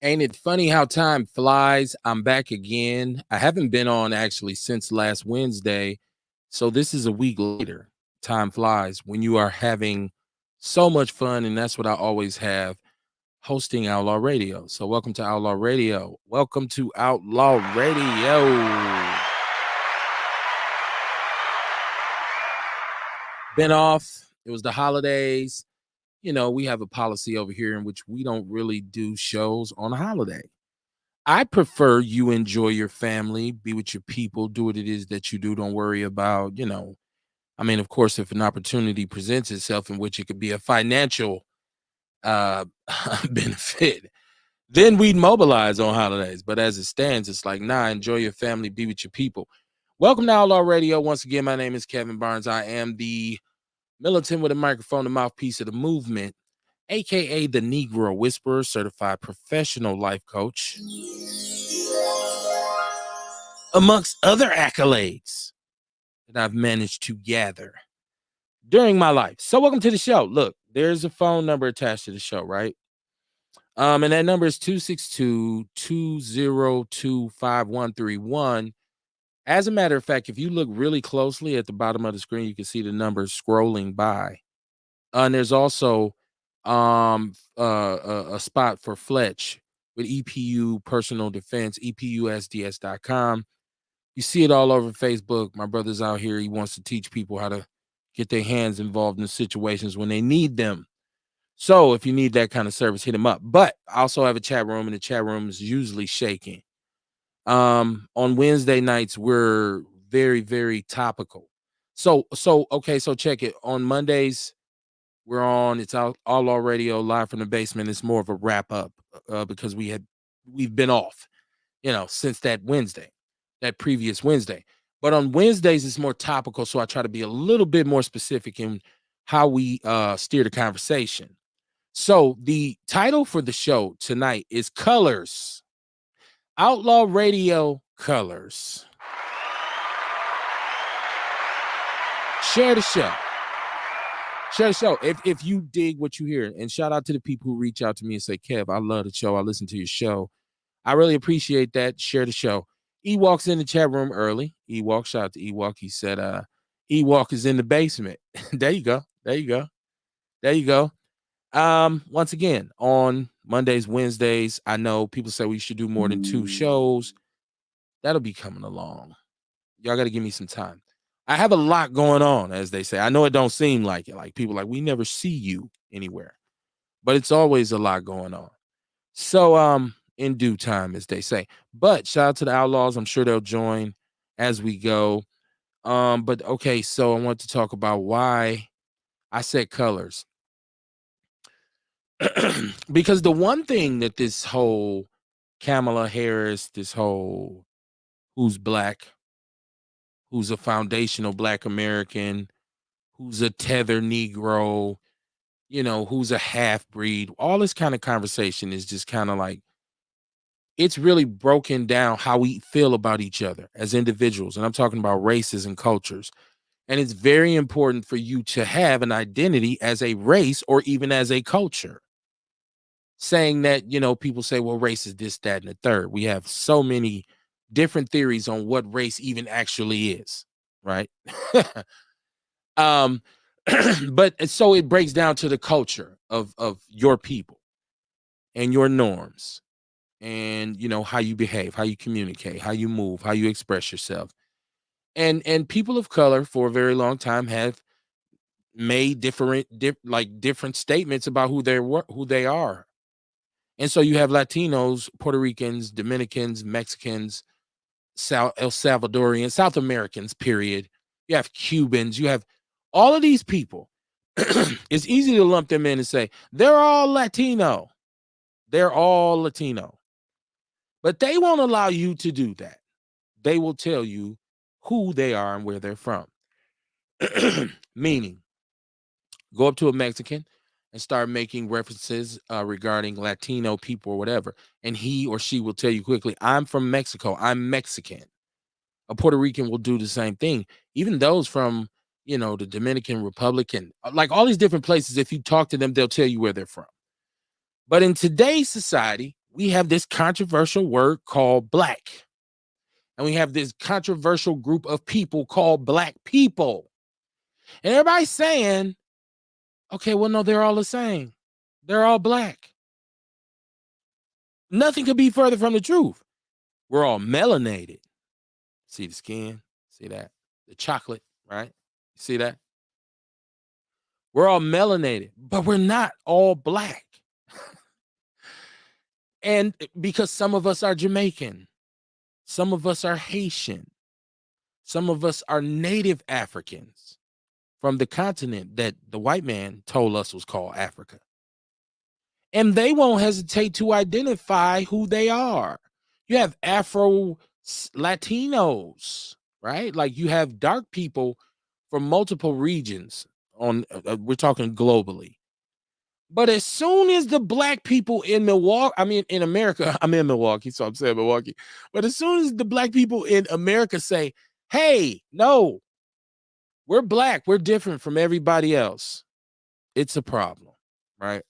Ain't it funny how time flies? I'm back again. I haven't been on actually since last Wednesday. So this is a week later. Time flies when you are having so much fun. And that's what I always have hosting Outlaw Radio. So welcome to Outlaw Radio. Welcome to Outlaw Radio. Been off. It was the holidays. We have a policy over here in which we don't really do shows on a holiday. I prefer you enjoy your family, be with your people, do what it is that you do. Don't worry about, of course, if an opportunity presents itself in which it could be a financial uh benefit, then we'd mobilize on holidays. But as it stands, it's like, nah, enjoy your family, be with your people. Welcome to Outlaw Radio. Once again, my name is Kevin Barnes. I am the militant with a microphone, the mouthpiece of the movement, aka the Negro Whisperer, certified professional life coach, amongst other accolades that I've managed to gather during my life. So welcome to the show. Look, there's a phone number attached to the show, right? And that number is 262-202-5131. As a matter of fact, if you look really closely at the bottom of the screen, you can see the numbers scrolling by. And there's also a spot for Fletch with EPU Personal Defense, EPUSDS.com. You see it all over Facebook. My brother's out here. He wants to teach people how to get their hands involved in situations when they need them. So if you need that kind of service, hit him up. But I also have a chat room, and the chat room is usually shaking. On Wednesday nights, we're very, very topical. So check it. On Mondays, we're on. It's Outlaw Radio live from the basement. It's more of a wrap up because we've been off, since that previous Wednesday. But on Wednesdays, it's more topical. So I try to be a little bit more specific in how we steer the conversation. So the title for the show tonight is Colors. Outlaw Radio Colors. Share the show. Share the show. If you dig what you hear, and shout out to the people who reach out to me and say, Kev, I love the show. I listen to your show. I really appreciate that. Share the show. Ewalk's in the chat room early. Ewalk, shout out to Ewalk. He said, Ewalk is in the basement. There you go. Once again, on Mondays, Wednesdays, I know people say we should do more than 2 shows. That'll be coming along. Y'all got to give me some time. I have a lot going on, as they say. I know it don't seem like it. Like people we never see you anywhere, but it's always a lot going on. So, in due time, as they say. But shout out to the Outlaws. I'm sure they'll join as we go. But okay, so I want to talk about why I said colors. Because the one thing that this whole Kamala Harris, this whole who's black, who's a foundational Black American, who's a tether Negro, who's a half breed, all this kind of conversation is just kind of like, it's really broken down how we feel about each other as individuals. And I'm talking about races and cultures. And it's very important for you to have an identity as a race or even as a culture. Saying that, people say, well, race is this, that, and the third. We have so many different theories on what race even actually is, right? But so it breaks down to the culture of your people and your norms and, how you behave, how you communicate, how you move, how you express yourself. And people of color for a very long time have made different statements about who they are. And so you have Latinos, Puerto Ricans, Dominicans, Mexicans, El Salvadorians, South Americans, period. You have Cubans, you have all of these people. It's easy to lump them in and say, they're all Latino. They're all Latino. But they won't allow you to do that. They will tell you who they are and where they're from. Meaning, go up to a Mexican and start making references regarding Latino people or whatever. And he or she will tell you quickly, I'm from Mexico. I'm Mexican. A Puerto Rican will do the same thing. Even those from, the Dominican Republic and like all these different places, if you talk to them, they'll tell you where they're from. But in today's society, we have this controversial word called black. And we have this controversial group of people called black people. And everybody's saying, okay, well, no, they're all the same. They're all black. Nothing could be further from the truth. We're all melanated. See the skin? See that? The chocolate, right? See that? We're all melanated, but we're not all black. And because some of us are Jamaican, some of us are Haitian, some of us are native Africans from the continent that the white man told us was called Africa. And they won't hesitate to identify who they are. You have Afro Latinos, right? Like you have dark people from multiple regions on we're talking globally. But as soon as the black people in Milwaukee, I mean in America, I'm in Milwaukee, so I'm saying Milwaukee. But as soon as the black people in America say, "Hey, no, we're black, we're different from everybody else," it's a problem, right?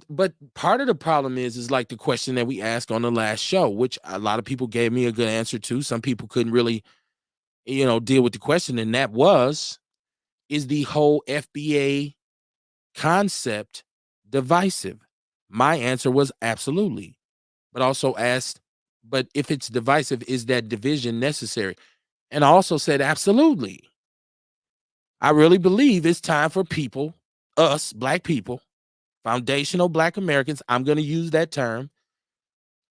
But part of the problem is like the question that we asked on the last show, which a lot of people gave me a good answer to. Some people couldn't really, deal with the question, and that was, is the whole FBA concept divisive? My answer was absolutely, but also asked, but if it's divisive, is that division necessary? And I also said absolutely. I really believe it's time for people, us black people, foundational black Americans, I'm going to use that term,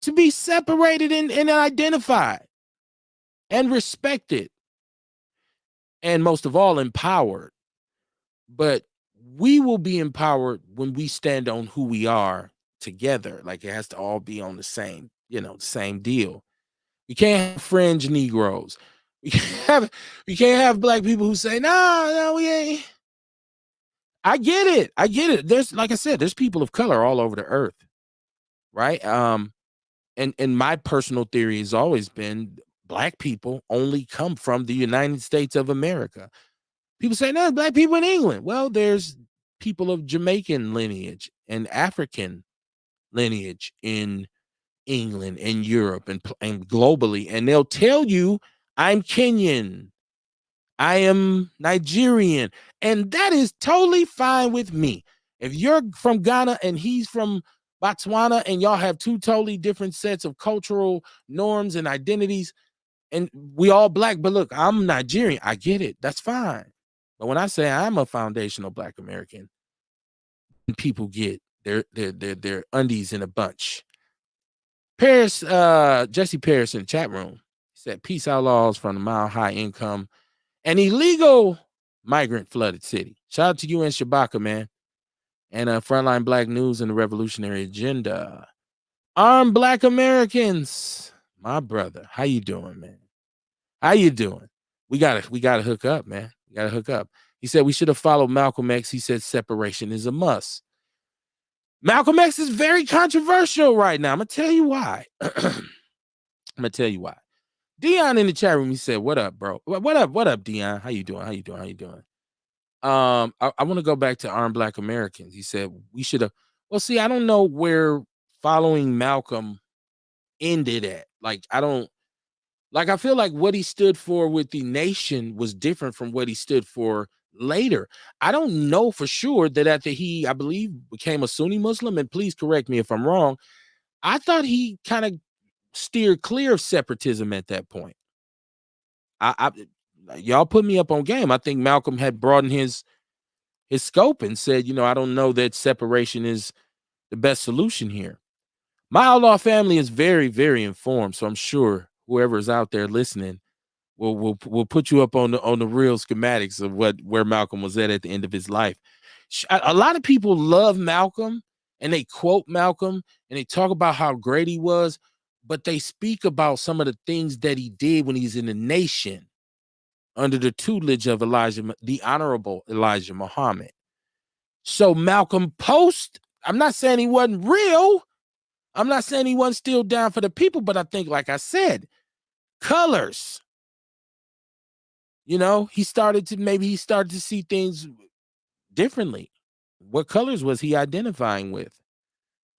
to be separated and identified and respected, and most of all, empowered. But we will be empowered when we stand on who we are together. Like it has to all be on the same, same deal. You can't have fringe Negroes. We can't have black people who say, no, we ain't. I get it. I get it. There's, like I said, there's people of color all over the earth, right? And my personal theory has always been black people only come from the United States of America. People say, no, black people in England. Well, there's people of Jamaican lineage and African lineage in England and Europe and globally. And they'll tell you, I'm Kenyan, I am Nigerian. And that is totally fine with me. If you're from Ghana and he's from Botswana and y'all have two totally different sets of cultural norms and identities, and we all black, but look, I'm Nigerian. I get it. That's fine. But when I say I'm a foundational black American, people get their undies in a bunch. Paris, Jesse Paris in the chat room said, peace outlaws from the Mile High Income and illegal migrant flooded city. Shout out to you and Shabaka, man. And Frontline Black News and the Revolutionary Agenda. Armed Black Americans. My brother, how you doing, man? How you doing? We gotta hook up, man. We gotta hook up. He said we should have followed Malcolm X. He said separation is a must. Malcolm X is very controversial right now. I'm gonna tell you why. Dion in the chat room, he said, "What up, bro? What up, Dion? How you doing? I want to go back to Armed Black Americans. He said we should have. Well, see, I don't know where following Malcolm ended at. I feel like what he stood for with the nation was different from what he stood for later. I don't know for sure that after he, I believe, became a Sunni Muslim, and please correct me if I'm wrong, I thought he kind of steered clear of separatism at that point. I y'all put me up on game. I think Malcolm had broadened his scope and said, I don't know that separation is the best solution here. My Outlaw family is very, very informed, so I'm sure whoever is out there listening will put you up on the real schematics of where Malcolm was at the end of his life. A lot of people love Malcolm and they quote Malcolm and they talk about how great he was, but they speak about some of the things that he did when he's in the nation under the tutelage of the Honorable Elijah Muhammad. So Malcolm post, I'm not saying he wasn't real. I'm not saying he wasn't still down for the people, but I think, like I said, colors. He started to see things differently. What colors was he identifying with?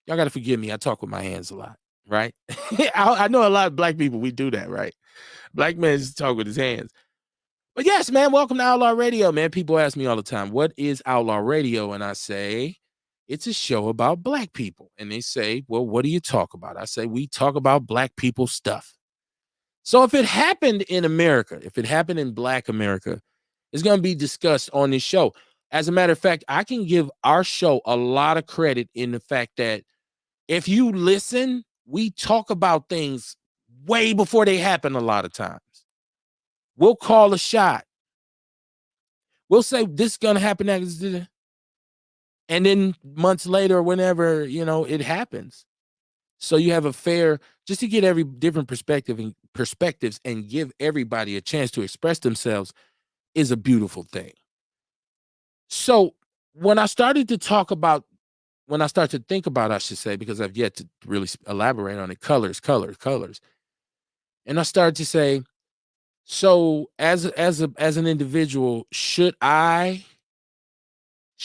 Y'all got to forgive me. I talk with my hands a lot, right? I know a lot of black people, we do that, right? Black men just talk with his hands. But yes, man, welcome to Outlaw Radio, man. People ask me all the time, what is Outlaw Radio? And I say, it's a show about black people. And they say, well, what do you talk about? I say, we talk about black people stuff. So if it happened in America, if it happened in Black America, it's going to be discussed on this show. As a matter of fact, I can give our show a lot of credit in the fact that if you listen, we talk about things way before they happen a lot of times. We'll call a shot. We'll say this is going to happen next, and then months later or whenever, it happens. So you have a fair, just to get every different perspectives and give everybody a chance to express themselves is a beautiful thing. So when I started to think about, I should say, because I've yet to really elaborate on it, colors. And I started to say, so as an individual, should I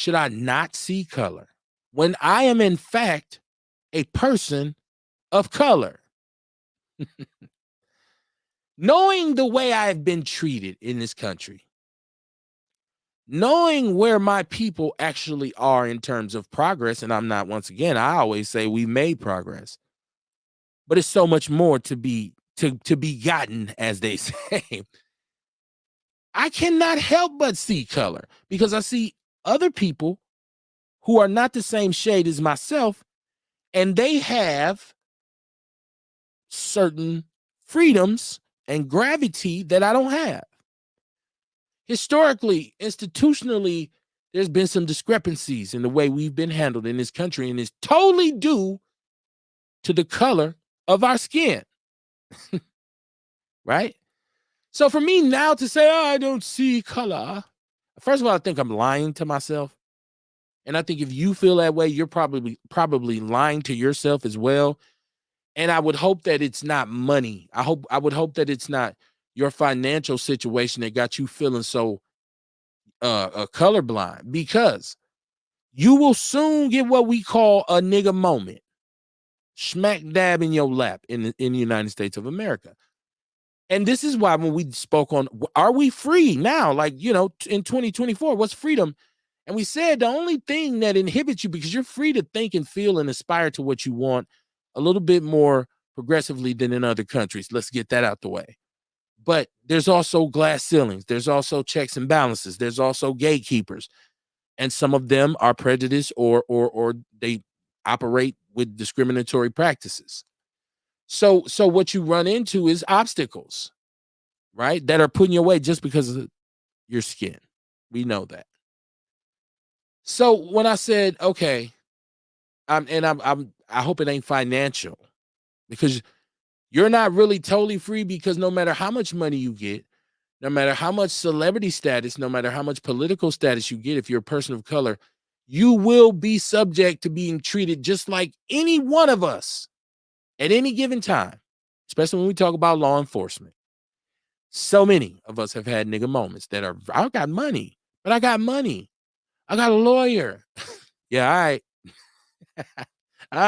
not see color when I am in fact a person of color? Knowing the way I've been treated in this country, knowing where my people actually are in terms of progress, and once again, I always say we made progress, but it's so much more to be gotten, as they say. I cannot help but see color because I see other people who are not the same shade as myself, and they have certain freedoms and gravity that I don't have. Historically, institutionally, there's been some discrepancies in the way we've been handled in this country, and it's totally due to the color of our skin. Right? So for me now to say, oh, I don't see color, first of all, I think I'm lying to myself. And I think if you feel that way, you're probably lying to yourself as well. And I would hope that it's not money. I would hope that it's not your financial situation that got you feeling so colorblind, because you will soon get what we call a nigga moment, smack dab in your lap in the United States of America. And this is why when we spoke on, are we free now? Like, in 2024, what's freedom? And we said the only thing that inhibits you, because you're free to think and feel and aspire to what you want a little bit more progressively than in other countries. Let's get that out the way. But there's also glass ceilings. There's also checks and balances. There's also gatekeepers. And some of them are prejudiced or they operate with discriminatory practices. So what you run into is obstacles, right? That are put in your way just because of your skin. We know that. So when I said, okay, I hope it ain't financial, because you're not really totally free, because no matter how much money you get, no matter how much celebrity status, no matter how much political status you get, if you're a person of color, you will be subject to being treated just like any one of us at any given time, especially when we talk about law enforcement. So many of us have had nigga moments that are, I got money, but I got money. I got a lawyer. Yeah, all right. All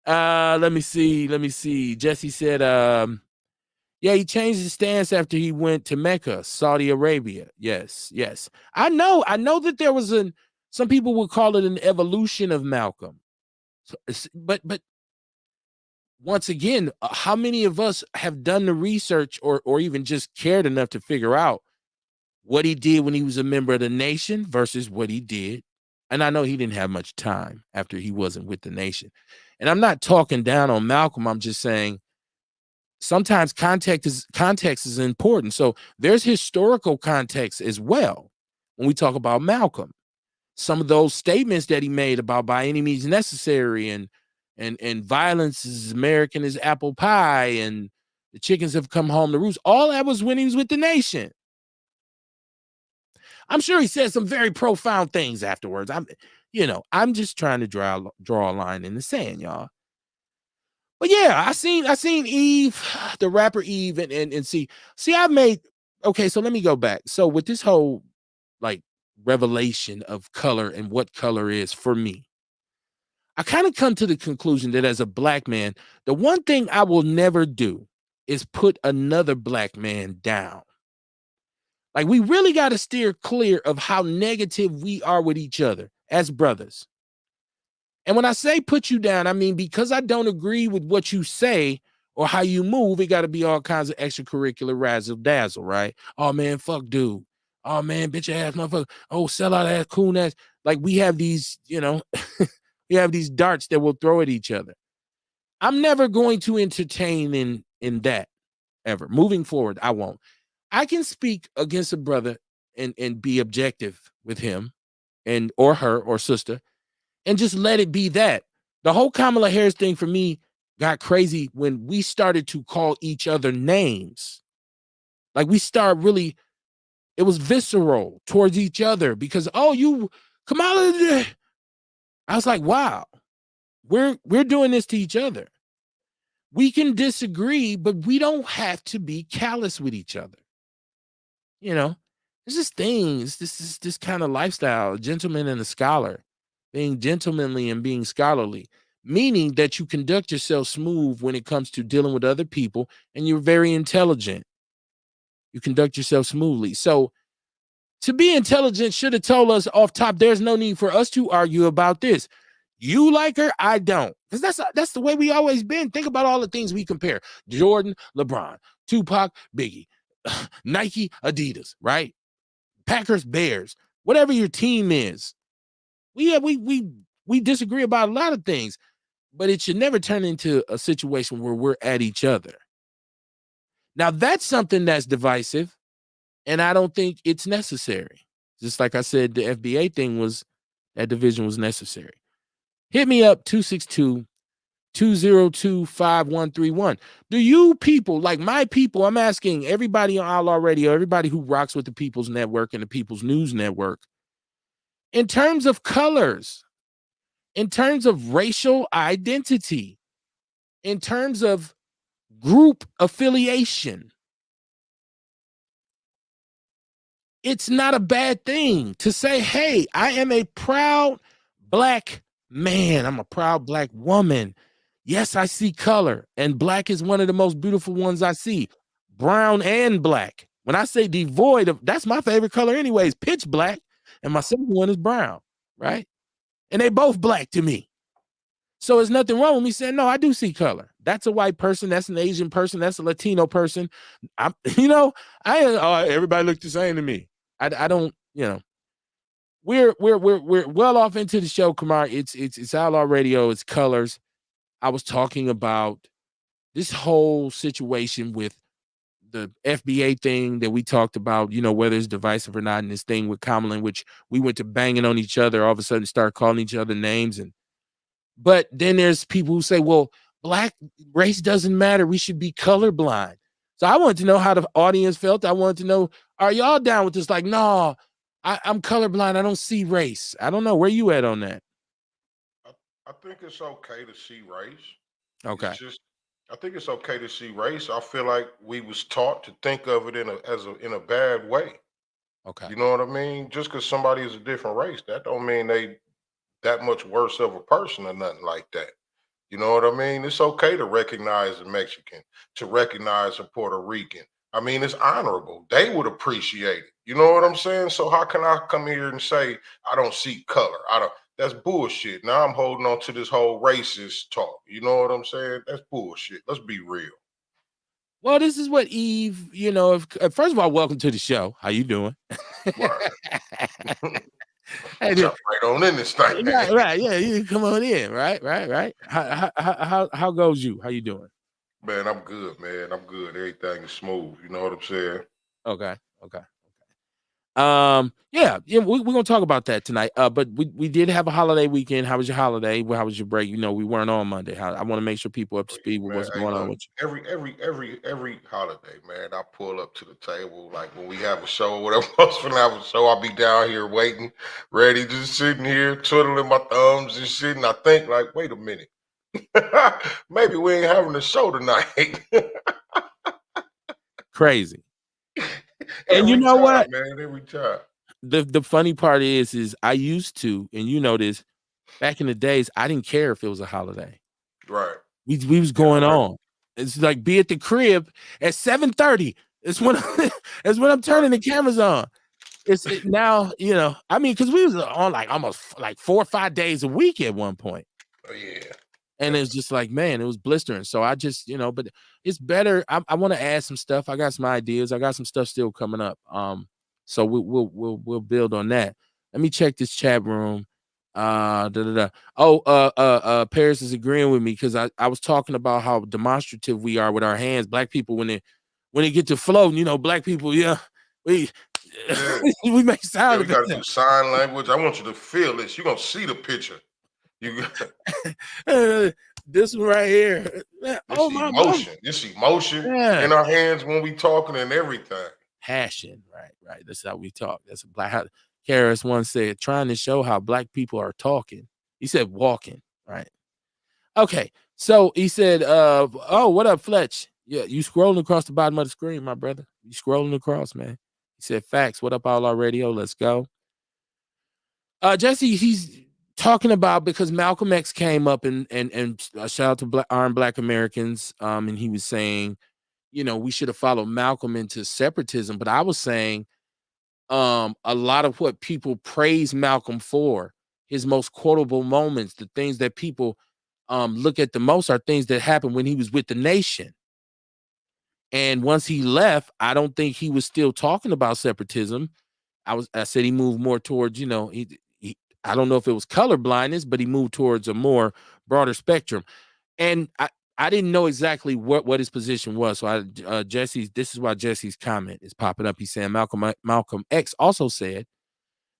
right. Let me see. Jesse said, yeah, he changed his stance after he went to Mecca, Saudi Arabia. Yes. I know that there was some people would call it an evolution of Malcolm. But once again, how many of us have done the research or even just cared enough to figure out what he did when he was a member of the nation versus what he did? And I know he didn't have much time after he wasn't with the nation. And I'm not talking down on Malcolm. I'm just saying sometimes context is important. So there's historical context as well when we talk about Malcolm. Some of those statements that he made about by any means necessary and violence is American as apple pie and the chickens have come home to roost, all that was when he was with the nation. I'm sure he said some very profound things afterwards. I'm just trying to draw a line in the sand, y'all. But yeah, I seen Eve, the rapper Eve, and see, I made, okay, so let me go back. So with this whole like revelation of color and what color is for me, I kind of come to the conclusion that as a black man, the one thing I will never do is put another black man down. Like, we really got to steer clear of how negative we are with each other as brothers. And when I say put you down, I mean because I don't agree with what you say or how you move, it got to be all kinds of extracurricular razzle dazzle, right? Oh man, fuck dude. Oh man, bitch ass motherfucker. Oh, sell out ass, coon ass. Like, we have these, we have these darts that we'll throw at each other. I'm never going to entertain in that ever. Moving forward, I won't. I can speak against a brother and be objective with him and or her or sister and just let it be that. The whole Kamala Harris thing for me got crazy when we started to call each other names. Like, we start really, it was visceral towards each other because, oh, you Kamala. I was like, wow, we're doing this to each other. We can disagree, but we don't have to be callous with each other. It's this thing, it's this kind of lifestyle, a gentleman and a scholar, being gentlemanly and being scholarly, meaning that you conduct yourself smooth when it comes to dealing with other people, and you're very intelligent. You conduct yourself smoothly. So to be intelligent should have told us off top, there's no need for us to argue about this. You like her, I don't. Because that's the way we always been. Think about all the things we compare. Jordan, LeBron, Tupac, Biggie, Nike, Adidas, right? Packers, Bears, whatever your team is. We disagree about a lot of things, but it should never turn into a situation where we're at each other. Now, that's something that's divisive, and I don't think it's necessary. Just like I said, the FBA thing that division was necessary. Hit me up, 262-202-5131. Do you people, like my people, I'm asking everybody on Outlaw Radio, everybody who rocks with the People's Network and the People's News Network, in terms of colors, in terms of racial identity, in terms of group affiliation, it's not a bad thing to say, hey, I am a proud black man. I'm a proud black woman. Yes, I see color, and black is one of the most beautiful ones I see. Brown and black. When I say devoid of, that's my favorite color anyways, pitch black, and my second one is brown, right? And they both black to me. So there's nothing wrong with me saying, no, I do see color. That's a white person. That's an Asian person. That's a Latino person. Everybody look the same to me. I don't, we're well off into the show, Kamar. It's Outlaw Radio. It's colors. I was talking about this whole situation with the FBA thing that we talked about, whether it's divisive or not, and this thing with Kamala, in which we went to banging on each other, all of a sudden start calling each other names. But then there's people who say, well, black race doesn't matter. We should be colorblind. So I wanted to know how the audience felt. I wanted to know, are y'all down with this? Like, no, I'm colorblind. I don't see race. I don't know. Where you at on that? I think it's okay to see race. Okay. I think it's okay to see race. I feel like we was taught to think of it in a bad way. Okay. You know what I mean? Just because somebody is a different race, that don't mean they that much worse of a person or nothing like that. You know what I mean? It's okay to recognize a Mexican, to recognize a Puerto Rican. I mean, it's honorable. They would appreciate it. You know what I'm saying? So how can I come here and say I don't see color? I don't. That's bullshit. Now I'm holding on to this whole racist talk. You know what I'm saying? That's bullshit. Let's be real. Well, this is what Eve, first of all, welcome to the show. How you doing? Right. Jump right on in this thing. Right. Yeah, you come on in. Right. How goes you? How you doing? Man, I'm good, man. I'm good. Everything is smooth. You know what I'm saying? Okay. Yeah, we're gonna talk about that tonight. But we did have a holiday weekend. How was your holiday? How was your break? We weren't on Monday. I want to make sure people up to speed with Man, what's hey, going on look, with you. every holiday, man, I pull up to the table. Like when we have a show, whatever else when I have a show, I'll be down here waiting, ready, just sitting here, twiddling my thumbs and shit. And I think, like, wait a minute. Maybe we ain't having a show tonight. Crazy. And you Every know time, what? man, every time. The funny part is I used to, and you know this, Back in the days, I didn't care if it was a holiday. Right. We was Yeah, I going remember. on. It's like be at the crib at 7:30. It's when it's when I'm turning the cameras on. Now, I mean, because we was on like almost like 4 or 5 days a week at one point. Oh yeah. And it's just like, man, it was blistering. So I just, but it's better. I want to add some stuff. I got some ideas. I got some stuff still coming up. So we'll build on that. Let me check this chat room. Oh, Paris is agreeing with me because I was talking about how demonstrative we are with our hands. Black people, when they get to floating, black people, yeah, we Yeah. we make Yeah, sound we gotta do effects. sign language. I want you to feel this. You're gonna see the picture. You This one right here. this Oh my mom. emotion. This emotion Yeah. in our hands when we talking and everything. Passion, right. That's how we talk. That's a black. How Karis once said, trying to show how black people are talking. He said walking, right? Okay. So he said, oh, what up, Fletch? Yeah, you scrolling across the bottom of the screen, my brother. You scrolling across, man. He said, facts. What up, Outlaw Radio? Let's go. Jesse, he's talking about because Malcolm X came up and shout out to Armed Black Americans. And he was saying, we should have followed Malcolm into separatism. But I was saying, a lot of what people praise Malcolm for, his most quotable moments, the things that people look at the most are things that happened when he was with the nation. And once he left, I don't think he was still talking about separatism. I said he moved more towards, I don't know if it was color blindness, but he moved towards a more broader spectrum. And I didn't know exactly what his position was. So this is why Jesse's comment is popping up. He's saying Malcolm X also said,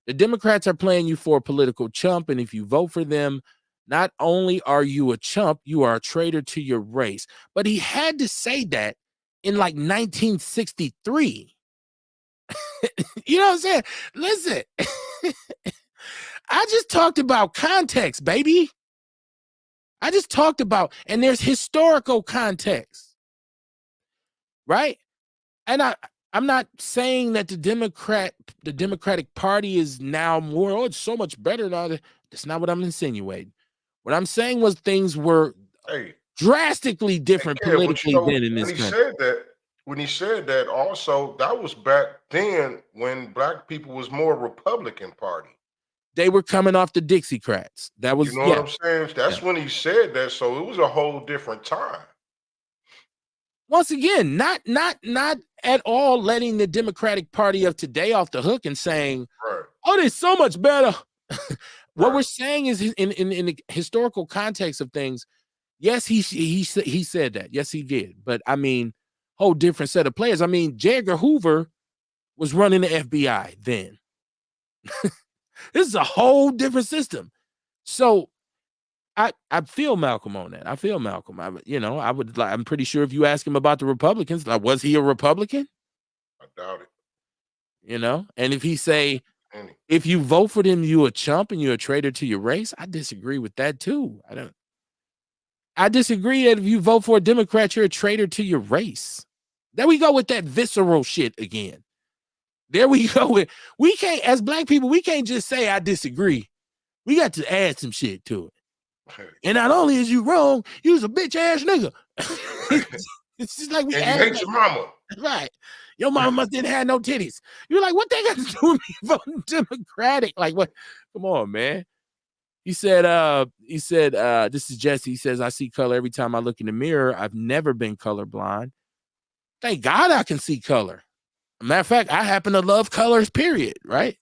the Democrats are playing you for a political chump. And if you vote for them, not only are you a chump, you are a traitor to your race. But he had to say that in like 1963. You know what I'm saying? Listen, I just talked about context, baby. I just talked about, and there's historical context, right? And I'm not saying that the Democratic Party is now more, it's so much better now. That's not what I'm insinuating. What I'm saying was things were drastically different politically then in this country. When he said that, also, that was back then when black people was more Republican Party. They were coming off the Dixiecrats. That was, you know what I'm saying? That's when he said that. So it was a whole different time. Once again, not at all letting the Democratic Party of today off the hook and saying, oh, they're so much better. What we're saying is in the historical context of things, yes, he said that. Yes, he did. But I mean, whole different set of players. I mean, J. Edgar Hoover was running the FBI then. This is a whole different system. So I feel Malcolm on that. I feel Malcolm. I'm pretty sure if you ask him about the Republicans, like, was he a Republican? I doubt it. And if he say, if you vote for them, you a chump and you're a traitor to your race, I disagree with that too. I disagree that if you vote for a Democrat, you're a traitor to your race. There we go with that visceral shit again. There we go. We can't, as black people, we can't just say I disagree. We got to add some shit to it. And not only is you wrong, you was a bitch ass nigga. It's just like we and you hate your mama. Right. Your mama must didn't have no titties. You're like, what they got to do with me voting Democratic? Like, what? Come on, man. He said, this is Jesse. He says, I see color every time I look in the mirror. I've never been colorblind. Thank God I can see color. Matter of fact, I happen to love colors, period, right?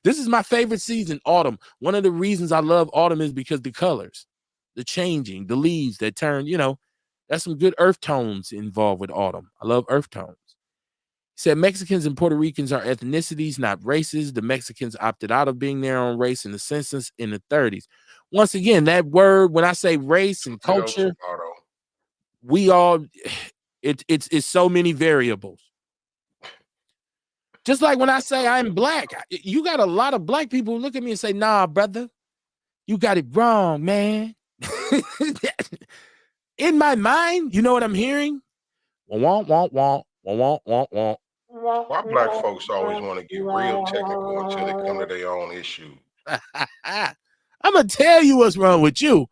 This is my favorite season, autumn. One of the reasons I love autumn is because the colors, the changing, the leaves that turn, that's some good earth tones involved with autumn. I love earth tones. He said Mexicans and Puerto Ricans are ethnicities, not races. The Mexicans opted out of being their own race in the census in the 30s. Once again, that word, when I say race and culture, we all, it's so many variables. Just like when I say I'm black, you got a lot of black people who look at me and say, nah, brother, you got it wrong, man. In my mind, you know what I'm hearing? Wah, wah, wah, wah, wah, wah, wah. Why black folks always want to get real technical until they come to their own issue? I'm gonna tell you what's wrong with you.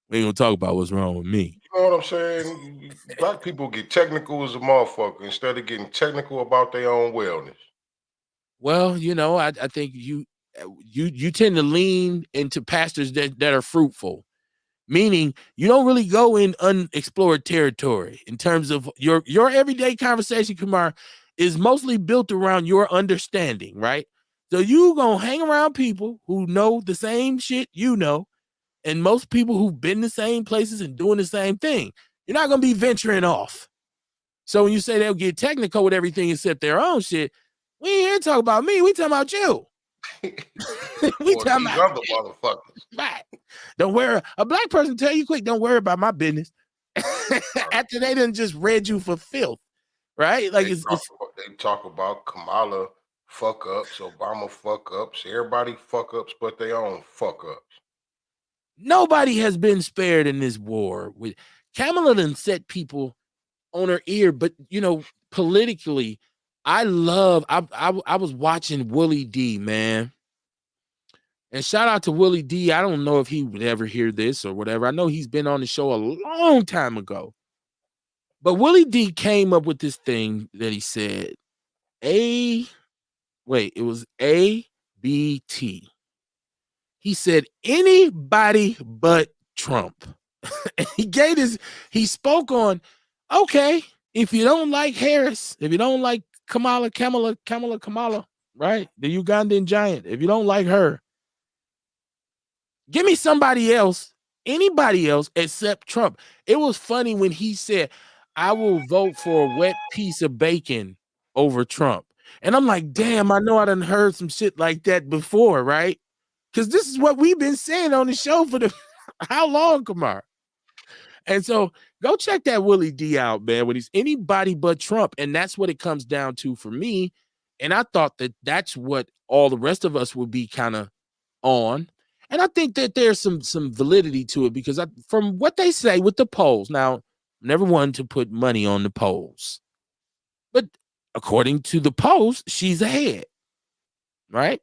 We ain't gonna talk about what's wrong with me. You know what I'm saying? Black people get technical as a motherfucker instead of getting technical about their own wellness. Well, I think you tend to lean into pastors that are fruitful, meaning you don't really go in unexplored territory in terms of your everyday conversation. Kamar, is mostly built around your understanding, right? So you gonna hang around people who know the same shit and most people who've been the same places and doing the same thing. You're not gonna be venturing off. So when you say they'll get technical with everything except their own shit, we ain't here to talk about me. We talking about you. We Or talking these about other you. motherfuckers. Right. Don't worry. A black person tell you quick, don't worry about my business. After they done just read you for filth, right? Like They talk about Kamala fuck ups, Obama fuck ups, everybody fuck ups but their own fuck ups. nobody has been spared in this war. With Kamala done set people on her ear, but politically, I was watching Willie D, man. And shout out to Willie D. I don't know if he would ever hear this or whatever. I know he's been on the show a long time ago. But Willie D came up with this thing that he said, it was ABT. He said, anybody but Trump. He spoke on, okay, if you don't like Harris, if you don't like Kamala, right? The Ugandan giant, if you don't like her, give me somebody else, anybody else except Trump. It was funny when he said, I will vote for a wet piece of bacon over Trump. And I'm like, damn, I know I done heard some shit like that before, right? Because this is what we've been saying on the show for how long, Kamar? And so go check that Willie D out, man, when he's anybody but Trump. And that's what it comes down to for me. And I thought that that's what all the rest of us would be kind of on. And I think that there's some validity to it because from what they say with the polls, now, never one to put money on the polls, but according to the polls, she's ahead, right?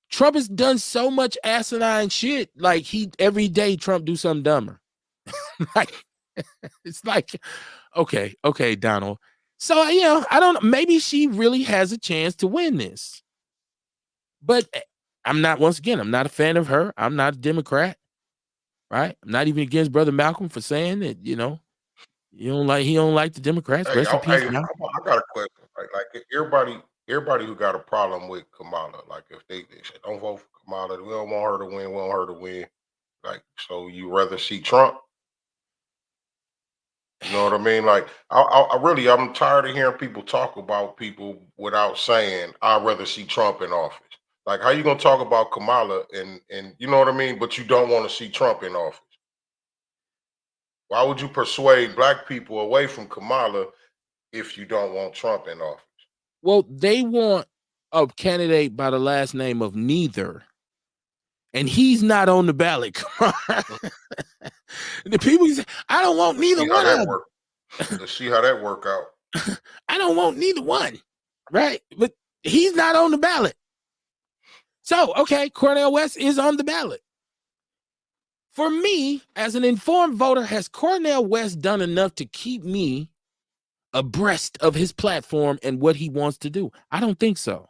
Trump has done so much asinine shit. Like every day Trump do something dumber. Like it's like, okay, Donald. So I don't know. Maybe she really has a chance to win this. But I'm not a fan of her. I'm not a Democrat, right? I'm not even against Brother Malcolm for saying that, he don't like the Democrats. Hey, Rest in peace, I Malcolm. got a question. Like everybody who got a problem with Kamala, like if they say don't vote for Kamala, we don't want her to win, we want her to win. Like, so you rather see Trump? You know what I mean? Like, I'm tired of hearing people talk about people without saying I'd rather see Trump in office. Like, how you gonna talk about Kamala and you know what I mean? But you don't want to see Trump in office. Why would you persuade black people away from Kamala if you don't want Trump in office? Well, they want a candidate by the last name of neither. And he's not on the ballot. The people say, I don't want neither one of them. Let's see how that work out. I don't want neither one. Right? But he's not on the ballot. So, okay, Cornel West is on the ballot. For me, as an informed voter, has Cornel West done enough to keep me abreast of his platform and what he wants to do? I don't think so.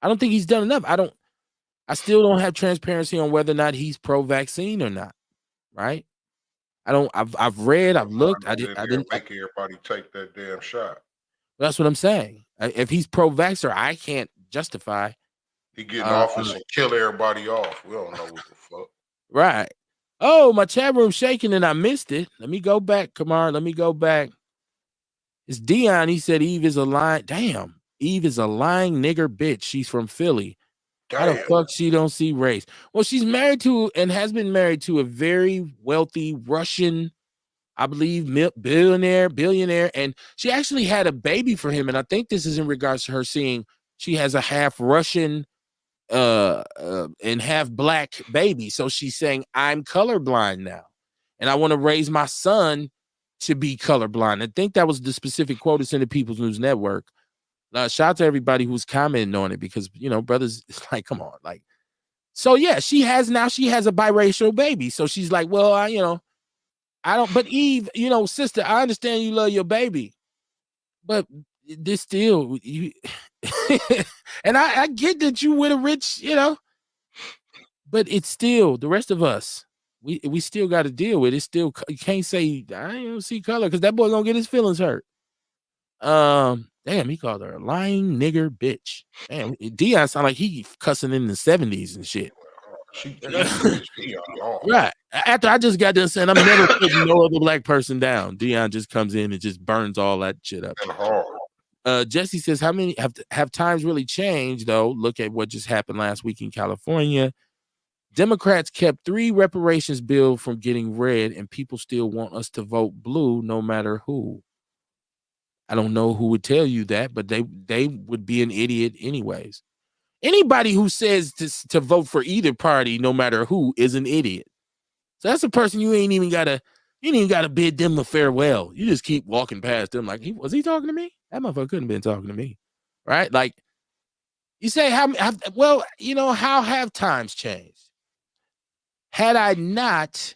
I don't think he's done enough. I still don't have transparency on whether or not he's pro-vaccine or not. Right? I've read, I've looked. I didn't make everybody take that damn shot. That's what I'm saying. If he's pro-vaxxer, I can't justify. He get in office and kill everybody off. We don't know what the fuck. Right. Oh, my chat room shaking and I missed it. Let me go back, Kamar. Let me go back. It's Dion. He said Eve is a lying. Damn. Eve is a lying nigger bitch. She's from Philly. Damn. How the fuck she don't see race? Well, she's married to and has been married to a very wealthy Russian, I believe, billionaire. And she actually had a baby for him. And I think this is in regards to her seeing she has a half Russian and half black baby. So she's saying, I'm colorblind now. And I want to raise my son to be colorblind. I think that was the specific quote that's in the People's News Network. Shout out to everybody who's commenting on it because, brothers, it's like, come on, like, So yeah, she has a biracial baby. So she's like, well, I don't. But Eve, sister, I understand you love your baby, but this still you. And I get that you with a rich, but it's still the rest of us. We still got to deal with it. Still, you can't say I don't see color because that boy gonna get his feelings hurt. Damn, he called her a lying nigger bitch. Damn, Dion sound like he cussing in the 70s and shit. She pissed Dion off. Right. After I just got done saying I'm never putting no other black person down, Dion just comes in and just burns all that shit up. And hard. Jesse says, how many have times really changed though? Look at what just happened last week in California. Democrats kept 3 reparations bill from getting read, and people still want us to vote blue no matter who. I don't know who would tell you that, but they would be an idiot anyways. Anybody who says to vote for either party, no matter who, is an idiot. So that's a person you ain't even gotta bid them a farewell. You just keep walking past them like, was he talking to me? That motherfucker couldn't have been talking to me, right? Like you say, how have times changed? Had I not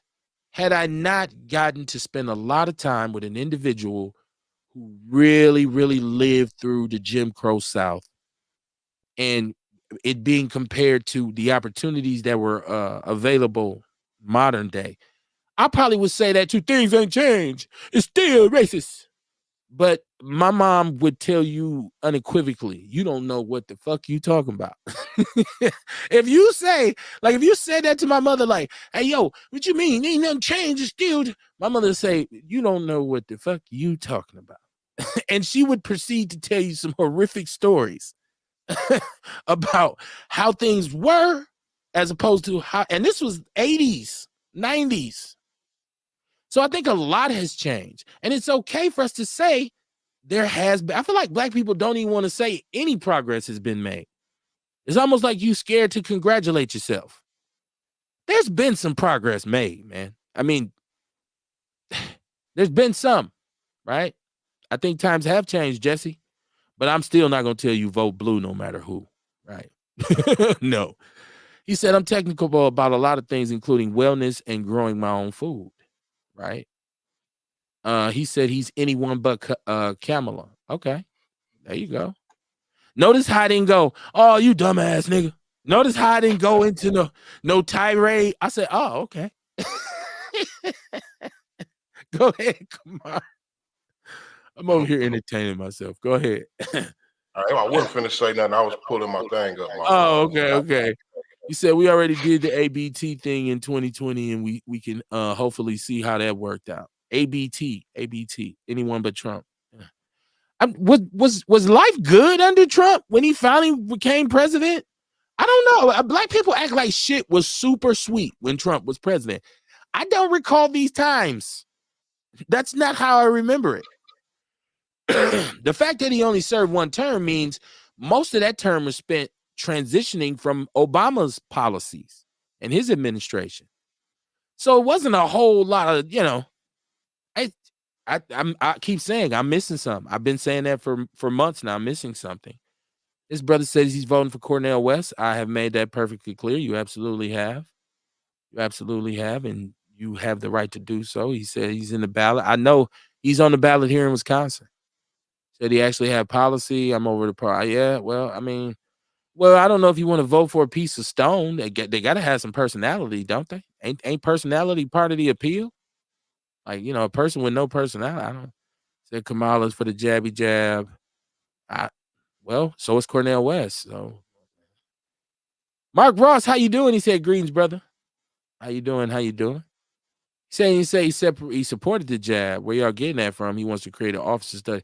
gotten to spend a lot of time with an individual who really, really lived through the Jim Crow South, and it being compared to the opportunities that were available modern day, I probably would say that 2 things ain't changed. It's still racist. But my mom would tell you unequivocally, you don't know what the fuck you talking about. If you said that to my mother, like, hey, yo, what you mean? Ain't nothing changed. It's still. My mother would say, you don't know what the fuck you talking about. And she would proceed to tell you some horrific stories about how things were as opposed to how, and this was 80s, 90s. So I think a lot has changed, and it's okay for us to say there has been. I feel like black people don't even want to say any progress has been made. It's almost like you scared to congratulate yourself. There's been some progress made, man. I mean, there's been some, right? I think times have changed, Jesse, but I'm still not going to tell you vote blue no matter who, right? No. He said, I'm technical about a lot of things, including wellness and growing my own food, right? He said he's anyone but Kamala. Okay, there you go. Notice how I didn't go, oh, you dumbass nigga. Notice how I didn't go into no tirade. I said, oh, okay. Go ahead, come on. I'm over here entertaining myself. Go ahead. I wasn't finna say nothing. I was pulling my thing up. Okay. You said we already did the ABT thing in 2020, and we can hopefully see how that worked out. ABT, anyone but Trump. Was life good under Trump when he finally became president? I don't know. Black people act like shit was super sweet when Trump was president. I don't recall these times. That's not how I remember it. The fact that he only served 1 term means most of that term was spent transitioning from Obama's policies and his administration. So it wasn't a whole lot of, I keep saying I'm missing something. I've been saying that for months now. I'm missing something. This brother says he's voting for Cornel West. I have made that perfectly clear. You absolutely have. And you have the right to do so. He said he's in the ballot. I know he's on the ballot here in Wisconsin. Said he actually had policy. I'm over the part. Yeah, well, I mean, I don't know if you want to vote for a piece of stone. They got to have some personality, don't they? Ain't personality part of the appeal? Like, a person with no personality. I don't. Said Kamala's for the jabby jab. So is Cornel West. So Mark Ross, how you doing? He said, greetings, brother. How you doing? He supported the jab. Where y'all getting that from? He wants to create an officer study.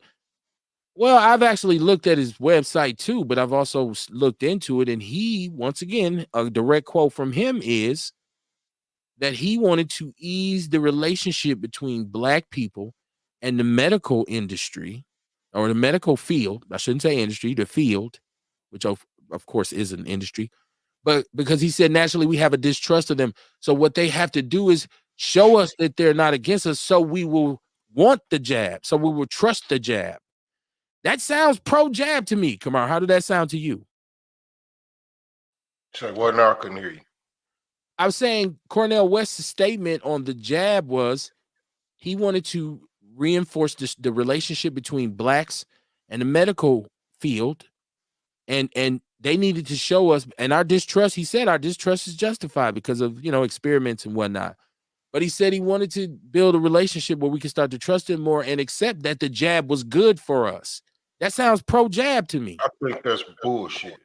Well, I've actually looked at his website too, but I've also looked into it. And he, once again, a direct quote from him is that he wanted to ease the relationship between black people and the medical industry or the medical field. I shouldn't say industry, the field, which of course is an industry. But because he said naturally we have a distrust of them. So what they have to do is show us that they're not against us. So we will want the jab. So we will trust the jab. That sounds pro-jab to me. Kamar, how did that sound to you? Say what now? I couldn't hear you. I was saying Cornel West's statement on the jab was he wanted to reinforce the relationship between blacks and the medical field, and they needed to show us, and our distrust, he said our distrust is justified because of, experiments and whatnot. But he said he wanted to build a relationship where we could start to trust him more and accept that the jab was good for us. That sounds pro jab to me. I think that's bullshit.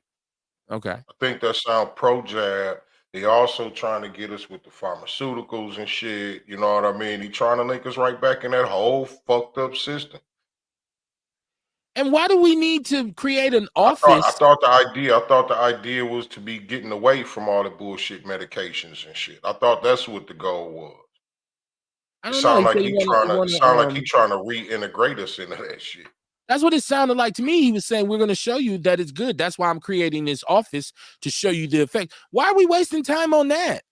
Okay. I think that sound pro jab. They also trying to get us with the pharmaceuticals and shit. You know what I mean? He trying to link us right back in that whole fucked up system. And why do we need to create an I thought I office? thought the idea was to be getting away from all the bullshit medications and shit. I thought that's what the goal was. I It don't know. sound He like said he he wanted, trying to. It sound like he um, trying to reintegrate us into that shit. that's what it sounded like to me. He was saying, we're going to show you that it's good. That's why I'm creating this office to show you the effect. Why are we wasting time on that?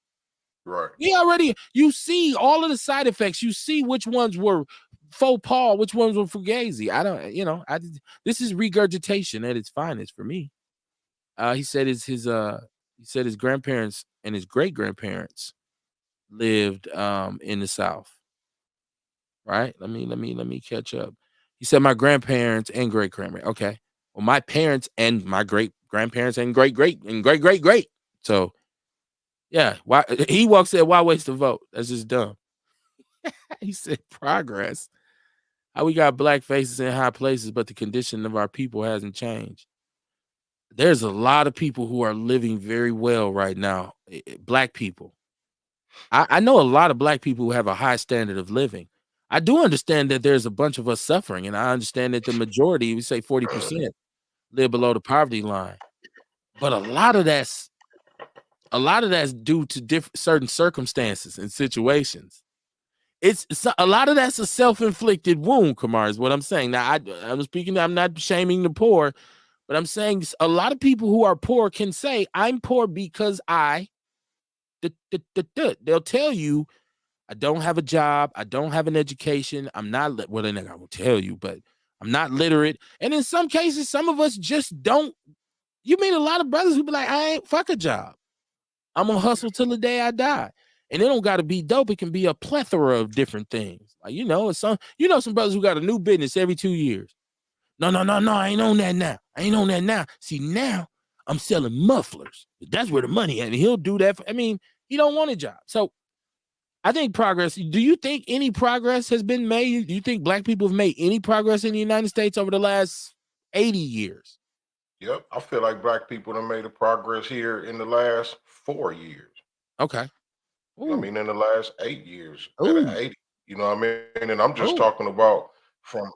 Right. You see all of the side effects. You see which ones were faux pas, which ones were fugazi. This is regurgitation at its finest for me. He said his grandparents and his great grandparents lived in the South. Right? Let me catch up. He said my grandparents and great grandparents. Okay. Well, my parents and my great grandparents and great great and great great great. So yeah, why he walks said, why waste a vote? That's just dumb. He said progress. How we got black faces in high places, but the condition of our people hasn't changed. There's a lot of people who are living very well right now. Black people. I know a lot of black people who have a high standard of living. I do understand that there's a bunch of us suffering, and I understand that the majority, we say 40%, live below the poverty line. But a lot of that's due to certain circumstances and situations. It's a lot of that's a self-inflicted wound, Kamar, is what I'm saying. Now, I'm speaking, I'm not shaming the poor, but I'm saying a lot of people who are poor can say, I'm poor because they'll tell you, I don't have a job, I don't have an education, I'm not, well, they're not gonna tell you, but I'm not literate. And in some cases, some of us just don't. You meet a lot of brothers who be like, I ain't fuck a job. I'm gonna hustle till the day I die. And it don't gotta be dope. It can be a plethora of different things. Like, some brothers who got a new business every 2 years. No, no, no, no. I ain't on that now. I ain't on that now. See, now I'm selling mufflers. That's where the money at. And he'll do that. He don't want a job. So I think progress. Do you think any progress has been made? Do you think black people have made any progress in the United States over the last 80 years? Yep. I feel like black people have made a progress here in the last 4 years. Okay. I Ooh. mean, in the last 8 years at an Ooh. 80. You know what I mean? And I'm just Ooh. talking about from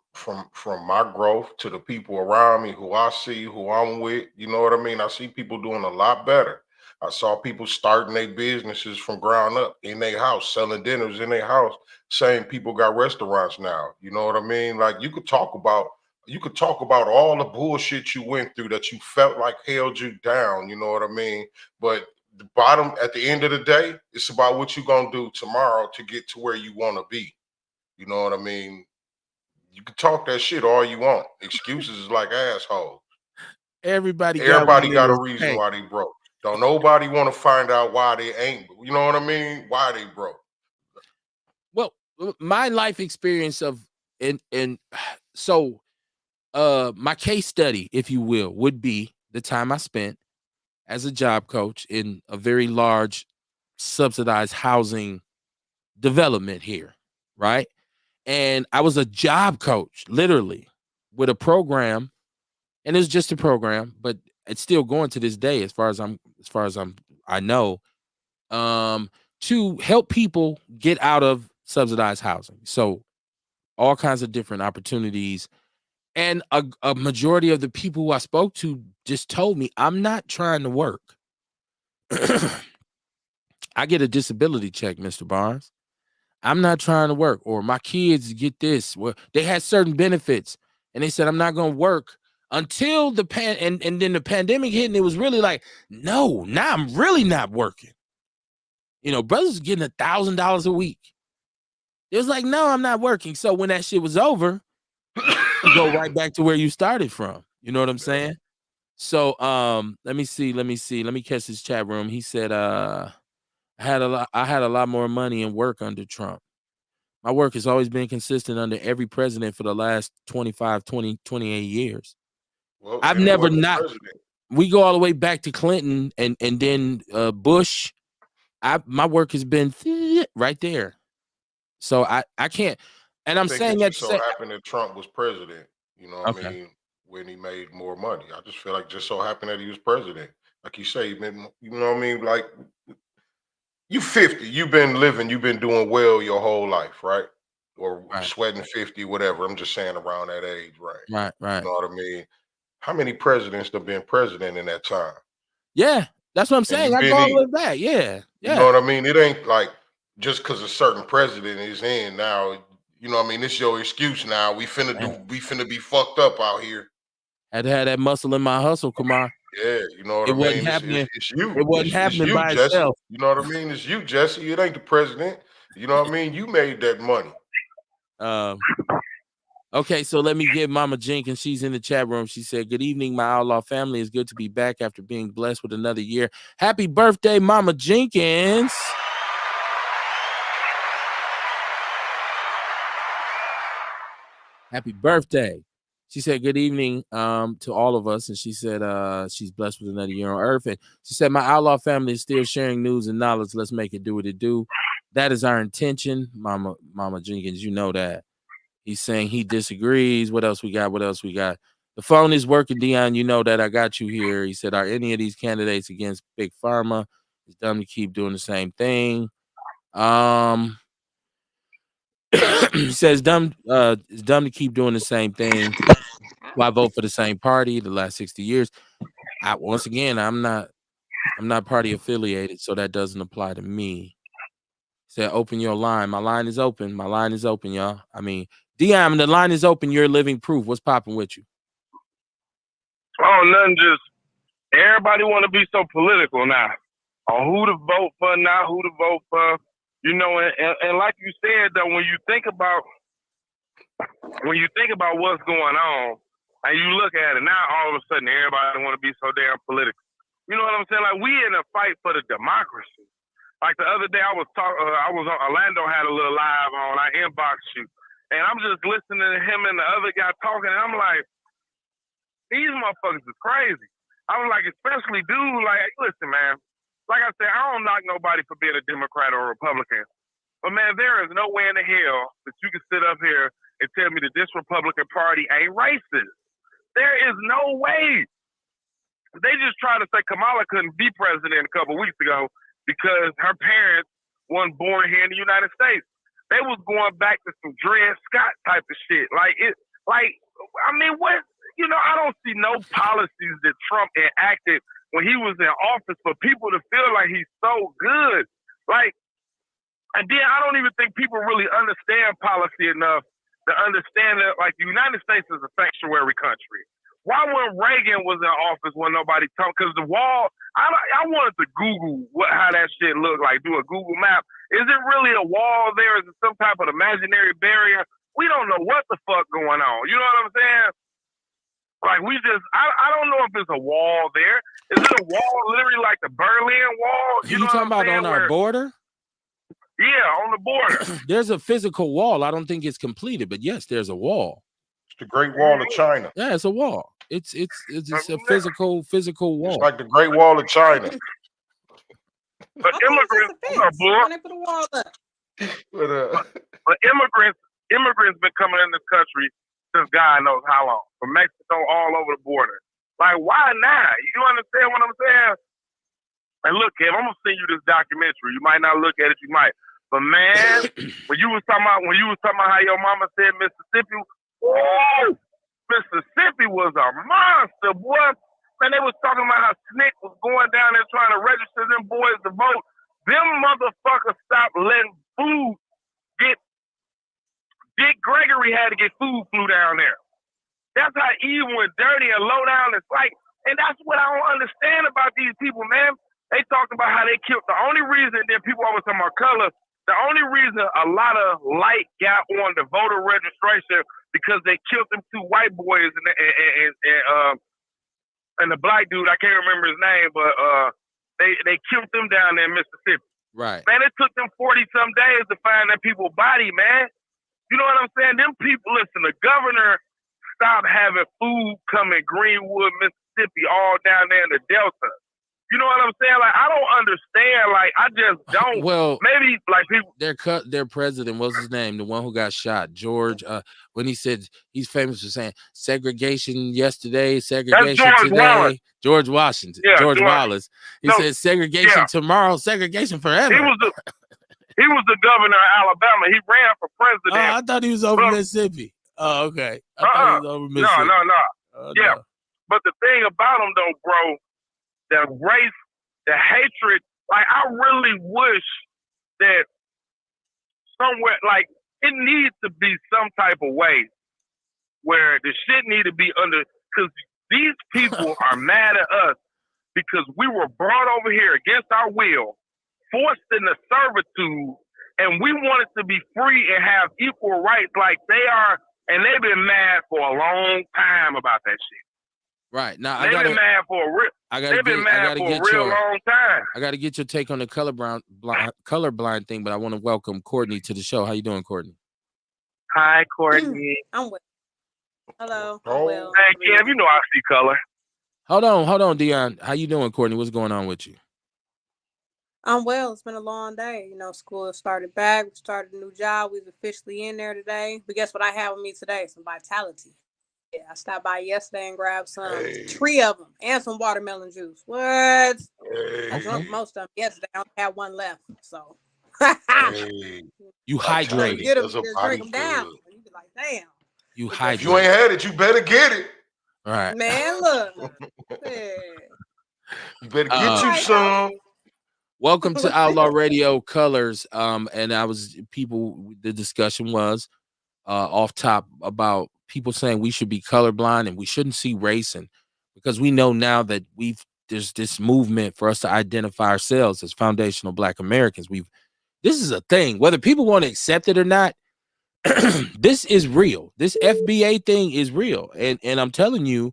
my growth to the people around me who I see, who I'm with. You know what I mean? I see people doing a lot better. I saw people starting their businesses from ground up in their house, selling dinners in their house. Same people got restaurants now. You know what I mean? Like you could talk about all the bullshit you went through that you felt like held you down. You know what I mean? But the bottom at the end of the day, it's about what you're gonna do tomorrow to get to where you want to be. You know what I mean? You can talk that shit all you want. Excuses is like assholes. Everybody got one Everybody in got a this reason tank. why they broke. Don't nobody want to find out why they ain't. You know what I mean? Why they broke. Well, my life experience of and so my case study, if you will, would be the time I spent as a job coach in a very large subsidized housing development here, right? And I was a job coach, literally, with a program, and it's just a program, but it's still going to this day, I know, um, to help people get out of subsidized housing. So all kinds of different opportunities. And a majority of the people who I spoke to just told me, I'm not trying to work. I get a disability check, Mr. Barnes. I'm not trying to work, or my kids get this. Well, they had certain benefits, and they said I'm not going to work until and then the pandemic hit, and it was really like, no, now I'm really not working. Brothers getting $1,000 a week. It was like, no, I'm not working. So when that shit was over, you go right back to where you started from. You know what I'm saying? So let me see. Let me catch this chat room. He said I had a lot more money and work under Trump. My work has always been consistent under every president for the last 25, 20, 28 years. Well, I've then he never wasn't not president. we go all the way back to Clinton and then Bush. My work has been right there. So I can't, and I I'm think it saying that just to so say happened that Trump was president. You know what I okay. mean? When he made more money, I just feel like just so happened that he was president. Like you say, you know what I mean? Like you 50, you've been living, you've been doing well your whole life, right? Or Right, sweating 50, whatever. I'm just saying around that age, right? right, You right. know what I mean? How many presidents have been president in that time? Yeah, that's what I'm And saying. you've I go been all the way eating. back. Yeah, You know yeah. what I mean? It ain't like just because a certain president is in now, you know what I mean? It's your excuse now. Man, We finna be fucked up out here. had to have that muscle in my hustle, Kumar. Yeah, you know what It I wasn't mean? happening. It's you. It wasn't It's happening you, by Jesse. itself. You know what I mean? It's you, Jesse. It ain't the president. You know what I mean? You made that money. Um, okay, so let me give Mama Jenkins. She's in the chat room. She said, "Good evening, my outlaw family. It's good to be back after being blessed with another year. Happy birthday, Mama Jenkins." Happy birthday. She said, "Good evening to all of us." And she said she's blessed with another year on earth. And she said, "My outlaw family is still sharing news and knowledge. Let's make it do what it do." That is our intention, Mama Jenkins. You know that. He's saying he disagrees. What else we got? What else we got? The phone is working, Dion. You know that I got you here. He said, "Are any of these candidates against Big Pharma? It's dumb to keep doing the same thing." He says, it's dumb to keep doing the same thing. Why vote for the same party the last 60 years? Once again, I'm not party affiliated, so that doesn't apply to me. Said, open your line. My line is open. My line is open, y'all. I mean, Dion, the line is open. You're living proof. What's popping with you? Oh, nothing. Just everybody want to be so political now on who to vote for, not who to vote for. You know, and like you said, though, when you think about what's going on, and you look at it now, all of a sudden everybody want to be so damn political. You know what I'm saying? Like we in a fight for the democracy. Like the other day, I was on Orlando had a little live on. I inboxed you, and I'm just listening to him and the other guy talking, and I'm like, these motherfuckers is crazy. I was like, especially dude, like, listen, man. Like I said, I don't knock nobody for being a Democrat or a Republican. But man, there is no way in the hell that you can sit up here and tell me that this Republican Party ain't racist. There is no way. They just tried to say Kamala couldn't be president a couple weeks ago because her parents weren't born here in the United States. They was going back to some Dred Scott type of shit. I mean, what? You know, I don't see no policies that Trump enacted when he was in office for people to feel like he's so good. Like, and then I don't even think people really understand policy enough to understand that, like, the United States is a sanctuary country. Why when Reagan was in office when nobody talked? Because the wall, I wanted to Google how that shit looked like, do a Google map. Is it really a wall there? Is it some type of imaginary barrier? We don't know what the fuck going on. You know what I'm saying? Like I don't know if it's a wall there. Is it a wall literally like the Berlin Wall? You You know what talking I'm about saying? on our border? Yeah, on the border. There's a physical wall. I don't think it's completed, but yes, there's a wall. It's the Great Wall of China. Yeah, it's a wall. It's a physical It's wall. like the Great Wall of China. But immigrants, When they put a wall up. But immigrants been coming in this country since God knows how long, from Mexico all over the border. Like, why not? You understand what I'm saying? And look, Kev, I'm gonna send you this documentary. You might not look at it, you might, but man, when you was talking about how your mama said Mississippi, woo, Mississippi was a monster, boy. Man, they was talking about how Snick was going down there trying to register them boys to vote. Them motherfuckers stopped letting food get. Dick Gregory had to get food flew down there. That's how evil and dirty and low down it's like. And that's what I don't understand about these people, man. They talked about how they killed. The only reason that people always talking about color, the only reason a lot of light got on the voter registration because they killed them two white boys and the black dude, I can't remember his name, but they killed them down there in Mississippi. Right. Man, it took them 40-some days to find that people's body, man. You know what I'm saying? Them people, listen, the governor stopped having food coming Greenwood, Mississippi, all down there in the Delta. You know what I'm saying? Like, I don't understand. Like, I just don't. Well, maybe like people. Their president, what's his name? The one who got shot, George. When he said he's famous for saying segregation yesterday, segregation George today. Wallace. George Washington, Yeah, George Wallace. He said segregation tomorrow, segregation forever. He was the governor of Alabama. He ran for president. Oh, I thought he was over Mississippi. Oh, okay. I thought he was over Mississippi. No. Yeah. No. But the thing about him, though, bro, the race, the hatred, like, I really wish that somewhere, like, it needs to be some type of way where the shit need to be under, because these people are mad at us because we were brought over here against our will, forced into servitude, and we wanted to be free and have equal rights like they are, and they've been mad for a long time about that shit. Right. Now they've been mad for a real. They've been mad for a real long time. I got to get your take on the colorblind thing, but I want to welcome Courtney to the show. How you doing, Courtney? Hi, Courtney. I'm well. Hello. Oh. Well. Hey, Kev, you know I see color. Hold on, Dion. How you doing, Courtney? What's going on with you? I'm well. It's been a long day. You know, school has started back. We started a new job. We've officially in there today. But guess what I have with me today? Some Vitality. Yeah, I stopped by yesterday and grabbed some 3 of them and some watermelon juice. What? I drunk most of them yesterday. I only have one left. So you hydrated. Get them, just drink them down. You be like, damn. You hydrated. If you ain't had it, you better get it. All right. Man, look. Yeah. You better get you some. Welcome to Outlaw Radio Colors. And the discussion was off top about people saying we should be colorblind and we shouldn't see race, and because we know now that there's this movement for us to identify ourselves as foundational Black Americans. This is a thing, whether people want to accept it or not. This is real. This FBA thing is real, and I'm telling you,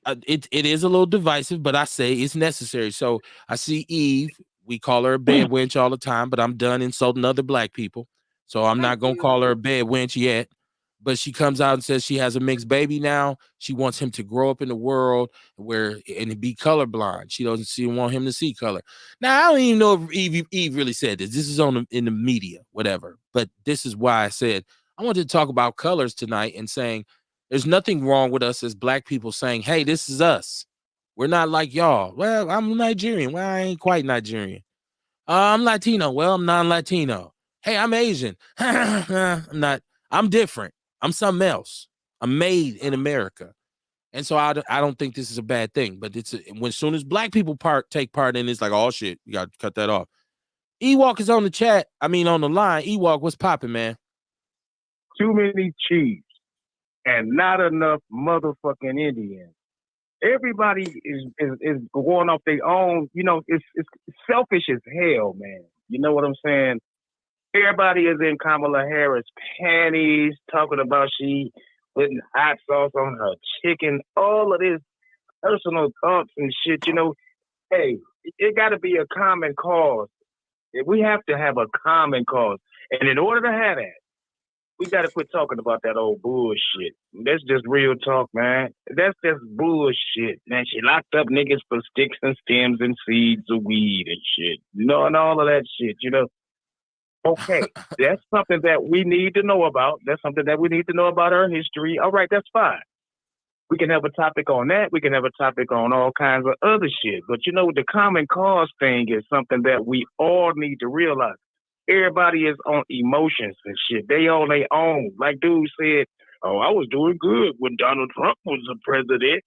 it is a little divisive, but I say it's necessary. So I see Eve. We call her a bed wench all the time, but I'm done insulting other Black people, so I'm not gonna call her a bed wench yet. But she comes out and says she has a mixed baby now. She wants him to grow up in the world and be colorblind. She doesn't want him to see color. Now, I don't even know if Eve really said this. This is in the media, whatever. But this is why I said I wanted to talk about colors tonight and saying there's nothing wrong with us as Black people saying, hey, this is us. We're not like y'all. Well, I'm Nigerian. Well, I ain't quite Nigerian. I'm Latino. Well, I'm non-Latino. Hey, I'm Asian. I'm not. I'm different. I'm something else. I'm made in America. And so I don't think this is a bad thing, but as soon as Black people take part in it, it's like, oh shit, you got to cut that off. Ewok is on the line. Ewok, what's popping, man? Too many Chiefs and not enough motherfucking Indians. Everybody is going off their own, you know, it's selfish as hell, man. You know what I'm saying? Everybody is in Kamala Harris' panties, talking about she putting hot sauce on her chicken, all of this personal thoughts and shit, you know. Hey, it got to be a common cause. We have to have a common cause. And in order to have that, we got to quit talking about that old bullshit. That's just real talk, man. That's just bullshit, man. She locked up niggas for sticks and stems and seeds of weed and shit, you know, and all of that shit, you know. Okay, that's something that we need to know about. That's something that we need to know about our history. All right, that's fine. We can have a topic on that. We can have a topic on all kinds of other shit. But, you know, the common cause thing is something that we all need to realize. Everybody is on emotions and shit. They on their own. Like dude said, oh, I was doing good when Donald Trump was the president.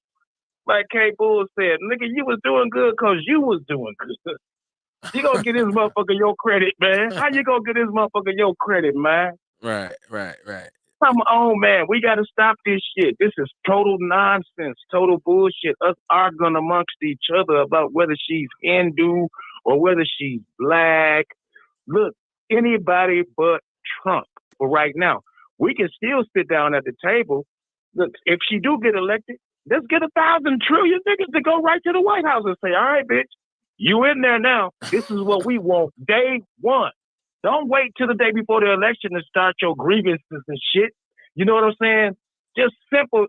Like K. Bull said, nigga, you was doing good because you was doing good. You gonna get this motherfucker your credit, man. How you gonna get this motherfucker your credit, man? Right. Come on, man. We gotta stop this shit. This is total nonsense, total bullshit. Us arguing amongst each other about whether she's Hindu or whether she's Black. Look, anybody but Trump for right now. We can still sit down at the table. Look, if she do get elected, Let's get 1,000 trillion niggas to go right to the White House and say, all right, bitch, you in there now. This is what we want day one. Don't wait till the day before the election to start your grievances and shit. You know what I'm saying? Just simple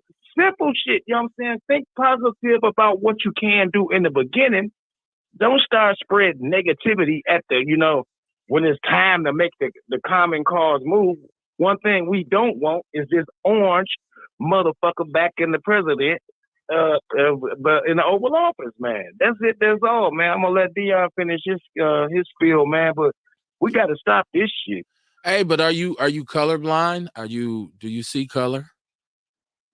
shit. You know what I'm saying? Think positive about what you can do in the beginning. Don't start spreading negativity at the, when it's time to make the common cause move. One thing we don't want is this orange motherfucker back in the president, but in the Oval Office, man. That's it. That's all, man. I'm gonna let Dion finish his spiel, man. But we got to stop this shit. Hey, but are you colorblind? Do you see color?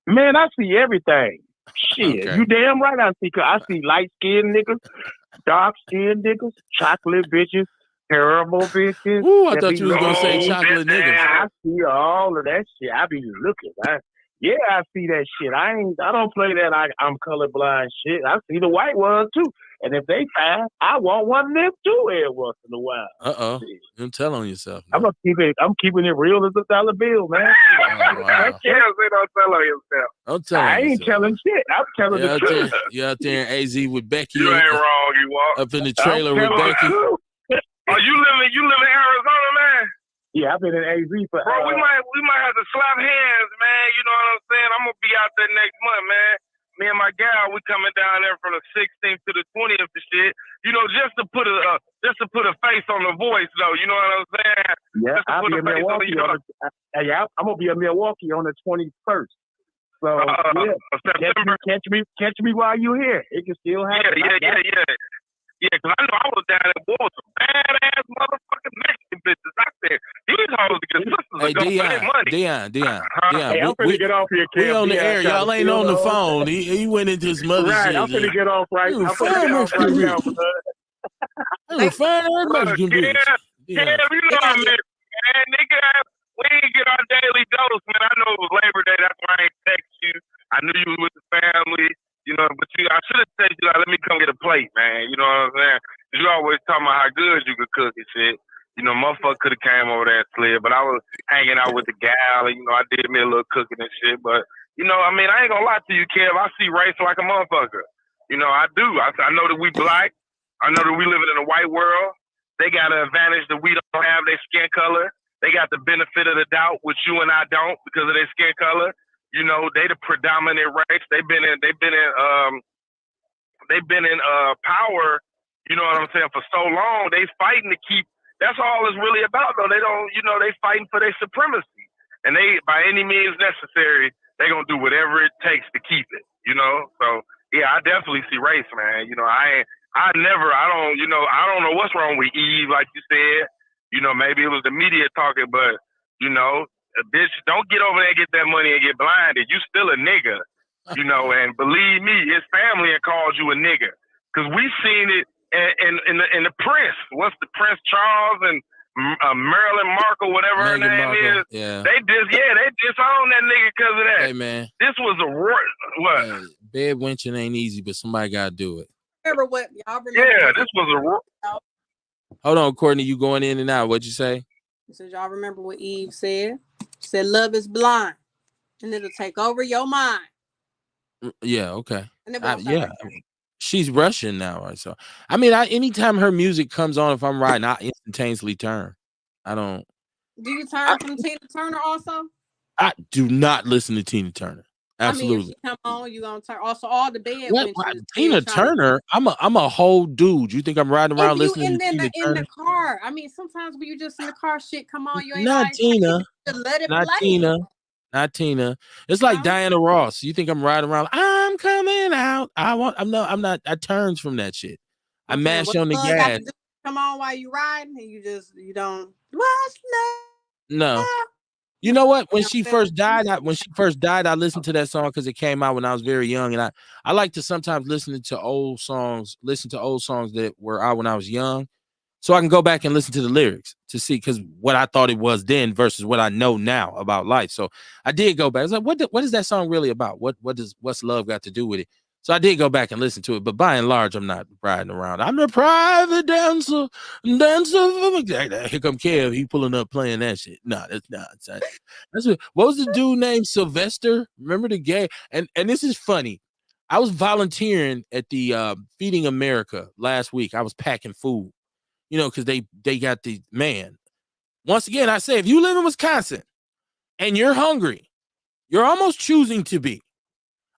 Man, I see everything. Shit, Okay. you damn right. I see light skinned niggas, dark skinned niggas, chocolate bitches, terrible bitches. Ooh, I thought you was gonna say chocolate niggas. I see all of that shit. I be looking. I see that shit. I don't play that I'm colorblind shit. I see the white ones too. And if they fine, I want one of them too every once in a while. You tell on yourself. Man. I'm keeping it real as a dollar bill, man. Oh, wow. Yeah, say don't tell on yourself. Don't tell. I ain't telling shit. I'm telling the truth. You out there in AZ with Becky. You ain't wrong, you walk. Up in the trailer with Becky. Oh, you live in Arizona, man? Yeah, I've been in AZ for. Bro, we might have to slap hands, man. You know what I'm saying? I'm gonna be out there next month, man. Me and my gal, we coming down there from the 16th to the 20th and shit. Just to put a face on the voice, though. You know what I'm saying? Yeah, I'll be in Milwaukee. I'm gonna be in Milwaukee on the 21st. So September. Catch me while you're here. It can still happen. Yeah, because I know I was down there with some badass motherfucking Mexican bitches. I said, these hoes are good sisters are going for their money. Dion. Hey, I'm finna get off here, Cam. We on the air. Y'all ain't on the phone. He went into his mother's shit. Right, I'm finna get off right now. Fine Mexican bitch. Yeah, you know what I mean, man. Nigga, we didn't get our daily dose, man. I know it was Labor Day. That's why I ain't text you. I knew you was with the family. But I should have said you let me come get a plate, man. You know what I'm saying? You always talking about how good you could cook and shit. Motherfucker could have came over there and slid, but I was hanging out with the gal, and I did me a little cooking and shit. But I ain't gonna lie to you, Kev. I see race like a motherfucker. I do. I know that we black. I know that we living in a white world. They got an advantage that we don't have. Their skin color. They got the benefit of the doubt, which you and I don't, because of their skin color. They the predominant race. They've been in power, you know what I'm saying, for so long. They fighting to keep. That's all it's really about, though. They don't, they fighting for their supremacy, and they, by any means necessary, they gonna do whatever it takes to keep it. So yeah, I definitely see race, man. I don't know what's wrong with Eve, like you said. Maybe it was the media talking, but bitch, don't get over there and get that money and get blinded. You still a nigga, and believe me, his family had called you a nigga. Because we seen it in the Prince. What's the Prince Charles and Marilyn Markle, whatever her name is. Yeah. They disowned that nigga because of that. Hey, man. This was what? Hey, bed winching ain't easy, but somebody got to do it. Remember what y'all remember? Yeah, this was Hold on, Courtney, you going in and out. What'd you say? So y'all remember what Eve said? She said, love is blind, and it'll take over your mind. Yeah, okay. Yeah. She's Russian now, right? So, anytime her music comes on, if I'm riding, I instantaneously turn. I don't. Do you turn from Tina Turner also? I do not listen to Tina Turner. Absolutely. If she come on, you gonna turn. Also, all the bed. Tina Turner. I'm a whole dude. You think I'm riding around listening to Tina Turner? In the car. Sometimes when you just in the car, shit come on. You ain't not like, Tina. Let it not play. Tina. Not Tina. It's like Diana Ross. You think I'm riding around? I'm coming out. I'm not. I turns from that shit. I mash on the gas. Come on while you riding, and you don't. No. You know what? When she first died, I listened to that song because it came out when I was very young, and I like to sometimes listen to old songs that were out when I was young, so I can go back and listen to the lyrics to see, because what I thought it was then versus what I know now about life. So I did go back. I was like, what is that song really about? What's love got to do with it? So I did go back and listen to it, but by and large, I'm not riding around. I'm the private dancer. Here come Kev. He pulling up playing that shit. No, that's not. That's what was the dude named Sylvester? Remember the gay? And this is funny. I was volunteering at the Feeding America last week. I was packing food, you know, because they got the man. Once again, I say, if you live in Wisconsin and you're hungry, you're almost choosing to be.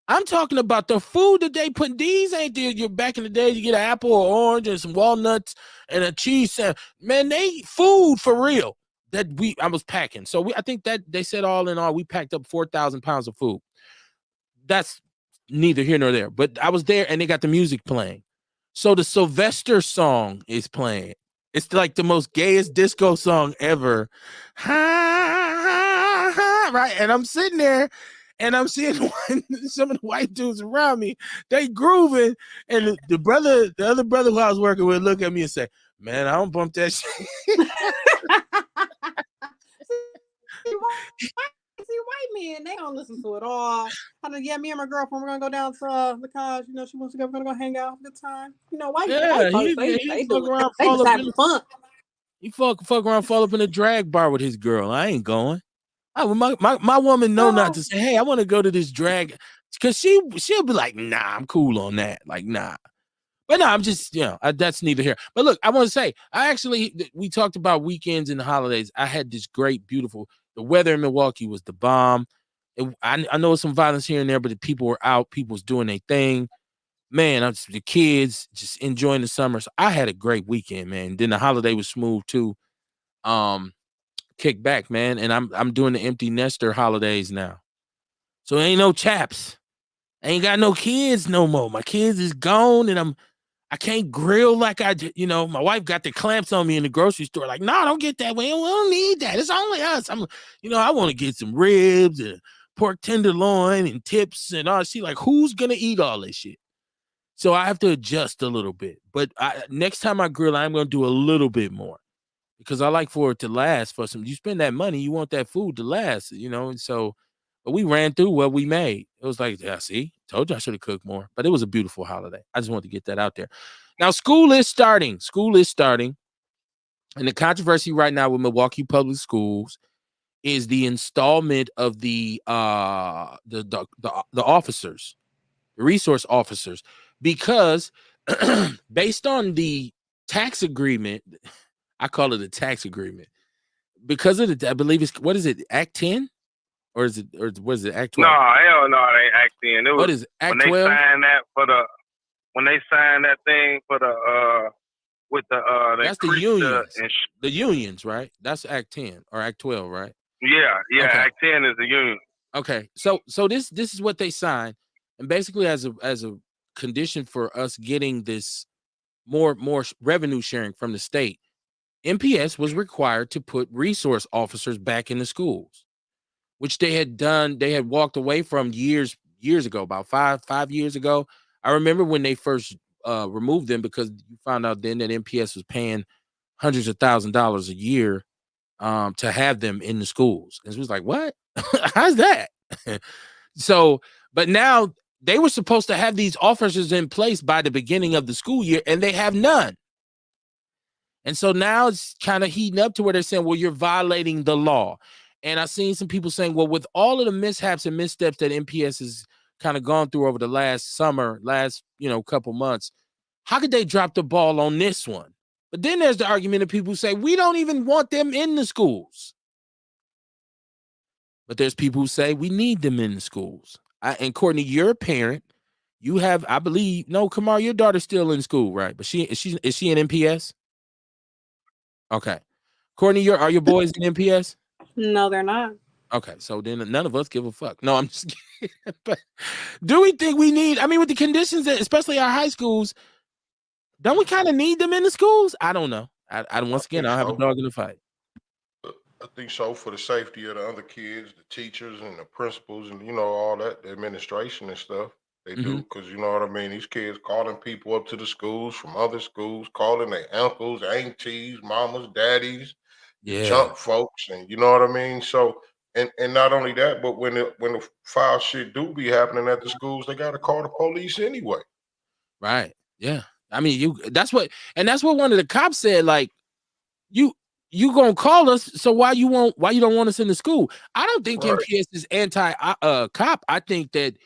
I'm talking about the food that they put. These ain't there. You're back in the day, you get an apple or orange and some walnuts and a cheese sandwich. Man, they food for real that I was packing. So I think that they said all in all, we packed up 4,000 pounds of food. That's neither here nor there. But I was there and they got the music playing. So the Sylvester song is playing. It's like the most gayest disco song ever. Right. And I'm sitting there and I'm seeing some of the white dudes around me. They grooving. And the other brother who I was working with look at me and say, man, I don't bump that shit. See, white men, they don't listen to it all. Yeah, me and my girlfriend, we're gonna go down to the college. You know, she wants to go. We're gonna go hang out, have a good time. You know, white folks, they do it. They just having fun. He fuck around, fall up in a drag bar with his girl. I ain't going. My woman know not to say, hey, I want to go to this drag, because she'll be like, nah, I'm cool on that. Like, nah. But no, I'm just, that's neither here. But look, I want to say, we talked about weekends and the holidays. I had this great, beautiful, the weather in Milwaukee was the bomb. I know some violence here and there, but the people were out. People was doing their thing. Man, the kids just enjoying the summer. So I had a great weekend, man. Then the holiday was smooth too. Kick back, man. And I'm doing the empty nester holidays now. So ain't no chaps. I ain't got no kids no more. My kids is gone, and I can't grill like my wife got the clamps on me in the grocery store. Like, no, don't get that way. We don't need that. It's only us. I want to get some ribs and pork tenderloin and tips and all. She like, who's going to eat all this shit? So I have to adjust a little bit. But next time I grill, I'm going to do a little bit more, because I like for it to last. You spend that money, you want that food to last, and so, but we ran through what we made. It was like, yeah, see, told you I should have cooked more, but it was a beautiful holiday. I just wanted to get that out there. Now, school is starting. And the controversy right now with Milwaukee Public Schools is the installment of the officers, the resource officers, because based on the tax agreement, I call it a tax agreement, because of I believe it's, what is it, Act 10? Or what is it, Act 12? No, hell no, it ain't Act 10. It was, what is it, Act 12? When they signed that thing for with the that's the unions. The unions, right? That's Act 10 or Act 12, right? Yeah. Okay. Act 10 is the union. Okay. So this is what they signed, and basically as a condition for us getting this more revenue sharing from the state, MPS was required to put resource officers back in the schools, which they had done. They had walked away from years ago, about five years ago. I remember when they first removed them, because you found out then that MPS was paying hundreds of $1,000s a year to have them in the schools. And it was like, what? How's that? So, but now they were supposed to have these officers in place by the beginning of the school year, and they have none. And so now it's kind of heating up to where they're saying, well, you're violating the law. And I've seen some people saying, well, with all of the mishaps and missteps that MPS has kind of gone through over the last couple months, how could they drop the ball on this one? But then there's the argument of people who say, we don't even want them in the schools. But there's people who say we need them in the schools. And Courtney, you're a parent. You have, I believe, no, Kamar, your daughter's still in school, right? But is she in MPS? Okay. Courtney, are your boys in MPS? No, they're not. Okay, so then none of us give a fuck. No, I'm just kidding. But do we think we need, with the conditions that, especially our high schools, don't we kind of need them in the schools? I don't know. I once again, I'll have a dog in the fight. I think so, for the safety of the other kids, the teachers and the principals and, all that, the administration and stuff. They do, because you know what I mean? These kids calling people up to the schools from other schools, calling their uncles, aunties, mamas, daddies, junk folks, and you know what I mean? So, and not only that, but when the foul shit do be happening at the schools, they got to call the police anyway. Right. Yeah. That's what one of the cops said, like, you gonna call us, so why you don't want us in the school? I don't think MPS is anti cop. I think that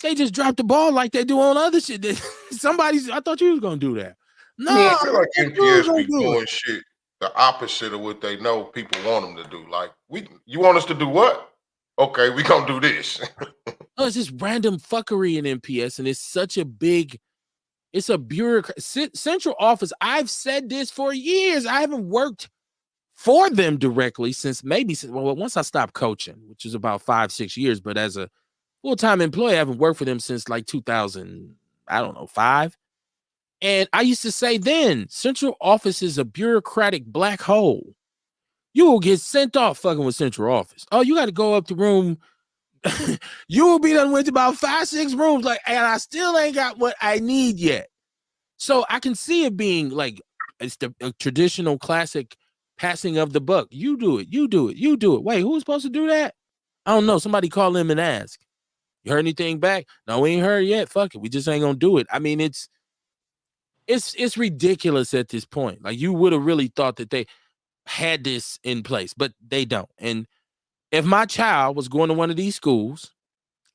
They just dropped the ball like they do on other shit. I thought you was gonna do that. No, Yeah. I feel like you MPS gonna be do doing it. shit the opposite of what they know people want them to do. Like, you want us to do what? Okay, we gonna do this. No, it's just random fuckery in MPS, and it's such a big. It's a bureaucrat central office. I've said this for years. I haven't worked for them directly since once I stopped coaching, which is about 5-6 years. But as a full-time employee, I haven't worked for them since like 2000. I don't know, 5. And I used to say then, central office is a bureaucratic black hole. You will get sent off fucking with central office. Oh, you got to go up to room. You will be done with about 5-6 rooms, like, and I still ain't got what I need yet. So I can see it being like it's the traditional classic passing of the buck. You do it, you do it, you do it. Wait, who's supposed to do that? I don't know. Somebody call him and ask. You heard anything back? No, we ain't heard yet. Fuck it. We just ain't gonna do it. I mean, it's ridiculous at this point. Like, you would have really thought that they had this in place, but they don't. And if my child was going to one of these schools,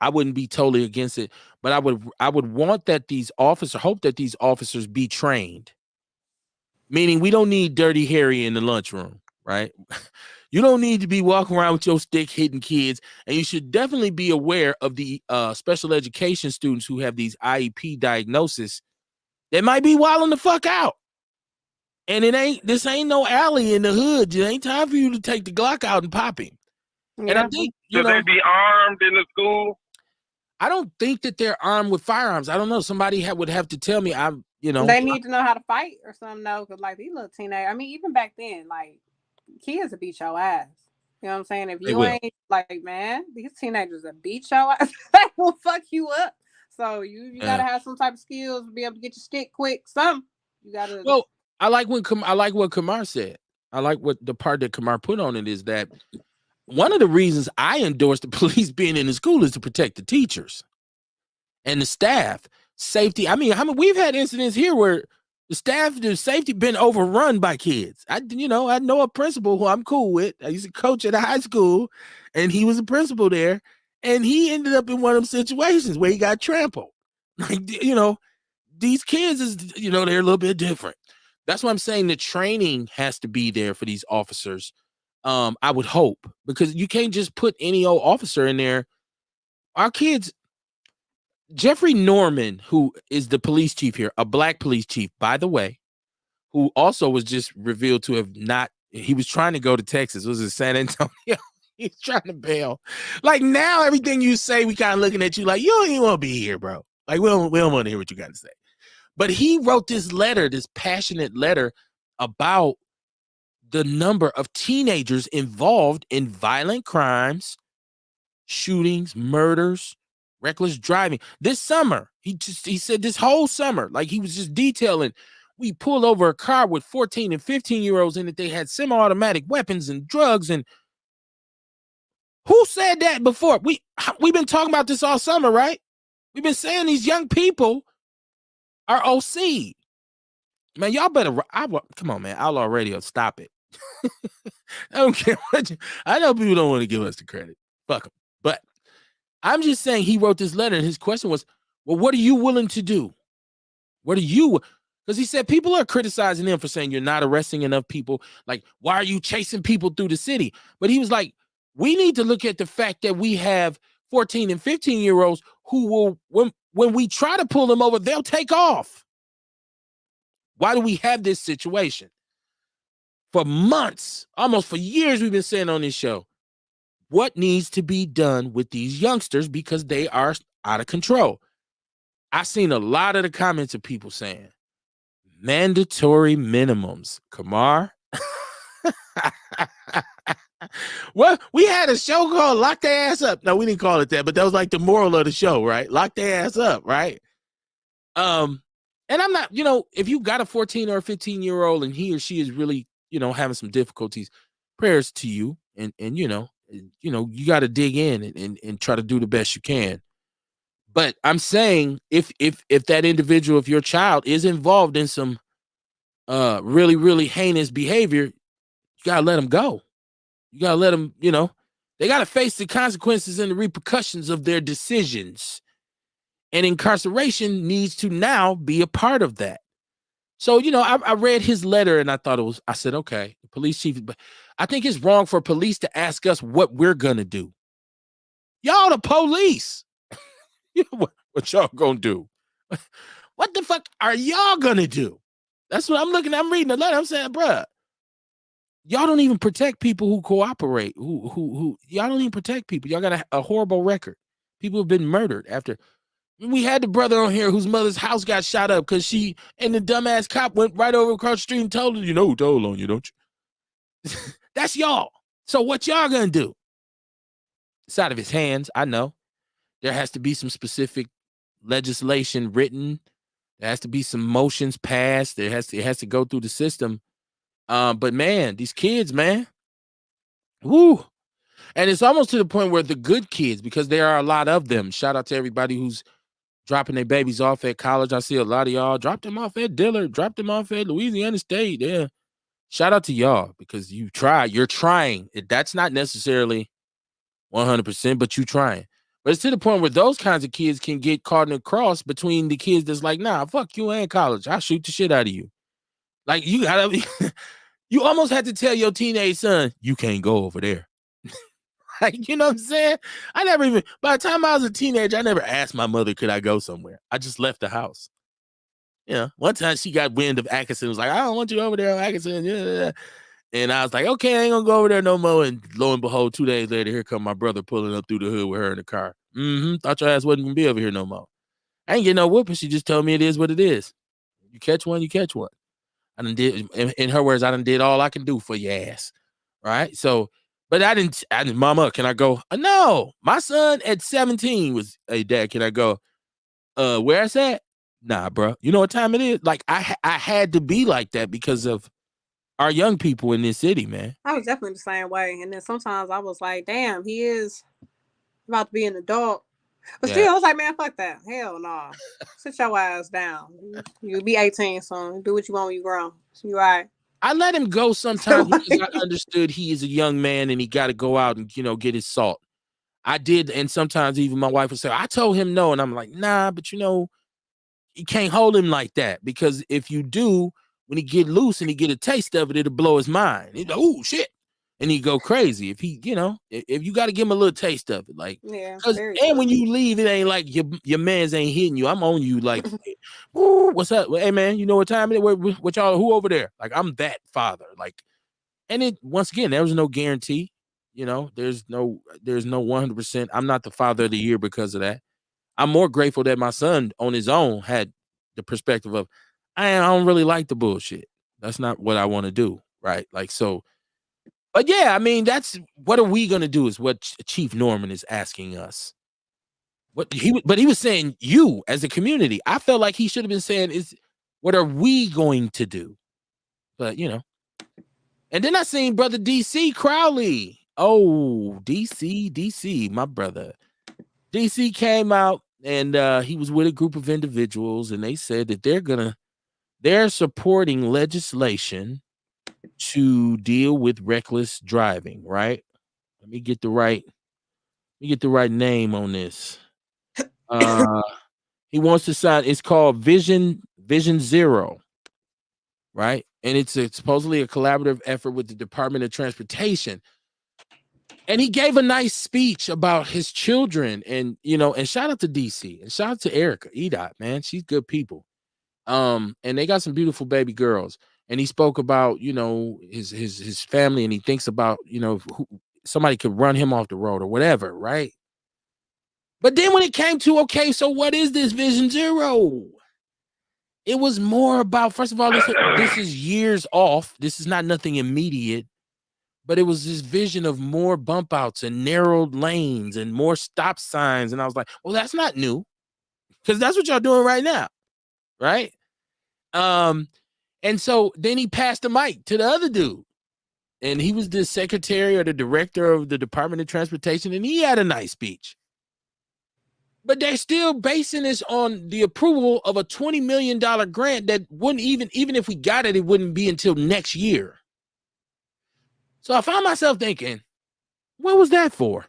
I wouldn't be totally against it, but I would want that hope that these officers be trained. Meaning, we don't need Dirty Harry in the lunchroom, right? You don't need to be walking around with your stick hitting kids, and you should definitely be aware of the special education students who have these IEP diagnoses that might be wilding the fuck out. And this ain't no alley in the hood. It ain't time for you to take the Glock out and pop him. Yeah. And I think, Should they be armed in the school? I don't think that they're armed with firearms. I don't know. Somebody would have to tell me. They need to know how to fight or something, though, because like these little teenagers. I mean, even back then, like kids will beat your ass. You know what I'm saying? If you ain't like, man, these teenagers will beat your ass. They will fuck you up. So you gotta have some type of skills to be able to get your stick quick. You gotta. Well, I like what Kamar said. I like what the part that Kamar put on it is that one of the reasons I endorse the police being in the school is to protect the teachers and the staff safety. I mean, we've had incidents here where the safety been overrun by kids. I know a principal who I'm cool with. I used to coach at a high school, and he was a principal there, and he ended up in one of them situations where he got trampled. Like, these kids they're a little bit different. That's why I'm saying the training has to be there for these officers. I would hope, because you can't just put any old officer in there. Our kids, Jeffrey Norman, who is the police chief here, a black police chief, by the way, who also was just revealed to have he was trying to go to Texas. It was in San Antonio. He's trying to bail. Like, now everything you say, we kind of looking at you like, you don't even want to be here, bro. Like, we don't want to hear what you got to say. But he wrote this passionate letter about the number of teenagers involved in violent crimes, shootings, murders, reckless driving. This summer, he said this whole summer, like he was just detailing, we pulled over a car with 14 and 15-year-olds in it. They had semi-automatic weapons and drugs. And who said that before? We've been talking about this all summer, right? We've been saying these young people are OC. Man, y'all better, come on, man. Outlaw Radio, stop it. I don't care what I know people don't want to give us the credit. Fuck them. But I'm just saying, he wrote this letter, and his question was, well, what are you willing to do? What are you? Because he said people are criticizing him for saying you're not arresting enough people. Like, why are you chasing people through the city? But he was like, we need to look at the fact that we have 14 and 15-year-olds who will, when we try to pull them over, they'll take off. Why do we have this situation? For months, almost for years, we've been saying on this show, what needs to be done with these youngsters because they are out of control. I've seen a lot of the comments of people saying mandatory minimums. Kamar. Well, we had a show called Lock Their Ass Up. No, we didn't call it that, but that was like the moral of the show, right? Lock their ass up, right? And I'm not, if you got a 14 or a 15-year-old and he or she is really, having some difficulties, prayers to you. And you got to dig in and try to do the best you can. But I'm saying if that individual, if your child is involved in some really, really heinous behavior, you got to let them go. You got to let them, they got to face the consequences and the repercussions of their decisions. And incarceration needs to now be a part of that. So, you know, I read his letter and I thought I said, okay, the police chief, but I think it's wrong for police to ask us what we're going to do. Y'all the police. what y'all going to do? What the fuck are y'all going to do? That's what I'm reading the letter. I'm saying, bruh, y'all don't even protect people who cooperate. Who y'all don't even protect people. Y'all got a horrible record. People have been murdered after. We had the brother on here whose mother's house got shot up because she and the dumbass cop went right over across the street and told her, you know who told on you, don't you? That's y'all. So what y'all gonna do? It's out of his hands. I know. There has to be some specific legislation written. There has to be some motions passed. It has to go through the system. But man, these kids, man. Woo. And it's almost to the point where the good kids, because there are a lot of them. Shout out to everybody who's dropping their babies off at college. I see a lot of y'all drop them off at Dillard, drop them off at Louisiana State. Yeah. Shout out to y'all because you're trying. That's not necessarily 100%, but you trying. But it's to the point where those kinds of kids can get caught in a cross between the kids that's like, nah, fuck you and college. I'll shoot the shit out of you. Like you gotta you almost had to tell your teenage son, you can't go over there. Like, you know what I'm saying? By the time I was a teenager, I never asked my mother, could I go somewhere? I just left the house. Yeah. One time she got wind of Atkinson, was like, I don't want you over there on Atkinson. Yeah. And I was like, okay, I ain't gonna go over there no more. And lo and behold, 2 days later, here come my brother pulling up through the hood with her in the car. Thought your ass wasn't gonna be over here no more. I ain't getting no whooping. She just told me it is what it is. You catch one, you catch one. I done did, in her words, I done did all I can do for your ass. Right? So, but I didn't, mama, can I go? No, my son at 17 was, hey, dad, can I go? Where's that? Nah, bro. You know what time it is? Like, I had to be like that because of our young people in this city, man. I was definitely the same way. And then sometimes I was like, damn, he is about to be an adult. But still, I was like, man, fuck that. Hell no. Sit your ass down. You'll be 18 soon. Do what you want when you grow. You right. I let him go sometimes because I understood he is a young man and he got to go out and, you know, get his salt. I did. And sometimes even my wife would say, I told him no. And I'm like, nah, but you know, you can't hold him like that because if you do, when he get loose and he get a taste of it, it'll blow his mind. He's like, oh, shit. And he go crazy. If he, you know, if you got to give him a little taste of it, like, yeah. And when you leave, it ain't like your man's ain't hitting you. I'm on you, like, what's up? Hey man, you know what time it is? What y'all? Who over there? Like, I'm that father. Like, and it once again, there was no guarantee. You know, there's no 100%. I'm not the father of the year because of that. I'm more grateful that my son on his own had the perspective of, I don't really like the bullshit. That's not what I want to do, right? Like so. But yeah, I mean, that's what are we gonna do? Is what Chief Norman is asking us. But he was saying you as a community. I felt like he should have been saying is what are we going to do? But you know, and then I seen brother DC Crowley. Oh, DC, my brother. DC came out and he was with a group of individuals, and they said that they're supporting legislation to deal with reckless driving, right? Let me get the right name on this. He wants to sign, it's called Vision Zero, right? And it's supposedly a collaborative effort with the Department of Transportation. And he gave a nice speech about his children and, you know, and shout out to DC and shout out to Erica Edot, man. She's good people. And they got some beautiful baby girls. And he spoke about, you know, his family, and he thinks about, you know, somebody could run him off the road or whatever, right? But then when it came to, okay, so what is this Vision Zero? It was more about, first of all, this is years off. This is not nothing immediate, but it was this vision of more bump outs and narrowed lanes and more stop signs. And I was like, well, that's not new because that's what y'all doing right now, right? And so then he passed the mic to the other dude, and he was the secretary or the director of the Department of Transportation, and he had a nice speech. But they're still basing this on the approval of a $20 million grant that wouldn't even if we got it, it wouldn't be until next year. So I found myself thinking, what was that for?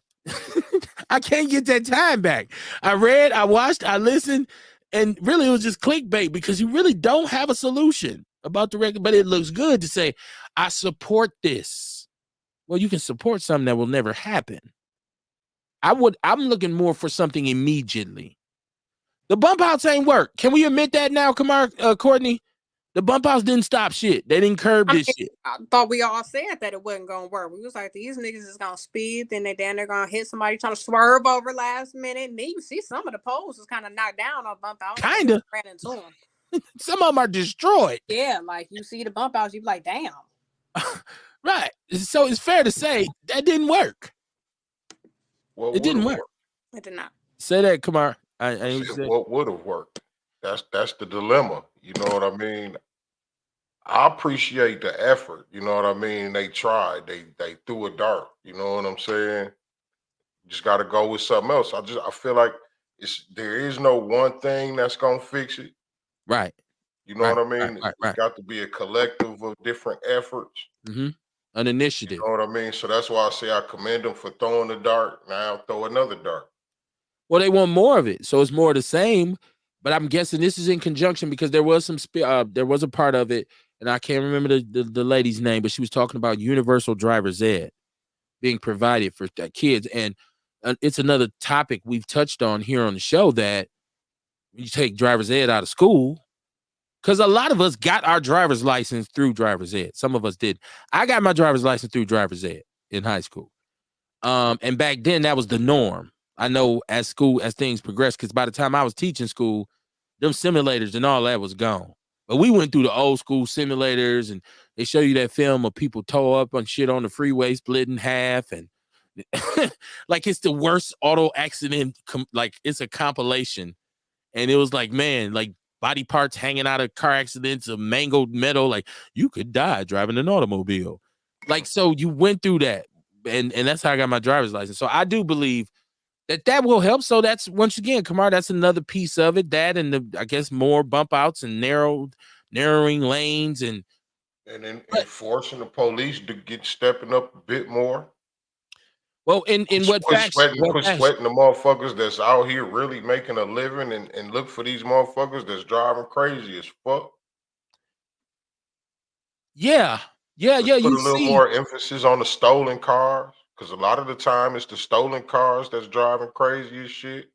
I can't get that time back. I read, I watched, I listened, and really it was just clickbait because you really don't have a solution about the record, but it looks good to say, I support this. Well, you can support something that will never happen. I'm looking more for something immediately. The bump outs ain't work. Can we admit that now, Courtney? The bump outs didn't stop shit. They didn't curb this shit. I thought we all said that it wasn't gonna work. We was like, these niggas is gonna speed, then they're gonna hit somebody trying to swerve over last minute. And you see some of the poles was kind of knocked down on bump outs. Kinda ran into them. Some of them are destroyed. Yeah, like you see the bump outs, you be like, damn. Right. So it's fair to say that didn't work. It didn't work. It did not. Say that, Kamar. What would have worked? That's the dilemma. You know what I mean? I appreciate the effort. You know what I mean? They tried. They threw a dart. You know what I'm saying? Just got to go with something else. I feel like there is no one thing that's gonna fix it. Right. You know what I mean? Right. It's got to be a collective of different efforts. Mm-hmm. An initiative. You know what I mean? So that's why I say I commend them for throwing the dart. Now throw another dart. Well, they want more of it, so it's more the same. But I'm guessing this is in conjunction because there was there was a part of it, and I can't remember the lady's name, but she was talking about universal driver's ed being provided for kids, and it's another topic we've touched on here on the show that when you take driver's ed out of school, because a lot of us got our driver's license through driver's ed. Some of us did. I got my driver's license through driver's ed in high school, and back then that was the norm. I know as things progressed, because by the time I was teaching school, them simulators and all that was gone. But we went through the old school simulators, and they show you that film of people tow up on shit on the freeway, split in half, and like it's the worst auto accident. Like it's a compilation, and it was like, man, like body parts hanging out of car accidents, of mangled metal. Like you could die driving an automobile. Like, so you went through that, and that's how I got my driver's license. So I do believe that will help. So that's, once again, Kamar, that's another piece of it. That and I guess more bump outs and narrowing lanes and enforcing the police to get stepping up a bit more. Well, in what facts? Sweating the motherfuckers that's out here really making a living, and look for these motherfuckers that's driving crazy as fuck. Yeah. Put a little more emphasis on the stolen cars. Because a lot of the time, it's the stolen cars that's driving crazy as shit.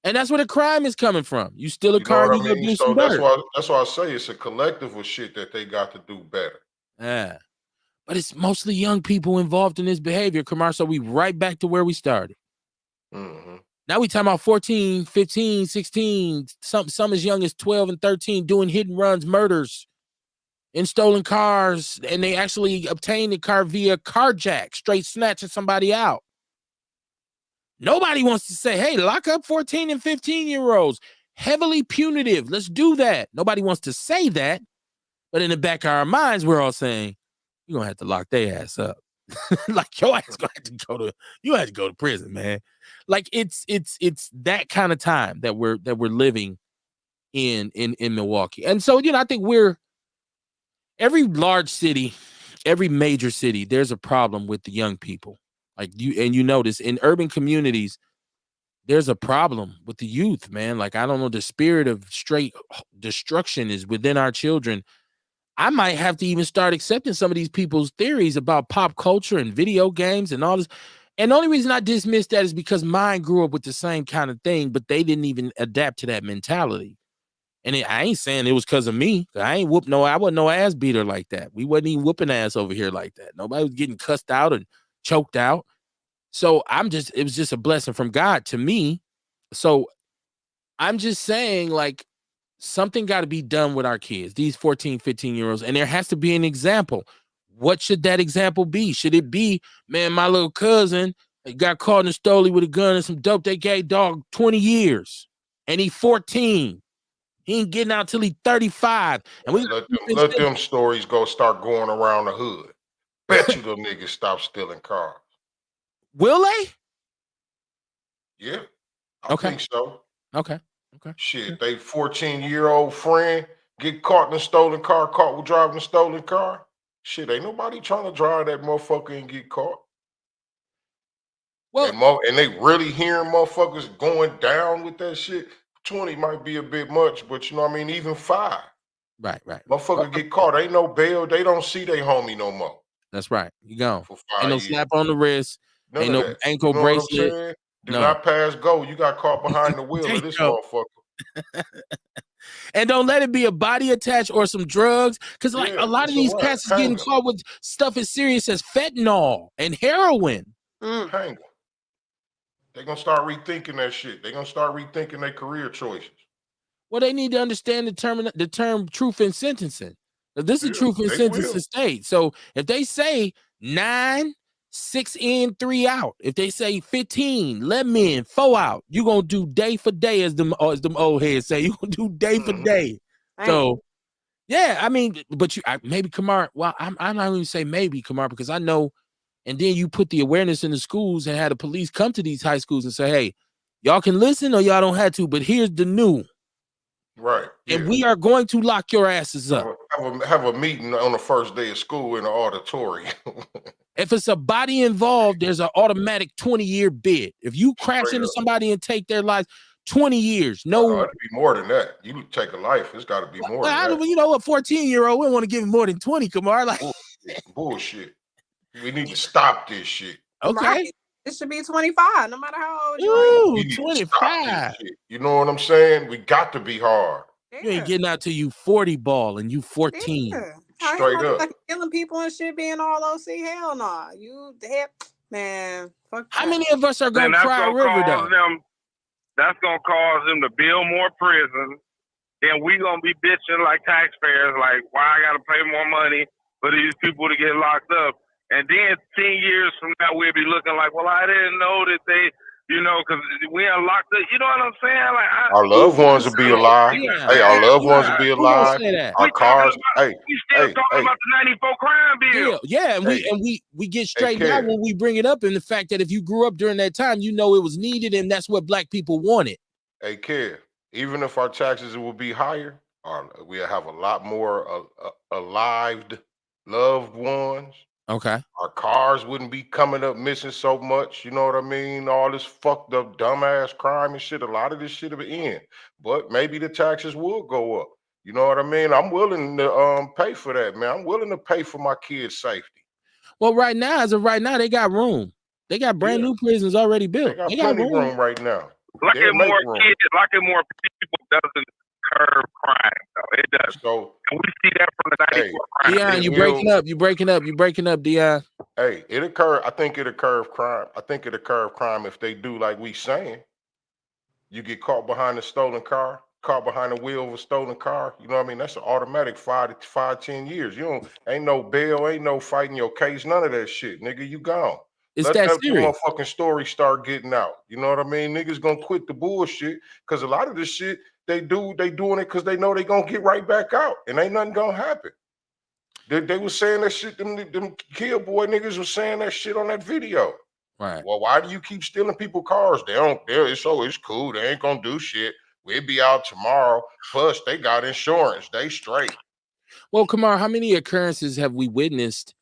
And that's where the crime is coming from. You steal a car, you go do some dirt. That's why I say it's a collective of shit that they got to do better. Yeah. But it's mostly young people involved in this behavior, Kamar. So we right back to where we started. Mm-hmm. Now we talking about 14, 15, 16, some as young as 12 and 13 doing hit and runs, murders in stolen cars, and they actually obtained the car via carjack, straight snatching somebody out. Nobody wants to say, hey, lock up 14 and 15-year-olds. Heavily punitive. Let's do that. Nobody wants to say that. But in the back of our minds, we're all saying, you're gonna have to lock their ass up. Like your ass gonna have to go to prison, man. Like it's that kind of time that we're living in Milwaukee. And so, I think every large city, every major city, there's a problem with the young people. Like you notice in urban communities, there's a problem with the youth, man. Like, I don't know, the spirit of straight destruction is within our children. I might have to even start accepting some of these people's theories about pop culture and video games and all this. And the only reason I dismiss that is because mine grew up with the same kind of thing, but they didn't even adapt to that mentality. And I ain't saying it was because of me. I wasn't no ass beater like that. We wasn't even whooping ass over here like that. Nobody was getting cussed out and choked out. So it was just a blessing from God to me. So I'm just saying, like, something got to be done with our kids, these 14, 15-year-olds, and there has to be an example. What should that example be? Should it be, man, my little cousin got caught in a stoley with a gun and some dope, they gave dog 20 years, and he 14. He ain't getting out till he 35. And we let them stories start going around the hood. Bet you them niggas stop stealing cars. Will they? Yeah, I think so. Okay. Shit, they 14-year-old friend get caught in a stolen car, caught with driving a stolen car. Shit, ain't nobody trying to drive that motherfucker and get caught. Well, and they really hearing motherfuckers going down with that shit. 20 might be a bit much, but you know what I mean. Even 5, right. motherfucker get caught. Ain't no bail. They don't see their homie no more That's right. You gone. for Ain't 5 no years. slap on the wrist. None Ain't of no that. ankle You know what I'm bracelet. saying? Do No. not pass go. You got caught behind the wheel There of you this go. motherfucker. And don't let it be a body attach or some drugs. Because like Yeah, a lot of it's a these wrap. cats is Hang getting 'em. caught with stuff as serious as fentanyl and heroin. Mm. Hang 'em. They're gonna start rethinking that shit. They're gonna start rethinking their career choices. Well, they need to understand the term truth in sentencing. Now, this is Yeah, truth in they sentencing will. state. So if they say 9, 6 in, 3 out. If they say 15, 11 in, 4 out. You gonna do day for day, as them old heads say. You gonna do day for Mhm. day. Dang. So yeah, I mean, but maybe Kamar. Well, I'm not going to say maybe Kamar because I know. And then you put the awareness in the schools and had the police come to these high schools and say, "Hey, y'all can listen or y'all don't have to, but here's the new, Right. Yeah. and we are going to lock your asses up. Have a meeting on the first day of school in the auditorium. If it's a body involved, there's an automatic 20-year bid. If you crash Straight into up. somebody and take their lives, 20 years. No, No, it'd be more than that. You take a life, it's got to be more than that. you know, a 14-year-old, we don't want to give him more than 20, Kamar. Like, Bullshit. We need to stop this shit. okay. Right. It should be 25, no matter how old you are. Ooh, We need to stop 25. this shit. You know what I'm saying? We got to be hard. You ain't getting out till you 40 ball and you 14. Yeah. Straight up. Like killing people and shit being all OC. Hell no. You the man. Fuck How that. many of us are Then gonna that's cry gonna river cause though? them. That's gonna cause them to build more prisons. Then we gonna be bitching like taxpayers, like why I gotta pay more money for these people to get locked up. And then 10 years from now, we'll be looking like, well, I didn't know that they, you know, because we unlocked it. You know what I'm saying? Like, Our loved ones will be alive. Yeah. Hey, our loved ones Yeah. will be Who gonna alive. say that? Our cars. Hey, we still talking about the 94 crime bill. Yeah, and Hey. we get straightened Kev. out when we bring it up in the fact that if you grew up during that time, you know it was needed and that's what black people wanted. Hey, Kev, even if our taxes will be higher, we'll have a lot more alived loved ones. Okay. Our cars wouldn't be coming up missing so much. You know what I mean? All this fucked up dumbass crime and shit. A lot of this shit will end. But maybe the taxes will go up. You know what I mean? I'm willing to pay for that, man. I'm willing to pay for my kids' safety. Well, as of right now, they got room. They got brand new prisons already built. They got plenty room right now. Locking more kids, locking more people doesn't curb crime, though. It does. So, and we see that from the 94 crime. Dion, you breaking up, Dion. Hey, I think it'll curb crime. I think it'll curb crime if they do like we saying. You get caught behind a stolen car, caught behind the wheel of a stolen car. You know what I mean? That's an automatic 10 years. Ain't no bail, ain't no fighting your case, none of that shit, nigga. You gone. It's Let that serious. motherfucking story start getting out. You know what I mean? Niggas gonna quit the bullshit because a lot of this shit they doing it because they know they gonna get right back out and ain't nothing gonna happen. They was saying that shit. Them kill boy niggas was saying that shit on that video. Right. Well, why do you keep stealing people's cars? It's cool. They ain't gonna do shit. We'll be out tomorrow. Plus, they got insurance. They straight. Well, Kamar, how many occurrences have we witnessed,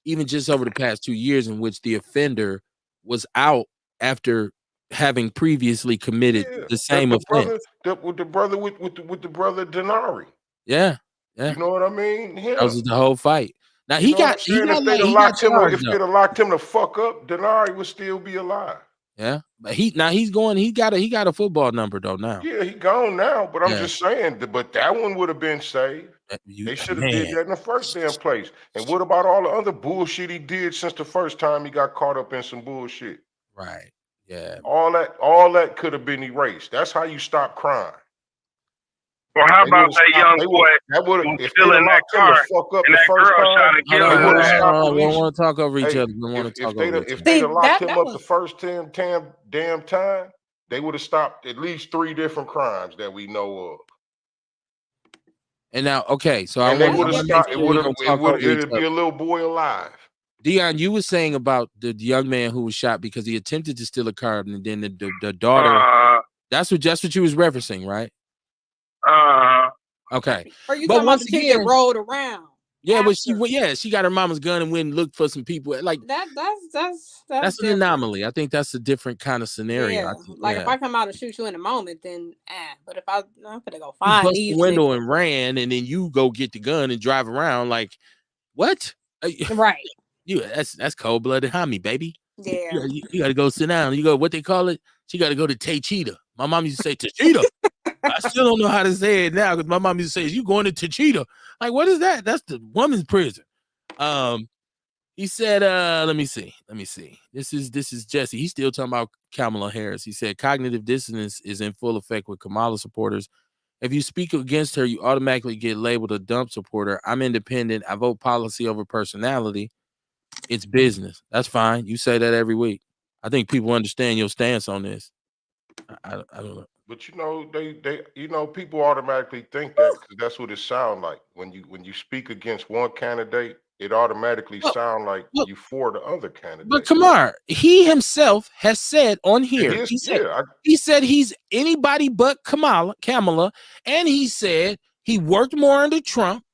even just over the past 2 years, in which the offender was out after having previously committed the same offense? With the brother Denari. Yeah. You know what I mean? That was the whole fight. Now if they'd have locked him the fuck up, Denari would still be alive. Yeah, but he got a football number though now. Yeah, he gone now, but I'm just saying, but that one would have been saved. They should have did that in the first damn place. And what about all the other bullshit he did since the first time he got caught up in some bullshit? Right. Yeah. All that could have been erased. That's how you stop crime. Well, how about that young boy if still in that car fuck up the first time? We don't want to talk over each other. We want to talk over each other. If they'd have locked him up the first damn time, they would have stopped at least 3 different crimes that we know of. And now, okay, so it would be a little boy alive. Dion, you were saying about the young man who was shot because he attempted to steal a car, and then the daughter. That's what you was referencing, right? Okay. Are you talking about the kid that rolled around? Yeah, but after. she got her mama's gun and went and looked for some people. Like That's that's an different. anomaly. I think that's a different kind of scenario. Yeah, like if Yeah. I come out and shoot you in a moment, then but if I'm gonna go You find bust the these window niggas, and ran, and then you go get the gun and drive around. Like what? right? You that's cold blooded homie, baby. Yeah, You got to go sit down. You go, what they call it? She got to go to Techita. My mom used to say Techita. I still don't know how to say it now because my mom used to say, "You going to Techita?" Like, what is that? That's the woman's prison. He said, let me see. This is Jesse. He's still talking about Kamala Harris. He said cognitive dissonance is in full effect with Kamala supporters. If you speak against her, you automatically get labeled a dump supporter. I'm independent. I vote policy over personality. It's business. That's fine. You say that every week. I think people understand your stance on this. I don't know. But they people automatically think that because that's what it sounds like when you speak against one candidate, it automatically Well, sound like well, you for the other but candidate. Kamar, he himself has said on And here, I, he said he's anybody but Kamala, and he said he worked more under Trump,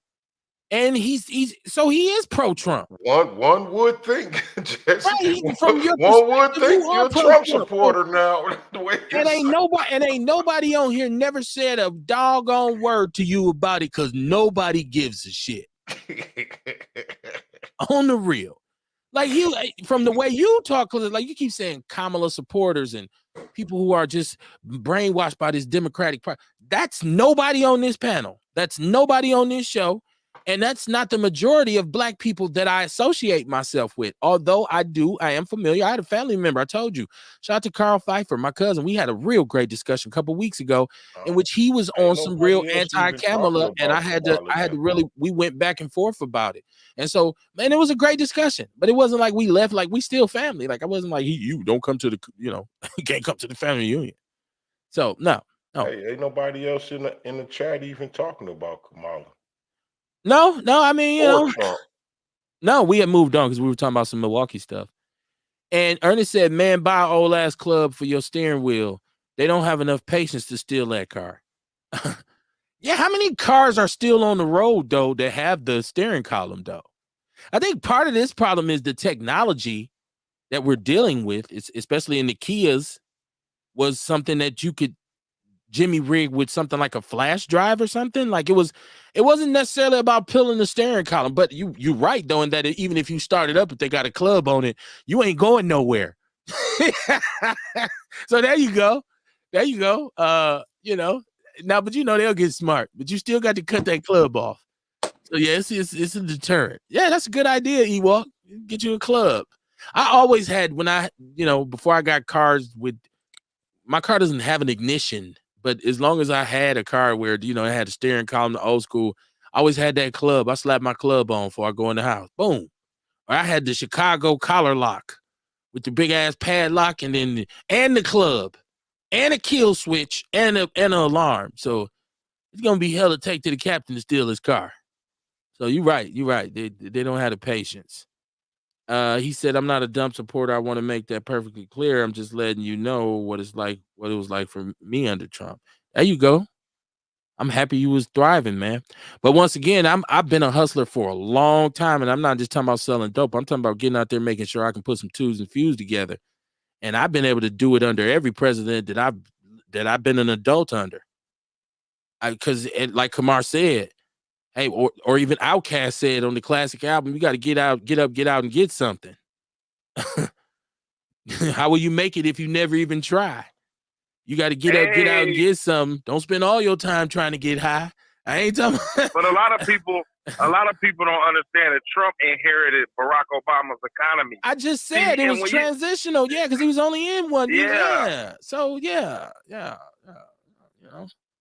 and he's so he is pro-Trump. one would think, Jesse, Right? From your one would perspective, you think are you're a Trump pro-Trump. supporter now. The way And ain't nobody on here never said a doggone word to you about it because nobody gives a shit. On the real. Like you, from the way you talk, because like you keep saying Kamala supporters and people who are just brainwashed by this Democratic Party. That's nobody on this panel. That's nobody on this show. And that's not the majority of black people that I associate myself with. Although I am familiar. I had a family member. I told you. Shout out to Carl Pfeiffer, my cousin. We had a real great discussion a couple weeks ago in which he was on some real anti-Kamala, and I had to really, we went back and forth about it. And so, man, it was a great discussion, but it wasn't like we left, like we still family. Like I wasn't like, you don't come to the, can't come to the family reunion. So no. Hey, ain't nobody else in the chat even talking about Kamala. No, I mean, Trump. No, we had moved on because we were talking about some Milwaukee stuff. And Ernest said, man, buy an old ass club for your steering wheel. They don't have enough patience to steal that car. Yeah, how many cars are still on the road, though, that have the steering column, though? I think part of this problem is the technology that we're dealing with, especially in the Kias, was something that you could Jimmy rig with something like a flash drive or something. Like it wasn't necessarily about peeling the steering column, but you're right though, in that even if you start it up, if they got a club on it, you ain't going nowhere. So there you go. Now, but they'll get smart, but you still got to cut that club off. So yeah, it's a deterrent. Yeah, that's a good idea, Ewok. Get you a club. I always had before I got cars with my car doesn't have an ignition. But as long as I had a car where, it had a steering column, the old school, I always had that club. I slapped my club on before I go in the house. Boom. Or I had the Chicago collar lock with the big ass padlock and the club and a kill switch and an alarm. So it's going to be hell to take to the captain to steal his car. So you're right. They don't have the patience. He said, I'm not a dump supporter. I want to make that perfectly clear. I'm just letting you know what it was like for me under Trump. There you go. I'm happy you was thriving, man. But once again, I've been a hustler for a long time, and I'm not just talking about selling dope. I'm talking about getting out there, making sure I can put some twos and fews together. And I've been able to do it under every president that I've been an adult under. Because like Kamar said, hey, or even Outkast said on the classic album, you got to get up, and get something. How will you make it if you never even try? You got to get up, get out, and get something. Don't spend all your time trying to get high. I ain't talking. But a lot of people don't understand that Trump inherited Barack Obama's economy. I just said it was transitional, because he was only in one. Yeah. So yeah.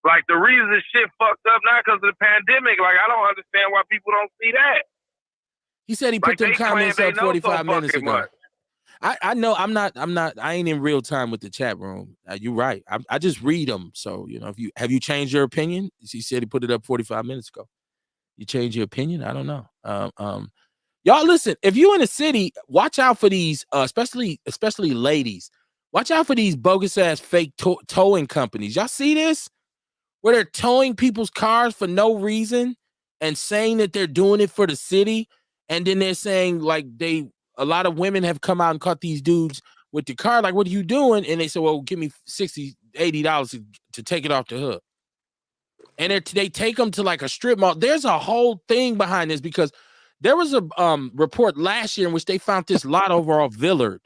Like the reason this shit fucked up now because of the pandemic. Like I don't understand why people don't see that. He said he put them comments up 45 minutes ago. Much. I know I'm not. I ain't in real time with the chat room. You're right. I just read them. So if you have changed your opinion. He said he put it up 45 minutes ago. You change your opinion? I don't know. Y'all listen. If you in a city, watch out for these. Especially ladies. Watch out for these bogus ass fake towing companies. Y'all see this? Where they're towing people's cars for no reason, and saying that they're doing it for the city, and then they're saying like a lot of women have come out and caught these dudes with the car, like, what are you doing? And they say, well, give me $60, $80 to take it off the hook. And they take them to like a strip mall. There's a whole thing behind this because there was a report last year in which they found this lot over off Villard.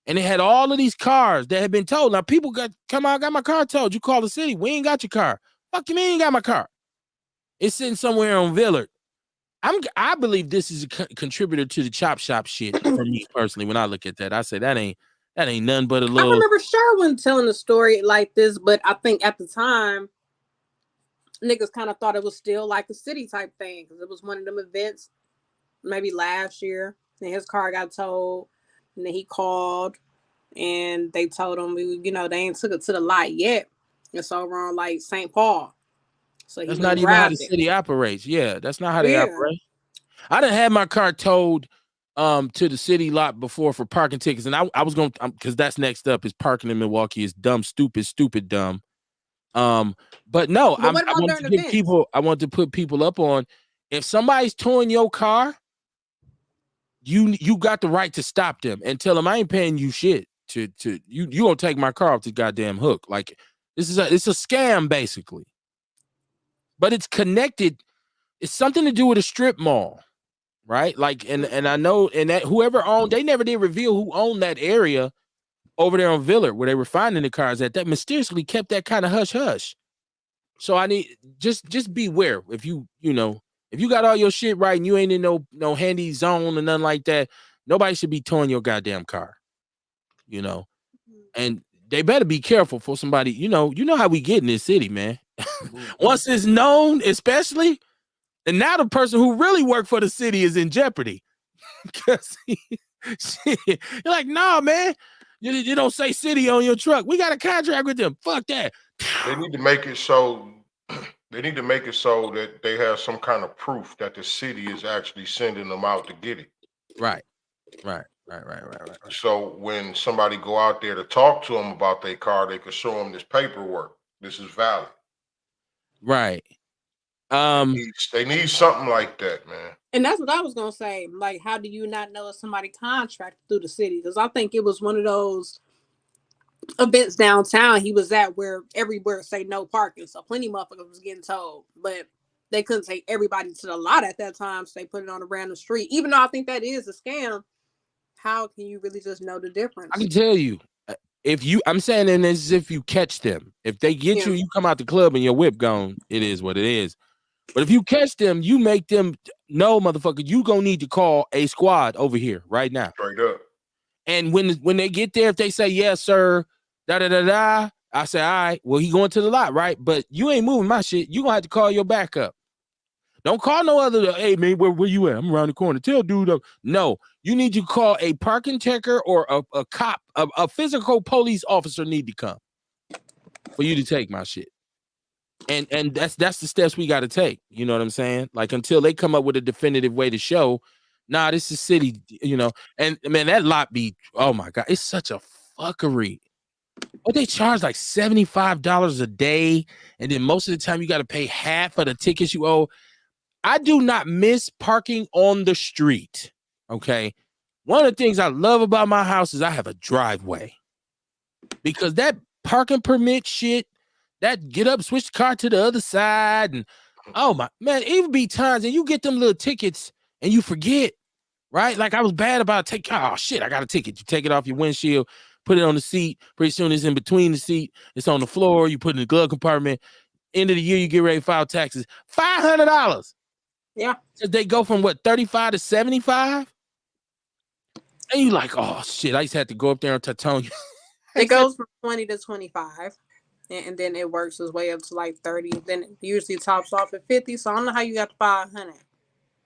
And they had all of these cars that had been towed. Now people got my car towed. You call the city, we ain't got your car. Fuck you mean you ain't got my car? It's sitting somewhere on Villard. I believe this is a contributor to the chop shop shit for me personally. When I look at that, I say that ain't nothing but a little. I remember Sherwin telling a story like this, but I think at the time niggas kind of thought it was still like a city type thing because it was one of them events maybe last year, and his car got towed, and then he called and they told him, you know, they ain't took it to the lot yet. It's over on like St. Paul. So that's not even how the city operates. Yeah, that's not how they operate. I done had my car towed to the city lot before for parking tickets, and I was going to, because that's next up, is parking in Milwaukee is dumb, stupid dumb. But no, I want to give people, I want to put people up on, if somebody's towing your car, you got the right to stop them and tell them I ain't paying you shit to you gonna take my car off the goddamn hook. Like it's a scam basically. But it's connected. It's something to do with a strip mall, right? Like, and I know, and that whoever owned, they never did reveal who owned that area over there on Villard where they were finding the cars at. That mysteriously kept that kind of hush hush. So I need just beware if you got all your shit right and you ain't in no handy zone or nothing like that. Nobody should be towing your goddamn car, and they better be careful for somebody. You know how we get in this city, man. Once it's known, especially, and now the person who really worked for the city is in jeopardy. Because you're like, nah, man, you don't say city on your truck. We got a contract with them. Fuck that. They need to make it so. They need to make it so that they have some kind of proof that the city is actually sending them out to get it. Right. So when somebody go out there to talk to them about their car, they can show them this paperwork. This is valid. Right. They need something like that, man. And that's what I was gonna say. Like, how do you not know if somebody contracted through the city? Because I think it was one of those events downtown he was at where everywhere say no parking, so plenty of motherfuckers was getting told, but they couldn't take everybody to the lot at that time, so they put it on a random street. Even though I think that is a scam, how can you really just know the difference? I can tell you, I'm saying it as if you catch them. If they get you come out the club and your whip gone, it is what it is. But if you catch them, you make them know, motherfucker, you gonna need to call a squad over here right now. Straight up. And when they get there, if they say yes, sir, I say, all right, well, he going to the lot, right? But you ain't moving my shit. You gonna have to call your backup. Don't call no other. Hey man, where you at? I'm around the corner. Tell dude. No, you need to call a parking checker or a cop, a physical police officer need to come for you to take my shit. And that's the steps we got to take. You know what I'm saying? Like until they come up with a definitive way to show, nah, this is city. And man, that lot be, oh my god, it's such a fuckery. But they charge like $75 a day, and then most of the time you got to pay half of the tickets you owe. I do not miss parking on the street. Okay. One of the things I love about my house is I have a driveway. Because that parking permit shit, that get up, switch the car to the other side, and oh my man, even be times and you get them little tickets and you forget, right? Like I was bad about oh shit, I got a ticket. You take it off your windshield, put it on the seat. Pretty soon it's in between the seat. It's on the floor. You put it in the glove compartment. End of the year, you get ready to file taxes. $500. Yeah. So they go from what, 35 to 75? And you like, oh shit, I used to have to go up there and Tatonia. It goes from 20 to 25. And then it works its way up to like 30. Then it usually tops off at 50. So I don't know how you got to 500.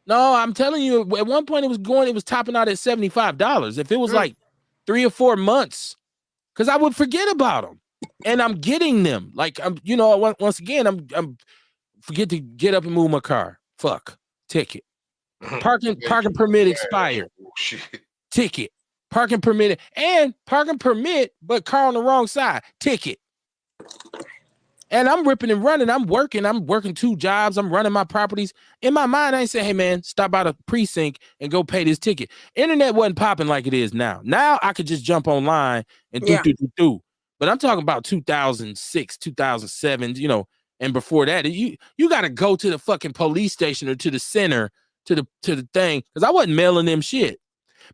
No, I'm telling you, at one point it was topping out at $75. If it was like 3 or 4 months, because I would forget about them, and I'm getting them. Like once again, I'm forget to get up and move my car. Fuck, ticket. Parking permit expired. Shit. Ticket. Parking permit and parking permit, but car on the wrong side. Ticket. And I'm ripping and running. I'm working 2 jobs. I'm running my properties. In my mind, I ain't saying, hey, man, stop by the precinct and go pay this ticket. Internet wasn't popping like it is now. Now I could just jump online and do. But I'm talking about 2006, 2007, and before that, you got to go to the fucking police station or to the center, to the thing, because I wasn't mailing them shit.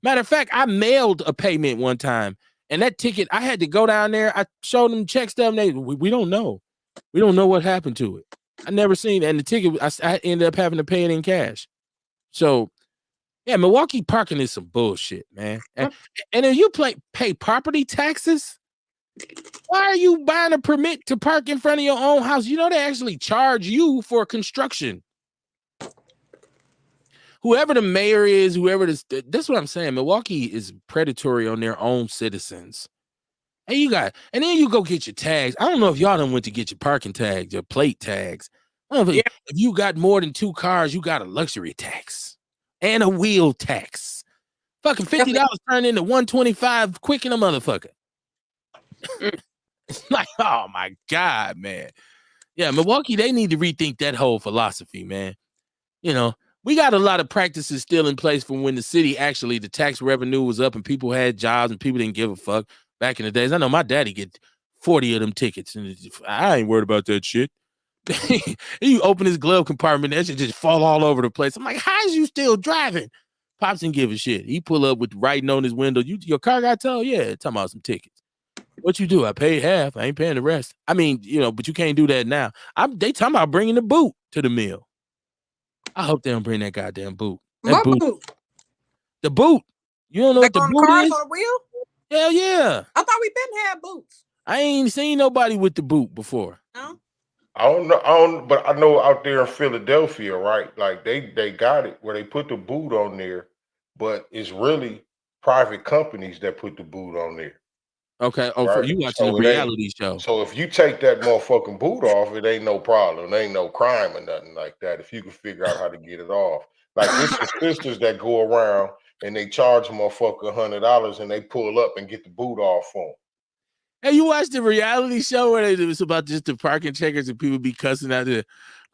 Matter of fact, I mailed a payment one time, and that ticket, I had to go down there. I showed them, check stuff, and we don't know. We don't know what happened to it. I never seen it. And the ticket, I ended up having to pay it in cash. So, yeah, Milwaukee parking is some bullshit, man. And if you pay property taxes, why are you buying a permit to park in front of your own house? You know they actually charge you for construction. Whoever the mayor is, that's what I'm saying. Milwaukee is predatory on their own citizens. And then you go get your tags. I don't know if y'all done went to get your parking tags, your plate tags. I don't know if you got more than 2 cars, you got a luxury tax and a wheel tax. Fucking $50 turned into $125 quick in a motherfucker. It's like, oh my God, man. Yeah, Milwaukee, they need to rethink that whole philosophy, man. We got a lot of practices still in place from when the city actually, the tax revenue was up and people had jobs and people didn't give a fuck. Back in the days, I know my daddy get 40 of them tickets, and I ain't worried about that shit. You open his glove compartment, that shit just fall all over the place. I'm like, how is you still driving? Pops didn't give a shit. He pull up with writing on his window. Your car got towed? Yeah, talking about some tickets. What you do? I paid half. I ain't paying the rest. I mean, but you can't do that now. They talking about bringing the boot to the mill. I hope they don't bring that goddamn boot. What boot? The boot. You don't know what the boot cars is? on the wheel? Hell yeah. I thought we been had boots. I ain't seen nobody with the boot before. No? I don't know, but I know out there in Philadelphia, right? Like they got it where they put the boot on there, but it's really private companies that put the boot on there. Okay. Oh, right? for you watching a reality show. So if you take that motherfucking boot off, it ain't no problem. There ain't no crime or nothing like that. If you can figure out how to get it off. Like it's the sisters that go around and they charge a motherfucker $100 and they pull up and get the boot off for them. Hey, you watched the reality show where it was about just the parking checkers and people be cussing out the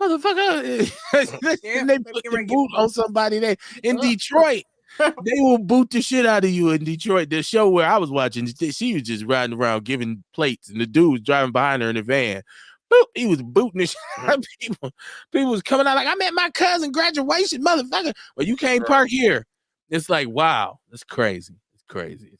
motherfucker, and they put the boot on somebody there in Detroit. They will boot the shit out of you in Detroit. The show where I was watching, she was just riding around giving plates, and the dude was driving behind her in the van. Boop, he was booting the shit out of people. People was coming out like, I'm at my cousin's graduation, motherfucker. Well, you can't park here. It's like, wow, that's crazy. It's crazy.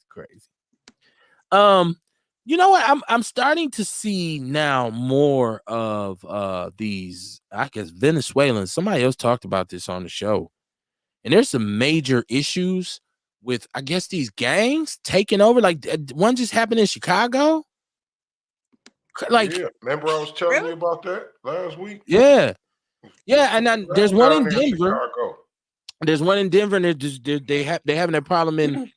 You know what? I'm starting to see now more of these, I guess, Venezuelans. Somebody else talked about this on the show. And there's some major issues with, I guess, these gangs taking over. Like one just happened in Chicago. Like, yeah, remember I was telling you about that last week? Yeah. And then there's one in Denver. Chicago. There's one in Denver, and they having that problem in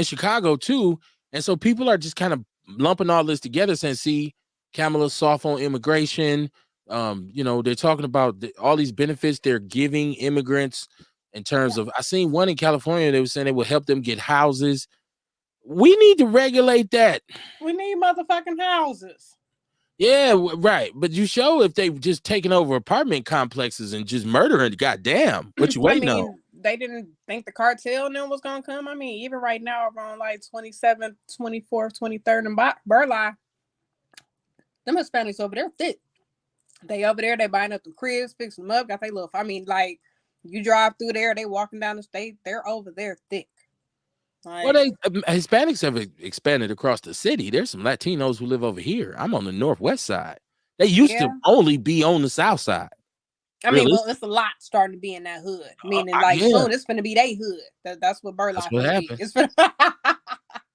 Chicago too. And so people are just kind of lumping all this together, saying, "See, Kamala's soft on immigration." They're talking about all these benefits they're giving immigrants. In terms of, I seen one in California, they were saying they will help them get houses. We need to regulate that. We need motherfucking houses. Yeah, right. But you show if they've just taken over apartment complexes and just murdering, goddamn, what you waiting on? They didn't think the cartel and them was going to come. I mean, even right now, around like 27th, 24th, 23rd, and Burleigh, them Hispanics over there thick. They over there, they buying up the cribs, fixing them up, got they little, I mean, like, you drive through there, they walking down the state, they're over there thick. Like, well, Hispanics have expanded across the city. There's some Latinos who live over here. I'm on the northwest side. They used to only be on the south side. I mean, well, it's a lot starting to be in that hood. Meaning, soon it's going to be their hood. That's what Burleigh. That's what happens.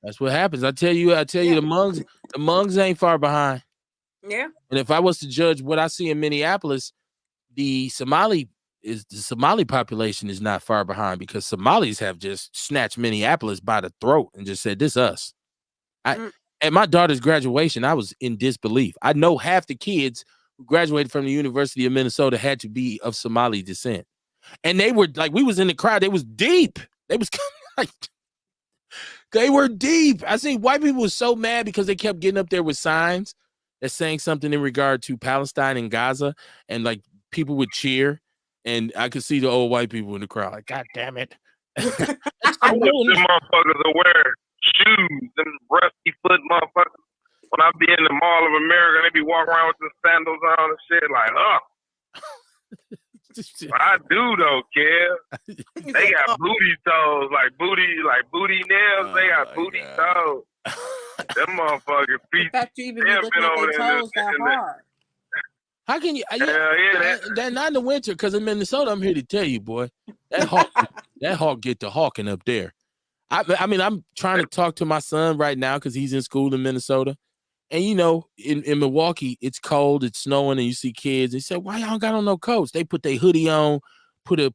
That's what happens. I tell you, the Hmongs ain't far behind. Yeah. And if I was to judge what I see in Minneapolis, the Somali population is not far behind, because Somalis have just snatched Minneapolis by the throat and just said, "This us." At my daughter's graduation, I was in disbelief. I know half the kids who graduated from the University of Minnesota had to be of Somali descent, and they were like, we was in the crowd. They was deep. They was like, they were deep. I see white people was so mad because they kept getting up there with signs that's saying something in regard to Palestine and Gaza, and like people would cheer, and I could see the old white people in the crowd, like, God damn it. I wish them motherfuckers would wear shoes, them rusty foot motherfuckers. When I be in the Mall of America, they be walking around with the sandals on and shit, like, But I do though, kid. They got booty toes, like booty nails. They got booty toes. Them motherfucking feet. The fact you even be looking at their toes that hard. How can you? That not in the winter, because in Minnesota, I'm here to tell you, boy, that hawk get the hawking up there. I mean, I'm trying to talk to my son right now because he's in school in Minnesota. And you know, in Milwaukee, it's cold, it's snowing, and you see kids. They say, "Why y'all got on no coats?" They put their hoodie on, put a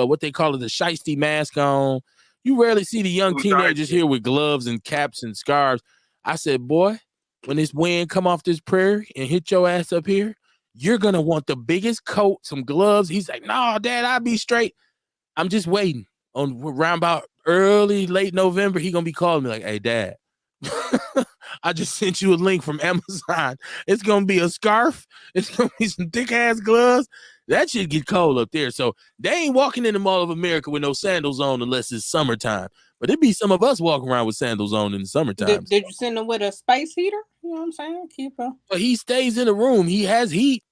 what they call it, a shiesty mask on. You rarely see the young teenagers here with gloves and caps and scarves. I said, "Boy, when this wind come off this prairie and hit your ass up here, you're gonna want the biggest coat, some gloves." He's like, "No, Dad, I'll be straight." I'm just waiting on around about late November. He gonna be calling me like, "Hey, Dad." I just sent you a link from Amazon. It's gonna be a scarf. It's gonna be some thick ass gloves. That shit get cold up there. So they ain't walking in the Mall of America with no sandals on unless it's summertime. But it'd be some of us walking around with sandals on in the summertime. Did you send him with a space heater? You know what I'm saying? Keep him. But he stays in the room. He has heat.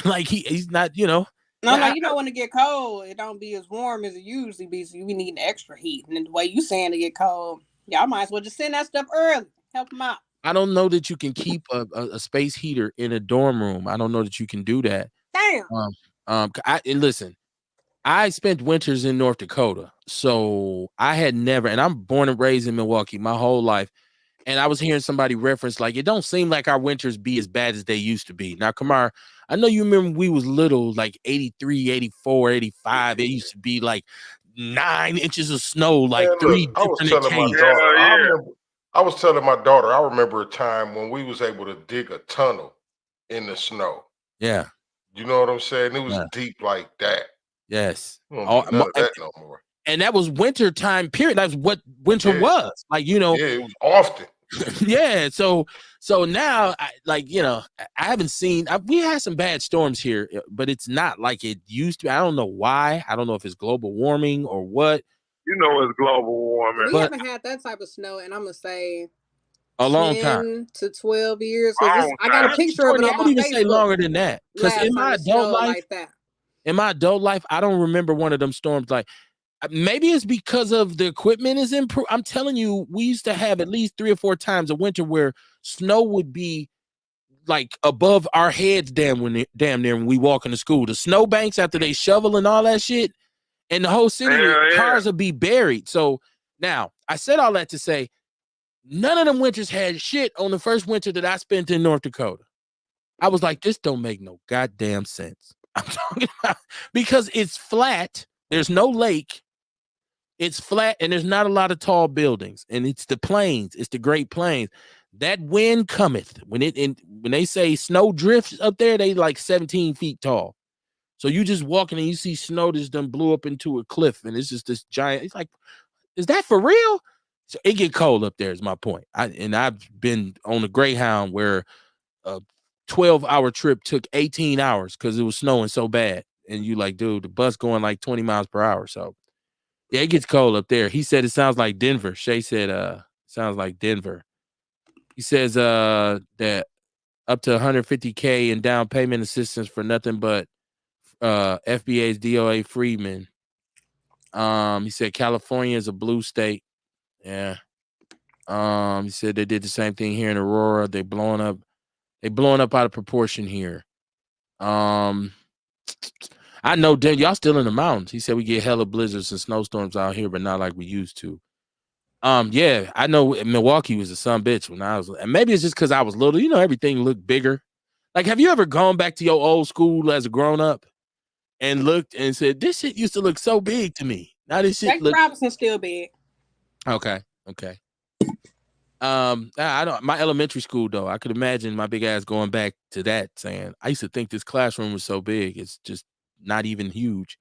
Like he's not, you know. No, you know when it get cold, it don't be as warm as it usually be. So you be needing extra heat. And the way you saying it get cold, y'all might as well just send that stuff early. Help them out. I don't know that you can keep a space heater in a dorm room. I don't know that you can do that. Damn. Listen, I spent winters in North Dakota, so I had never, and I'm born and raised in Milwaukee my whole life. And I was hearing somebody reference, like, it don't seem like our winters be as bad as they used to be. Now, Kamar, I know you remember we was little, like 83, 84, 85. It used to be like 9 inches of snow, like three different occasions. I was telling my daughter, I remember a time when we was able to dig a tunnel in the snow. Yeah. You know what I'm saying? It was deep like that. Yes. None of that no more. And that was winter time period. That's what winter was. Like, you know. Yeah, it was often. Yeah. So now, I haven't seen, we had some bad storms here, but it's not like it used to. I don't know why. I don't know if it's global warming or what. You know it's global warming. We haven't had that type of snow, and I'm gonna say a long 10 time to 12 years. I got a picture of it on my Facebook. I would even say longer than that. Because in my adult life, I don't remember one of them storms. Like, maybe it's because of the equipment is improved. I'm telling you, we used to have at least 3 or 4 times a winter where snow would be like above our heads damn near when we walk into school. The snow banks after they shovel and all that shit. And the whole city, cars will be buried. So now, I said all that to say, none of them winters had shit on the first winter that I spent in North Dakota. I was like, this don't make no goddamn sense. I'm talking about, because it's flat. There's no lake. It's flat, and there's not a lot of tall buildings. And it's the plains. It's the Great Plains. That wind cometh. When they say snow drifts up there, they like 17 feet tall. So you just walking and you see snow that's done blew up into a cliff, and it's just this giant. It's like, is that for real? So it get cold up there is my point. I've been on a Greyhound where a 12-hour trip took 18 hours because it was snowing so bad. And you like, dude, the bus going like 20 miles per hour. So yeah, it gets cold up there. He said it sounds like Denver. Shay said sounds like Denver. He says that up to $150K in down payment assistance for nothing but FBA's DOA Freeman. He said California is a blue state. Yeah. He said they did the same thing here in Aurora. They blowing up out of proportion here. I know y'all still in the mountains. He said we get hella blizzards and snowstorms out here, but not like we used to. Yeah, I know Milwaukee was a son bitch when I was, and maybe it's just because I was little. You know, everything looked bigger. Like, have you ever gone back to your old school as a grown up and looked and said, this shit used to look so big to me? Now this shit looks Robinson's still big. Okay. I don't. My elementary school though, I could imagine my big ass going back to that, saying, I used to think this classroom was so big. It's just not even huge.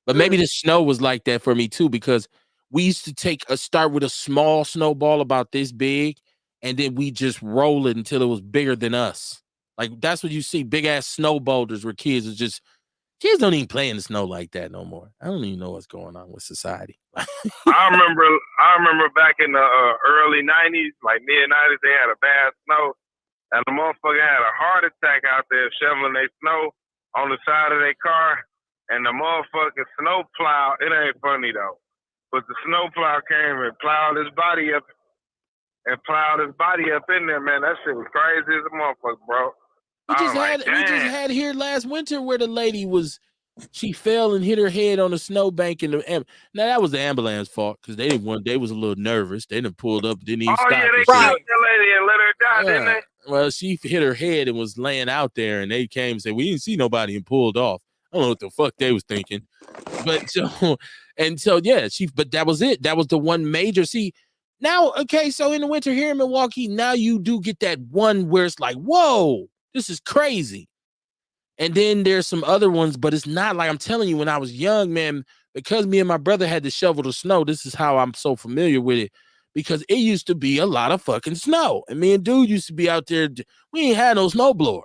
But maybe the snow was like that for me too, because we used to start with a small snowball about this big, and then we just roll it until it was bigger than us. Like that's what you see, big ass snow boulders where kids don't even play in the snow like that no more. I don't even know what's going on with society. I remember back in the early 90s, like mid 90s, they had a bad snow, and the motherfucker had a heart attack out there shoveling their snow on the side of their car, and the motherfucking snow plow, it ain't funny though, but the snow plow came and plowed his body up in there, man. That shit was crazy as a motherfucker, bro. We just had here last winter where the lady she fell and hit her head on a snowbank in the now that was the ambulance fault because they was a little nervous. They didn't pulled up, didn't even stop. Oh yeah, they killed that lady and let her die, didn't they? Well, she hit her head and was laying out there, and they came and said we didn't see nobody and pulled off. I don't know what the fuck they was thinking, but but that was it. That was the one major. See, now okay, so in the winter here in Milwaukee, now you do get that one where it's like, whoa, this is crazy. And then there's some other ones, but it's not like I'm telling you when I was young, man, because me and my brother had to shovel the snow. This is how I'm so familiar with it because it used to be a lot of fucking snow. And me and dude used to be out there. We ain't had no snowblower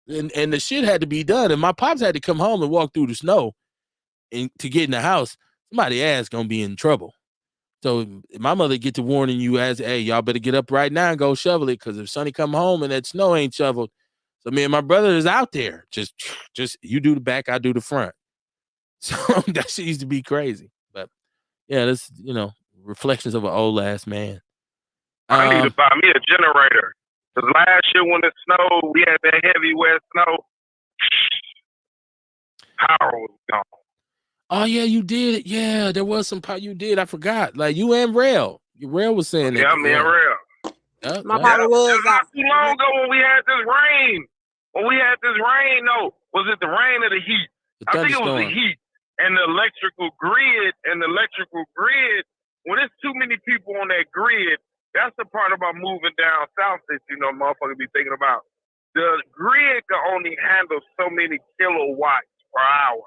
and the shit had to be done. And my pops had to come home and walk through the snow and to get in the house. Somebody's ass going to be in trouble. So my mother get to warning you as, hey, y'all better get up right now and go shovel it. Cause if Sonny come home and that snow ain't shoveled, so me and my brother is out there. Just you do the back, I do the front. So that shit used to be crazy. But yeah, that's reflections of an old ass man. I need to buy me a generator. Cause last year when it snowed, we had that heavy wet snow. Power was gone. Oh yeah, you did. Yeah, there was some power you did. I forgot. Like you and Rail. Rail was saying that. Yeah, me and Rail. My power was not too long ago when we had this rain. No, was it the rain or the heat? I think it was the heat and the electrical grid. When there's too many people on that grid, that's the part about moving down south that motherfuckers be thinking about. The grid can only handle so many kilowatts per hour,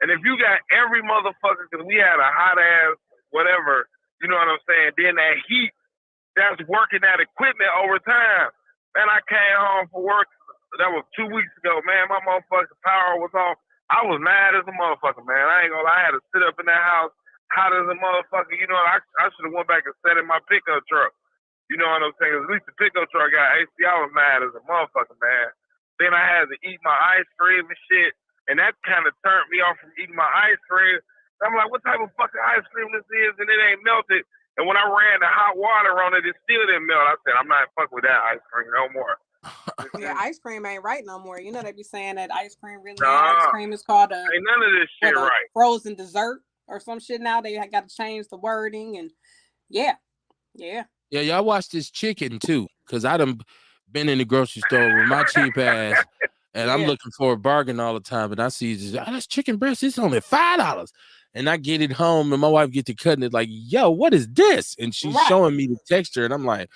and if you got every motherfucker, because we had a hot ass whatever, you know what I'm saying? Then that heat that's working that equipment over time. Man, I came home from work. That was 2 weeks ago, man. My motherfucking power was off. I was mad as a motherfucker, man. I ain't gonna lie. I had to sit up in that house, hot as a motherfucker. I should have went back and sat in my pickup truck. You know what I'm saying? At least the pickup truck got AC. I was mad as a motherfucker, man. Then I had to eat my ice cream and shit, and that kind of turned me off from eating my ice cream. I'm like, what type of fucking ice cream this is? And it ain't melted. And when I ran the hot water on it, it still didn't melt. I said, I'm not fucking with that ice cream no more. Yeah, ice cream ain't right no more. They be saying that ice cream ice cream is called ain't none of this shit right. Frozen dessert or some shit now. They got to change the wording and yeah. Yeah, y'all watch this chicken too, because I done been in the grocery store with my cheap ass and I'm looking for a bargain all the time. And I see that's chicken breast. It's only $5. And I get it home and my wife get to cutting it like, yo, what is this? And she's showing me the texture and I'm like,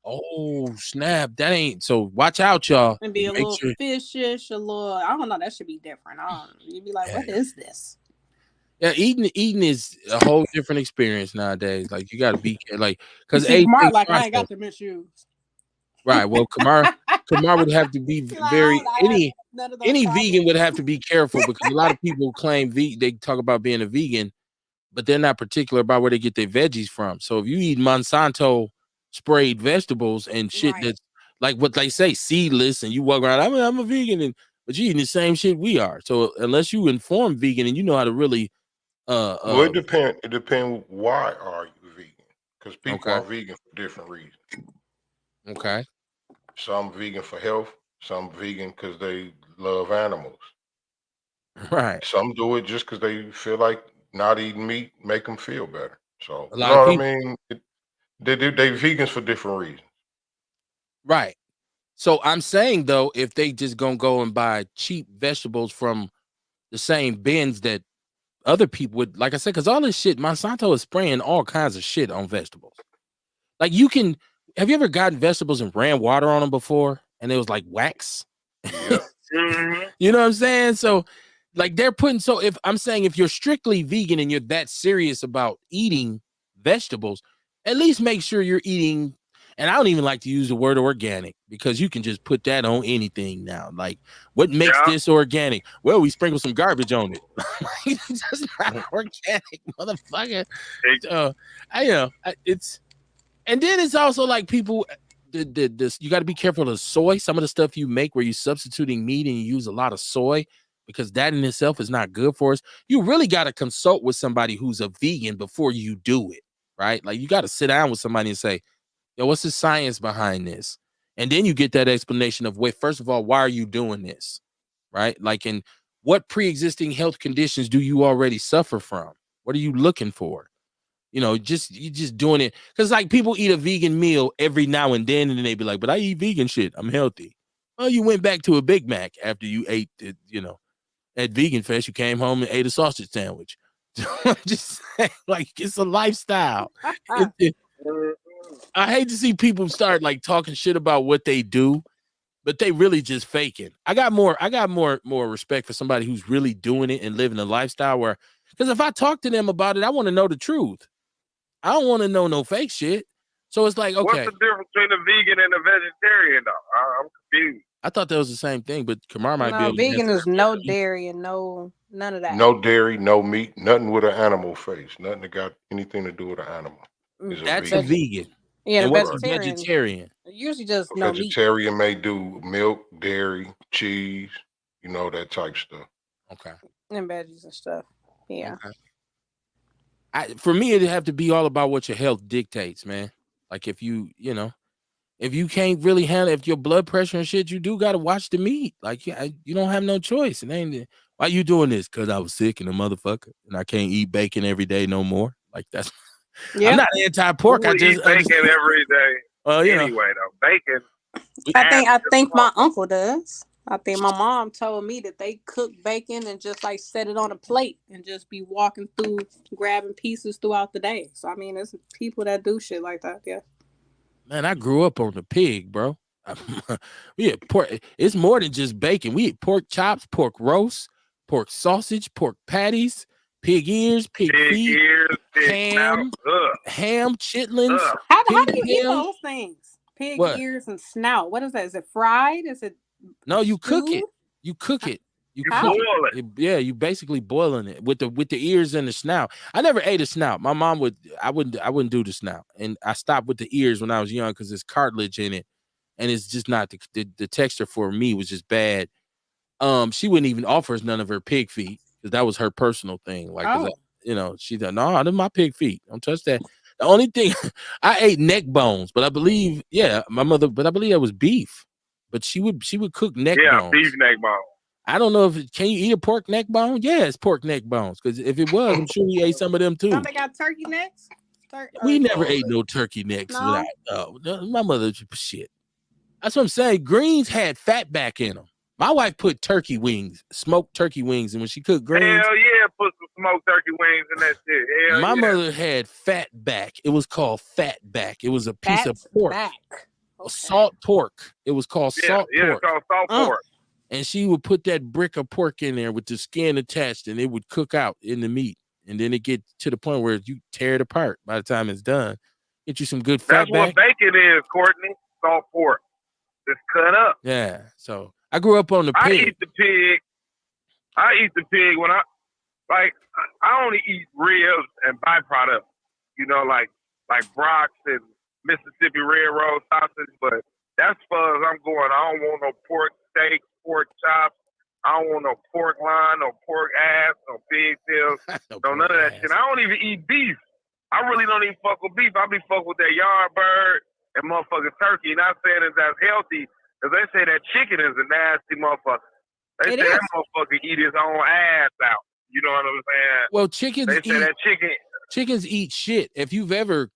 oh snap, that ain't. So watch out, y'all. And be a little fishish, a little, I don't know, that should be different. You'd be like, what is this? Yeah, eating is a whole different experience nowadays. Like you gotta be like, because Kamar, like I ain't got the issues. Right. Well, Kamar would have to be very any vegan would have to be careful because a lot of people claim they talk about being a vegan, but they're not particular about where they get their veggies from. So if you eat Monsanto sprayed vegetables and shit that's like what they say, seedless, and you walk around, I'm a vegan, but you eating the same shit we are. So unless you inform vegan and you know how to really well, it depends why are you vegan? Because people are vegan for different reasons. Okay. Some vegan for health, some vegan because they love animals. Right. Some do it just because they feel like not eating meat make them feel better. So a lot of people, what I mean? They vegans for different reasons. Right. So I'm saying though, if they just gonna go and buy cheap vegetables from the same bins that other people would, like I said, because all this shit, Monsanto is spraying all kinds of shit on vegetables. Like have you ever gotten vegetables and ran water on them before and it was like wax? Yeah. You know what I'm saying? So like if I'm saying if you're strictly vegan and you're that serious about eating vegetables, at least make sure you're eating. And I don't even like to use the word organic because you can just put that on anything now. Like, what makes this organic? Well, we sprinkle some garbage on it. It's just not organic, motherfucker. It's, and then it's also like people, this you got to be careful of soy. Some of the stuff you make where you're substituting meat and you use a lot of soy, because that in itself is not good for us. You really got to consult with somebody who's a vegan before you do it, right? Like, you got to sit down with somebody and say, yo, what's the science behind this? And then you get that explanation of, wait, first of all, why are you doing this, right? Like, and what pre-existing health conditions do you already suffer from? What are you looking for? You know, you just doing it because, like, people eat a vegan meal every now and then they be like, but I eat vegan shit, I'm healthy. Well, you went back to a Big Mac after you ate it, you know, at Vegan Fest. You came home and ate a sausage sandwich. Just saying, like, it's a lifestyle. I hate to see people start like talking shit about what they do, but they really just faking. I got more respect for somebody who's really doing it and living a lifestyle where, because if I talk to them about it, I want to know the truth. I don't want to know no fake shit. So it's like, okay. What's the difference between a vegan and a vegetarian, though? I'm confused. I thought that was the same thing, but Kamar might be able to. Vegan is no dairy and none of that. No dairy, no meat, nothing with an animal face. Nothing that got anything to do with an animal. That's a vegan. Yeah, and what's a vegetarian? Usually just a no vegetarian meat. may do milk, dairy, cheese, you know, that type stuff. Okay. And veggies and stuff. Yeah. Okay. For me, it'd have to be all about what your health dictates, man. Like, if you can't really handle, if your blood pressure and shit, you do got to watch the meat. Like, you don't have no choice. And ain't, why you doing this? Because I was sick and a motherfucker, and I can't eat bacon every day no more. Like, that's. Yeah. I'm not anti-pork. I just eat bacon every day. Well, anyway, though, bacon. I think my uncle does. I think my mom told me that they cook bacon and just like set it on a plate and just be walking through grabbing pieces throughout the day. So I mean, there's people that do shit like that. Yeah. Man, I grew up on the pig, bro. We had pork. It's more than just bacon. We eat pork chops, pork roast, pork sausage, pork patties, pig ears, pig feet, ham, chitlins. How do you eat those things? Pig ears and snout. What is that? Is it fried? Is it? No, you cook it. You cook it. You boil it. Yeah, you basically boiling it with the ears and the snout. I never ate a snout. My mom would. I wouldn't do the snout, and I stopped with the ears when I was young because there's cartilage in it, and it's just not the texture for me was just bad. She wouldn't even offer us none of her pig feet because that was her personal thing. Like, she said, no, they're my pig feet. Don't touch that. The only thing I ate neck bones, but I believe, my mother, but I believe that was beef. But she would cook neck bones. Yeah, beef neck bone. I don't know can you eat a pork neck bone? Yeah, it's pork neck bones. Because if it was, I'm sure we ate some of them too. Don't they got turkey necks? We never ate no turkey necks. No? My mother, shit. That's what I'm saying. Greens had fat back in them. My wife put turkey wings, smoked turkey wings, and when she cooked greens, hell yeah, put some smoked turkey wings in that shit. My mother had fat back. It was called fat back. It was a piece of pork. Okay. Salt pork. It was called salt pork. Yeah, it's called salt pork. And she would put that brick of pork in there with the skin attached, and it would cook out in the meat. And then it get to the point where you tear it apart by the time it's done. Get you some good fat back. That's what bacon is, Courtney. Salt pork. It's cut up. Yeah. So I grew up on the pig. I eat the pig when I only eat ribs and byproducts. You know, like brocks and Mississippi railroad sausage, but that's far as I'm going. I don't want no pork steak, pork chops. I don't want no pork loin, no pork ass, no pigtails, none of that shit. I don't even eat beef. I really don't even fuck with beef. I be fuck with that yard bird and motherfucking turkey. Not saying that that's healthy, because they say that chicken is a nasty motherfucker. They say that motherfucker eat his own ass out. You know what I'm saying? Well, chickens eat shit. If you've ever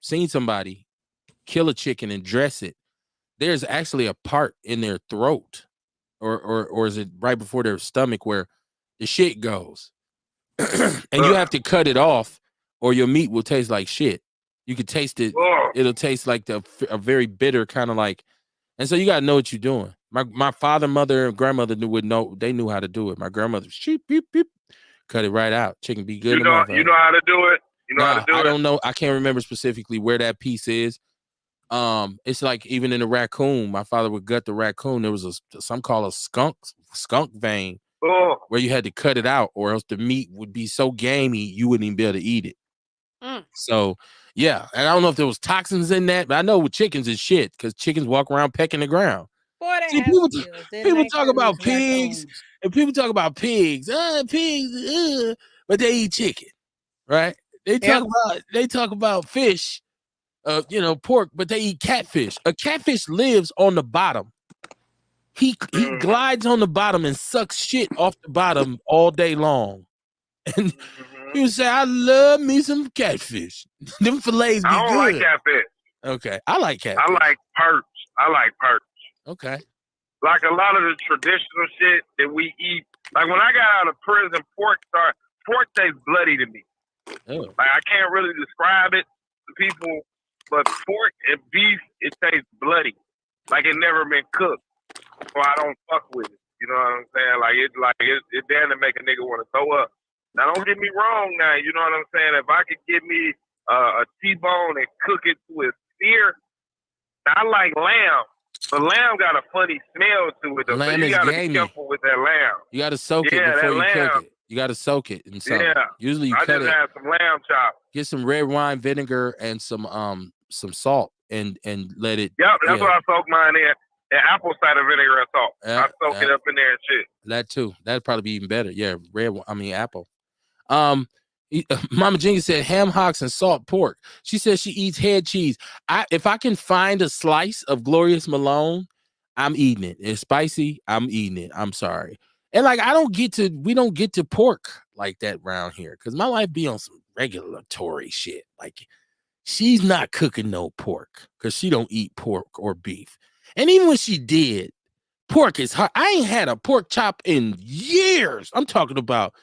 seen somebody kill a chicken and dress it, there's actually a part in their throat, or is it right before their stomach where the shit goes, and you have to cut it off, or your meat will taste like shit. You could taste it; it'll taste like a very bitter kind of like. And so you gotta know what you're doing. My father, mother, and grandmother would know. They knew how to do it. My grandmother, sheep, beep, beep. Cut it right out. Chicken be good. You know how to do it. I don't know. I can't remember specifically where that piece is, It's like even in a raccoon, my father would gut the raccoon. There was some called a skunk vein where you had to cut it out, or else the meat would be so gamey you wouldn't even be able to eat it. So yeah, and I don't know if there was toxins in that, but I know with chickens is shit because chickens walk around pecking the ground. Boy, they See, have skills. people talk about pigs, and people talk about pigs, but they eat chicken, right? They talk about fish, pork, but they eat catfish. A catfish lives on the bottom. He glides on the bottom and sucks shit off the bottom all day long. And people say, I love me some catfish. Them fillets be good. I don't like catfish. Okay, I like catfish. I like perch. Okay. Like a lot of the traditional shit that we eat. Like when I got out of prison, pork tastes bloody to me. Oh. Like I can't really describe it to people, but pork and beef, it tastes bloody. Like it never been cooked. So I don't fuck with it. You know what I'm saying? Like it's damn to make a nigga want to throw up. Now don't get me wrong now, you know what I'm saying? If I could get me a T-bone and cook it to a sear, I like lamb. But lamb got a funny smell to it, though. Lamb so you is gotta gamey. be careful with that lamb. You gotta soak it before you cook it. You gotta soak it in something. Yeah. Usually you I cut just it. had some lamb chop. Get some red wine vinegar and some salt and let it. Yep, that's what I soak mine in. And apple cider vinegar and salt. I soak it up in there and shit. That too. That'd probably be even better. Yeah, apple. Mama Jenkins said ham hocks and salt pork. She says she eats head cheese. If I can find a slice of Glorious Malone, I'm eating it. It's spicy. I'm eating it. I'm sorry. And like we don't get to pork like that around here because my wife be on some regulatory shit. Like she's not cooking no pork because she don't eat pork or beef. And even when she did, pork is hard. I ain't had a pork chop in years. I'm talking about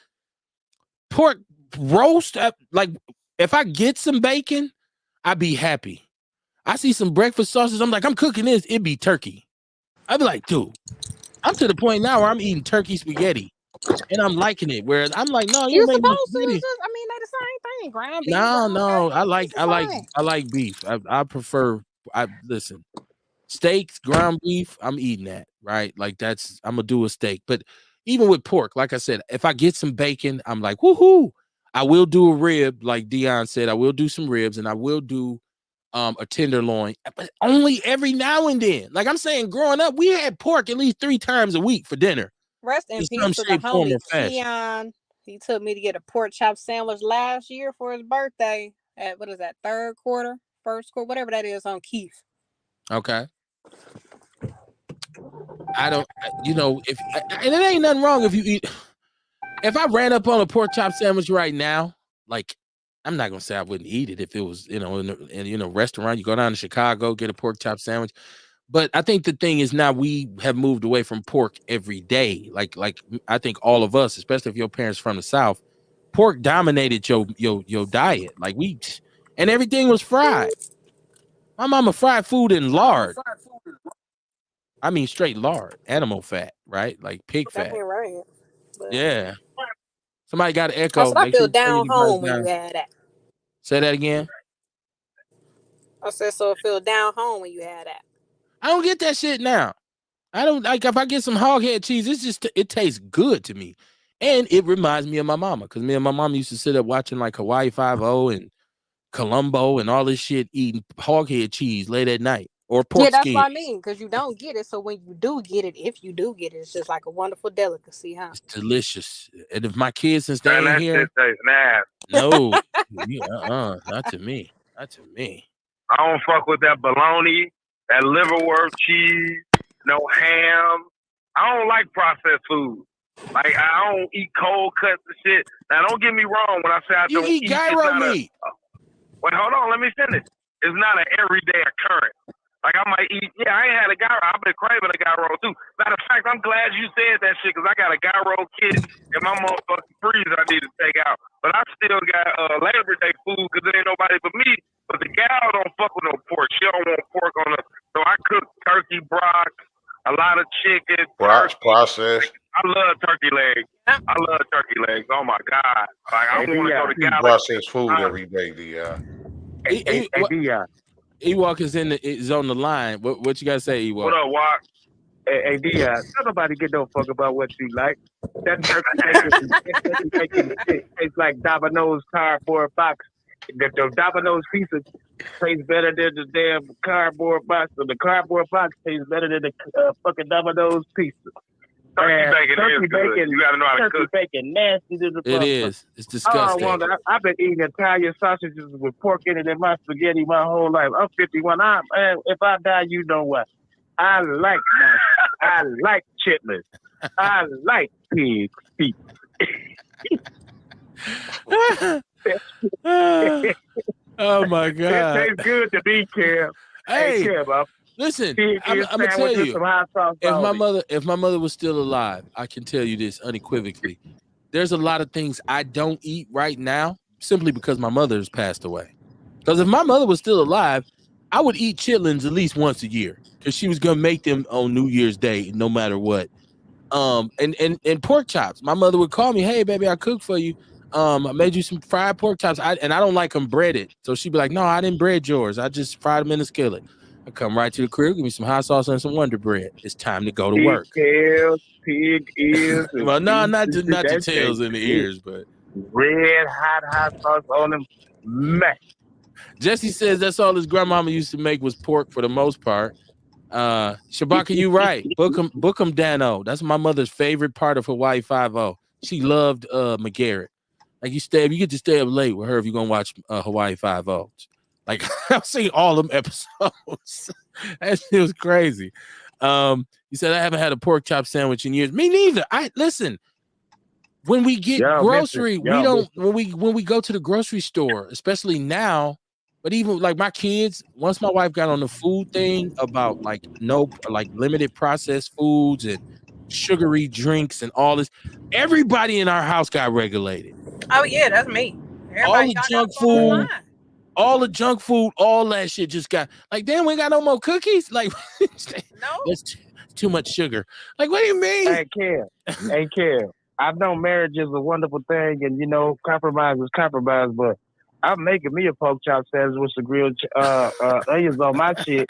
pork roast. Like if I get some bacon, I'd be happy. I see some breakfast sausages. I'm like, I'm cooking this. It'd be turkey. I'd be like, dude, I'm to the point now where I'm eating turkey spaghetti and I'm liking it. Whereas I'm like, no, You supposed to. They the same thing. Ground beef. No. I like beef. I prefer. Listen. Steaks, ground beef, I'm eating that, right? Like I'm gonna do a steak. But even with pork, like I said, if I get some bacon, I'm like, woohoo! I will do a rib, like Dion said. I will do some ribs, and I will do a tenderloin, but only every now and then. Like I'm saying, growing up, we had pork at least 3 times a week for dinner. Rest in peace to the homie Keon. He took me to get a pork chop sandwich last year for his birthday at what is that, third quarter, first quarter, whatever that is on Keith. Okay. I don't, and it ain't nothing wrong if you eat. If I ran up on a pork chop sandwich right now, like I'm not gonna say I wouldn't eat it if it was, in a restaurant. You go down to Chicago, get a pork chop sandwich. But I think the thing is now we have moved away from pork every day. Like I think all of us, especially if your parents from the South, pork dominated your diet. Like and everything was fried. My mama fried food in lard. I mean, straight lard, animal fat, right? Like pig fat. Right. Yeah. Somebody got an echo. I feel down home when you had that. Say that again. I said, so it feel down home when you had that. I don't get that shit now. I don't like if I get some hog head cheese, it tastes good to me. And it reminds me of my mama because me and my mom used to sit up watching like Hawaii 5-0 and Columbo and all this shit, eating hog head cheese late at night. Or pork that's skin. what I mean, because you don't get it. So when you do get it, if you do get it, it's just like a wonderful delicacy, huh? It's delicious. And if my kids, since they ain't here, no, not to me. Not to me. I don't fuck with that bologna, that liverwurst cheese, no ham. I don't like processed food. Like I don't eat cold cuts and shit. Now don't get me wrong when I say I don't eat gyro meat. Wait, hold on, let me finish. It's not an everyday occurrence. Like I might eat, I ain't had a gyro. I've been craving a gyro too. Matter of fact, I'm glad you said that shit because I got a gyro kit in my motherfucking freezer I need to take out. But I still got Labor Day food because there ain't nobody but me. But the gal don't fuck with no pork. She don't want pork on us. So I cook turkey broth, a lot of chicken. Processed. I love turkey legs. Oh my God. Like I want to go to gal. Processed food every day, Dion. Hey, Dion. Ewok is on the line. What you gotta say, Ewok? What up, Walk? Hey, Dion, don't nobody get no fuck about what you like. That turkey bacon tastes like Domino's cardboard box. The Domino's pizza tastes better than the damn cardboard box, or the cardboard box tastes better than the fucking Domino's pizza. Turkey bacon is good. You gotta know how to turkey cook. bacon nasty to the It is. It's disgusting. I've been eating Italian sausages with pork in it in my spaghetti my whole life. I'm 51. If I die, you know what? I like chitlins. I like pig feet. Oh my It God. tastes good to me, Kev. Hey, Kev, listen, pig I'm ear gonna tell sandwich with you. some hot sauce If on it. my mother was still alive, I can tell you this unequivocally. There's a lot of things I don't eat right now simply because my mother has passed away. Because if my mother was still alive, I would eat chitlins at least once a year because she was gonna make them on New Year's Day, no matter what. And pork chops. My mother would call me, "Hey, baby, I cooked for you. I made you some fried pork chops. I don't like them breaded." So she'd be like, "No, I didn't bread yours. I just fried them in a skillet." I come right to the crib, give me some hot sauce and some Wonder Bread. It's time to go to work. Pig ears. Well, no, not the that tails in the ears, but red hot sauce on them. Man. Jesse says that's all his grandmama used to make was pork for the most part. Shabaka, you right. Book 'em Dano. That's my mother's favorite part of Hawaii 5-0. She loved McGarrett. Like you get to stay up late with her if you're gonna watch Hawaii 5-0. Like I've seen all them episodes. That shit was crazy. You said I haven't had a pork chop sandwich in years. Me neither. Listen. When we get grocery, we don't. When we go to the grocery store, especially now. But even like my kids, once my wife got on the food thing about like limited processed foods and sugary drinks and all this, everybody in our house got regulated. Oh yeah, that's me. All the junk food, all that shit just got like, damn, we ain't got no more cookies. Like, no, that's too much sugar. Like, what do you mean? Hey, Kev. I know marriage is a wonderful thing, and compromise is compromise, but I'm making me a pork chop sandwich with some grilled onions on my shit.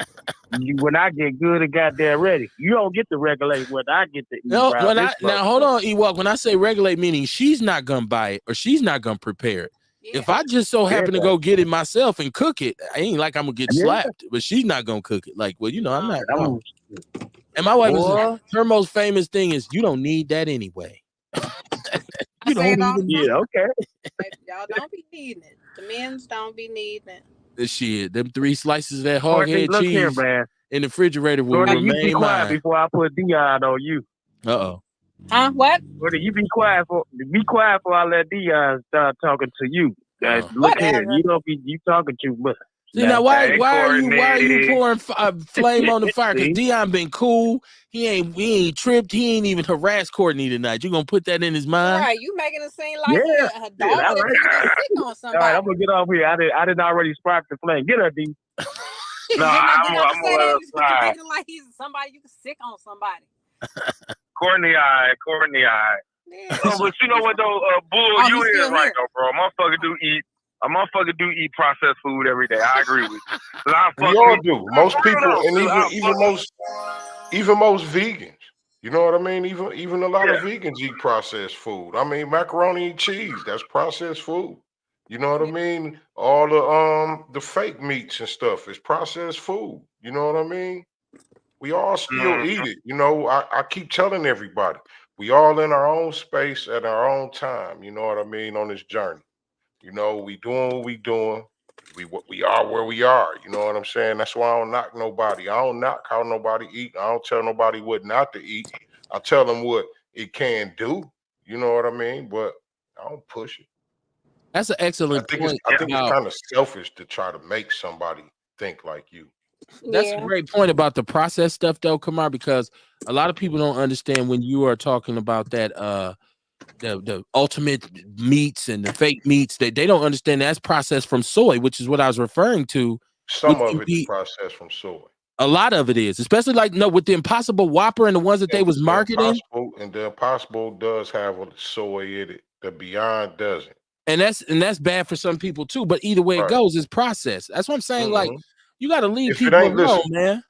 When I get good and goddamn ready, you don't get to regulate what I get to eat. No, now hold on, Ewok. When I say regulate, meaning she's not gonna buy it or she's not gonna prepare it. Yeah. If I just so happen to go get it myself and cook it, I ain't like I'm gonna get slapped. But she's not gonna cook it. Like, well, I'm not. No. And my wife is her most famous thing is you don't need that anyway. You don't even need it. Okay. Y'all don't be needing it. The men's don't be needing it. The shit, them 3 slices of that hog head cheese here, man. in the refrigerator will Courtney, remain you be quiet mine. Before I put Dion on you. Uh-oh. What? Courtney, you be quiet before I let Dion start talking to you. Look here, you don't be talking too much. See, now why are you pouring flame on the fire? Because Dion been cool. He ain't tripped. He ain't even harassed Courtney tonight. You gonna put that in his mind? Right, you making it seem like a dog that sick on somebody. All right, I'm gonna get off here. I didn't already spark the flame. Get her, D. No, I'm gonna like he's somebody you can sick on somebody. Courtney, yeah. But you know what though, Bull, you is right though, bro. A motherfucker do eat processed food every day. I agree with you. We all do. Most people, and even most vegans. You know what I mean? Even a lot of vegans eat processed food. I mean, macaroni and cheese, that's processed food. You know what I mean? All the fake meats and stuff is processed food. You know what I mean? We all still eat it. You know, I keep telling everybody, we all in our own space at our own time. You know what I mean? On this journey. You know, we doing what we doing. We are where we are. You know what I'm saying? That's why I don't knock nobody. I don't knock how nobody eat. I don't tell nobody what not to eat. I tell them what it can do. You know what I mean? But I don't push it. That's an excellent point. I think it's kind of selfish to try to make somebody think like you. That's a great point about the processed stuff, though, Kamar, because a lot of people don't understand when you are talking about that the ultimate meats and the fake meats, that they don't understand that's processed from soy, which is what I was referring to. Some of it is processed from soy. A lot of it is, especially with the Impossible Whopper and the ones that they was marketing. The Impossible does have a soy in it. The Beyond doesn't. And that's bad for some people too. But either way it goes, it's processed. That's what I'm saying. Like You got to leave If it people ain't alone, listen, man.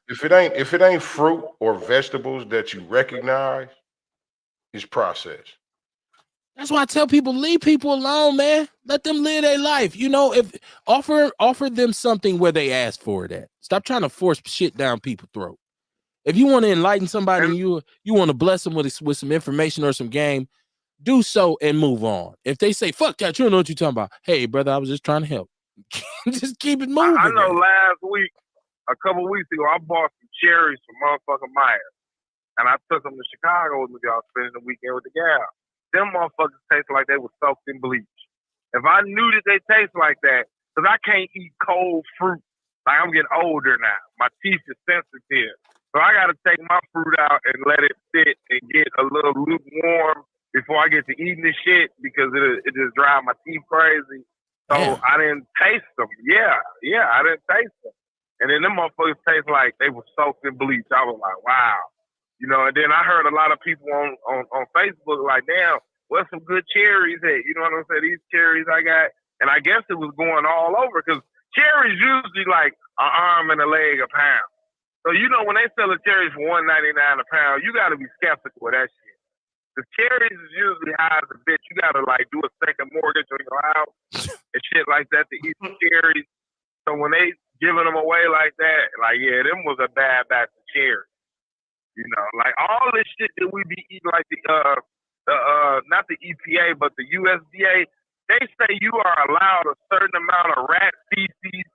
if it ain't fruit or vegetables that you recognize, it's processed. That's why I tell people, leave people alone, man. Let them live their life. You know, if offer them something where they ask for it at. Stop trying to force shit down people's throat. If you want to enlighten somebody And and you want to bless them with some information or some game, do so and move on. If they say, fuck that, you don't know what you're talking about. Hey, brother, I was just trying to help. Just keep it I moving, know man. last week, a couple weeks ago, I bought some cherries from motherfucking Myers. And I took them to Chicago with me, y'all, spending the weekend with the gal. Them motherfuckers taste like they were soaked in bleach. If I knew that they taste like that, because I can't eat cold fruit. Like, I'm getting older now. My teeth is sensitive. So I got to take my fruit out and let it sit and get a little lukewarm before I get to eating this shit, because it just drives my teeth crazy. So Damn. I didn't taste them. Yeah, I didn't taste them. And then them motherfuckers taste like they were soaked in bleach. I was like, wow. You know, and then I heard a lot of people on Facebook like, damn, what's some good cherries at? You know what I'm saying? These cherries I got. And I guess it was going all over, because cherries usually like an arm and a leg a pound. So, you know, when they sell the cherries for $1.99 a pound, you got to be skeptical of that shit. The cherries is usually high as a bitch. You got to, like, do a second mortgage on your house and shit like that to eat the cherries. So when they giving them away like that, like, yeah, them was a bad batch of cherries. You know, like all this shit that we be eating, like the not the EPA, but the USDA, they say you are allowed a certain amount of rat feces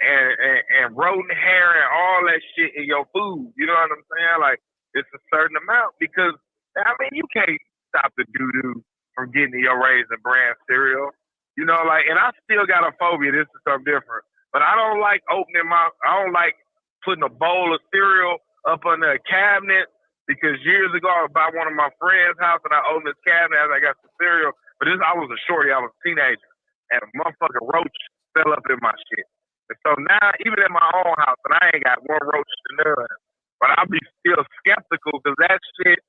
and rodent hair and all that shit in your food. You know what I'm saying? Like, it's a certain amount, because, I mean, you can't stop the doo-doo from getting in your Raisin Bran cereal. You know, like, and I still got a phobia. This is something different. But I don't like I don't like putting a bowl of cereal up under a cabinet, because years ago I was by one of my friend's house and I opened this cabinet as I got some cereal. But I was a shorty, I was a teenager, and a motherfucking roach fell up in my shit. And so now, even in my own house, and I ain't got one roach to none, but I'll be still skeptical, because that shit,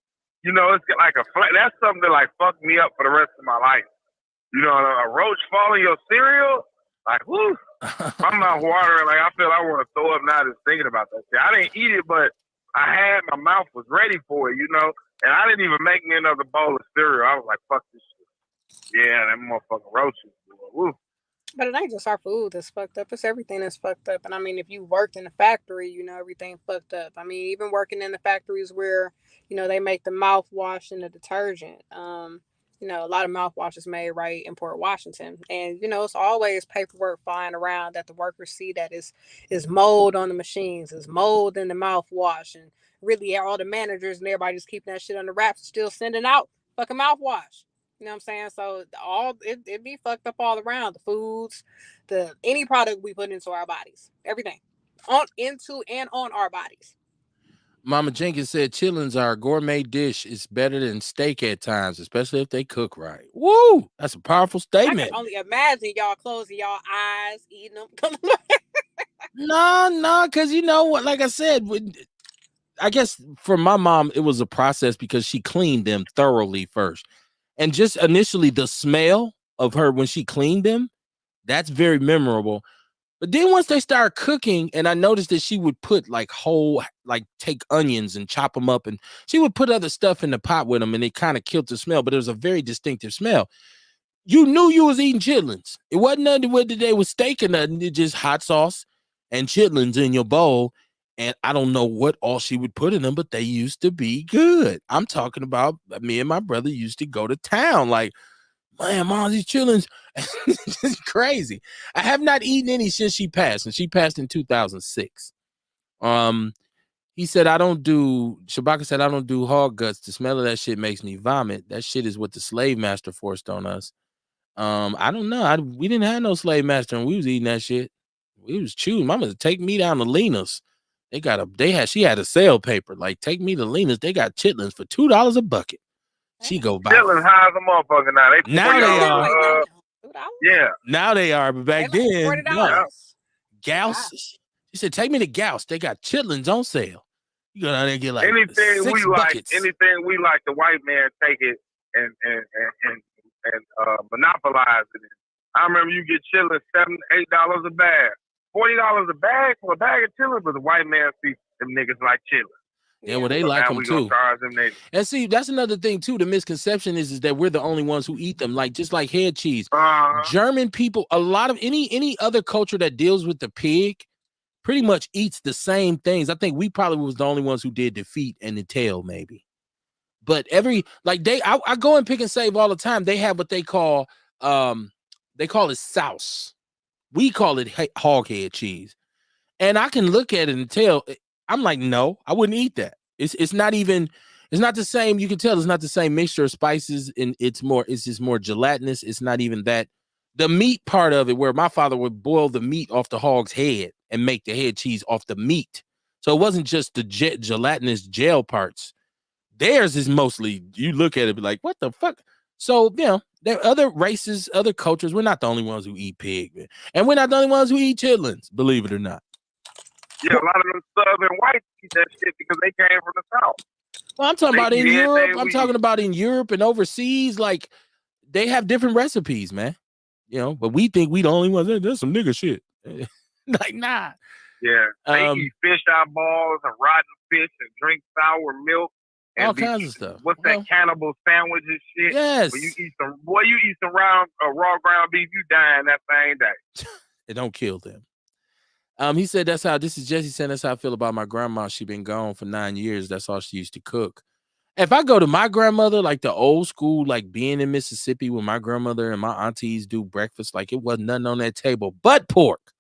you know, it's like that's something that like fucked me up for the rest of my life. You know, a roach falling your cereal, like, whoo, my mouth watering. Like, I feel I want to throw up now just thinking about that shit. I didn't eat it, but my mouth was ready for it, you know, and I didn't even make me another bowl of cereal. I was like, fuck this shit. Yeah, that motherfucking roaches. Woo. But it ain't just our food that's fucked up. It's everything that's fucked up. And I mean, if you worked in a factory, you know, everything fucked up. I mean, even working in the factories where, you know, they make the mouthwash and the detergent. You know, a lot of mouthwash is made right in Port Washington. And, you know, it's always paperwork flying around that the workers see that is mold on the machines, is mold in the mouthwash. And really all the managers and everybody just keeping that shit under wraps, still sending out fucking mouthwash. You know what I'm saying? So it be fucked up all around. The foods, any product we put into our bodies, everything, into and on our bodies. Mama Jenkins said chillins are a gourmet dish. It's better than steak at times, especially if they cook right. Woo! That's a powerful I statement. can only imagine y'all closing y'all eyes, eating them. No, because you know what? Like I said, I guess for my mom, it was a process because she cleaned them thoroughly first. And just initially, the smell of her when she cleaned them, that's very memorable. But then once they started cooking, and I noticed that she would put like take onions and chop them up, and she would put other stuff in the pot with them, and it kind of killed the smell, but it was a very distinctive smell. You knew you was eating chitlins. It wasn't nothing with today with steak or nothing. It just hot sauce and chitlins in your bowl. And I don't know what all she would put in them, but they used to be good. I'm talking about me and my brother used to go to town. Like, man, mom, these chitlins, it's crazy. I have not eaten any since she passed, and she passed in 2006. He said, Shabaka said, I don't do hog guts. The smell of that shit makes me vomit. That shit is what the slave master forced on us. I don't know. We didn't have no slave master, and we was eating that shit. We was chewing. Mama take me down to Lena's. She had a sale paper. Like, take me to Lena's. They got chitlins for $2 a bucket. She go buy. Chillin' high as a motherfucker now. Now they are. Yeah. Now they are, but back then, no. Gauss. She said, take me to Gauss. They got chitlins on sale. You go down there and get like anything 6 we buckets. like. Anything we like, the white man take it and monopolize it. I remember you get chitlins $7-8 a bag, $40 a bag for a bag of chitlins, but the white man see them niggas like chitlins. Yeah, well, they So like now them we gonna too. charge them niggas. And see, that's another thing too. The misconception is that we're the only ones who eat them, like just like head cheese. German people, a lot of any other culture that deals with the pig, pretty much eats the same things. I think we probably was the only ones who did the feet and the tail, maybe. But I go and Pick and Save all the time. They have what they call it sauce. We call it hog head cheese. And I can look at it and tell, I'm like, no, I wouldn't eat that. It's not the same. You can tell it's not the same mixture of spices, and it's just more gelatinous. It's not even that. The meat part of it, where my father would boil the meat off the hog's head and make the head cheese off the meat. So it wasn't just the gelatinous gel parts. Theirs is mostly, you look at it, be like, what the fuck? So, there are other races, other cultures. We're not the only ones who eat pig, man. And we're not the only ones who eat chitlins, believe it or not. Yeah, a lot of them Southern whites eat that shit because they came from the South. Well, I'm talking about in Europe. I'm talking about in Europe and overseas. Like, they have different recipes, man. But we think we the only ones. There's some nigga shit. Like, nah. Yeah, they eat fish eyeballs and rotten fish and drink sour milk. And all kinds of stuff. What's that cannibal sandwich and shit? Yes. When you eat some raw ground beef, you dying that same day. It don't kill them. He said this is Jesse saying that's how I feel about my grandma. She been gone for 9 years. That's all she used to cook. If I go to my grandmother, like the old school, like being in Mississippi when my grandmother and my aunties do breakfast, like it wasn't nothing on that table but pork.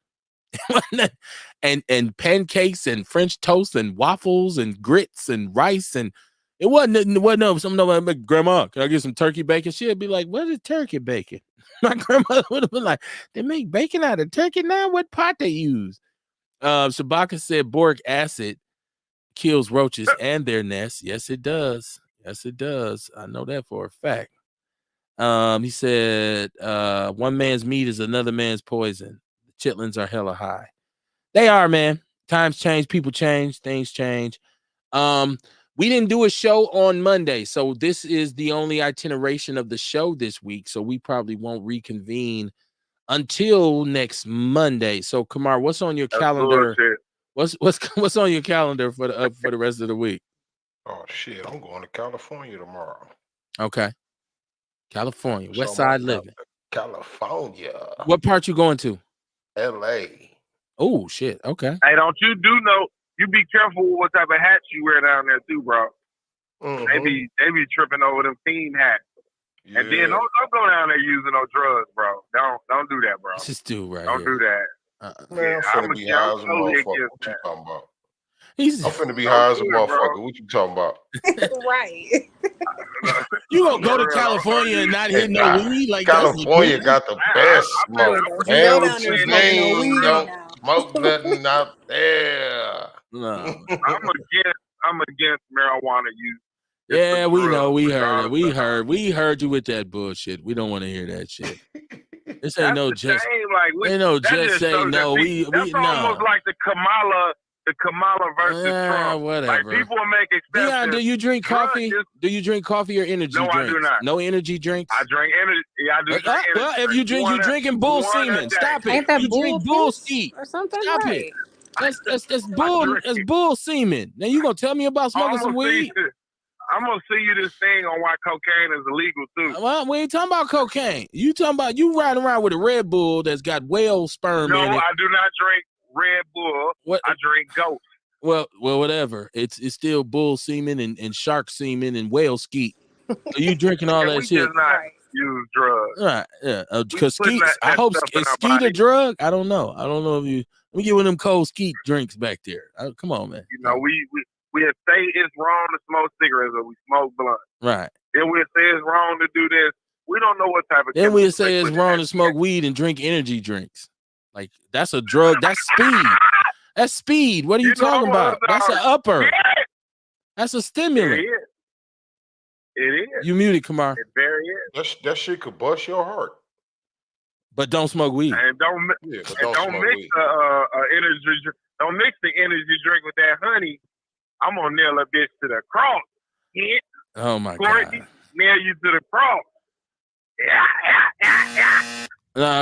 and pancakes and French toast and waffles and grits and rice, and it wasn't like, grandma, can I get some turkey bacon? She'd be like, what is turkey bacon? My grandmother would have been like, they make bacon out of turkey now? What pot they use? Shabaka said boric acid kills roaches and their nests. Yes, it does. Yes, it does. I know that for a fact. He said one man's meat is another man's poison. The chitlins are hella high. They are, man. Times change, people change, things change. We didn't do a show on Monday, so this is the only itineration of the show this week. So we probably won't reconvene until next Monday. So Kamar, what's on your calendar? What's on your calendar for the rest of the week? Oh shit, I'm going to California tomorrow. Okay. California, West Side living. California. What part you going to? LA. Oh shit. Okay. Hey, don't you know? You be careful with what type of hats you wear down there too, bro. Mm-hmm. They be tripping over them theme hats. Yeah. And then don't go down there using no drugs, bro. Don't do that, bro. This dude right Don't here. do that. Man, I'm finna be high as a motherfucker. What you talking about? I'm finna be high as a motherfucker. What you talking about? Right. You gonna go to California and not hit no weed? Like California got the best smoke. Man, what you mean? Don't smoke nothing out there. No. I'm against marijuana use. Yeah, we know. We heard it. We heard you with that bullshit. We don't want to hear that shit. This ain't no just. Ain't no just say no. That's almost like the Kamala versus Trump. Whatever. Like people make exceptions. Dion, do you drink coffee? Do you drink coffee or energy drinks? No, I do not. No energy drinks? I drink energy. Yeah, I do drink energy. Well, if you drink, you're drinking bull semen. Stop it. Ain't that you drink bull skeet or something? Stop right. it. That's bull. That's bull semen. Now you gonna tell me about smoking some weed? I'm gonna see you this thing on why cocaine is illegal too. Well, we ain't talking about cocaine. You talking about you riding around with a Red Bull that's got whale sperm in it. No, I do not drink Red Bull. What? I drink Ghost. Well, whatever. It's still bull semen and shark semen and whale skeet. So you drinking all that shit? Not use drugs. Right? Yeah. Because skeet. I hope is skeet a drug? I don't know. If you. Let me get one of them cold skeet drinks back there. Come on, man. You know, we say it's wrong to smoke cigarettes or we smoke blunt. Right. Then we say it's wrong to do this. We don't know what type of. Then we say it's wrong to smoke weed and drink energy drinks. Like that's a drug. That's speed. That's speed. What are you talking about? That's an upper. Yeah. That's a stimulant. It is. You muted, Kamar. It very is. That shit could bust your heart. But don't smoke weed. And don't mix weed. the energy drink. Don't mix the energy drink with that honey. I'm gonna nail a bitch to the cross. Yeah. Oh my God. Nail you to the cross. Yeah.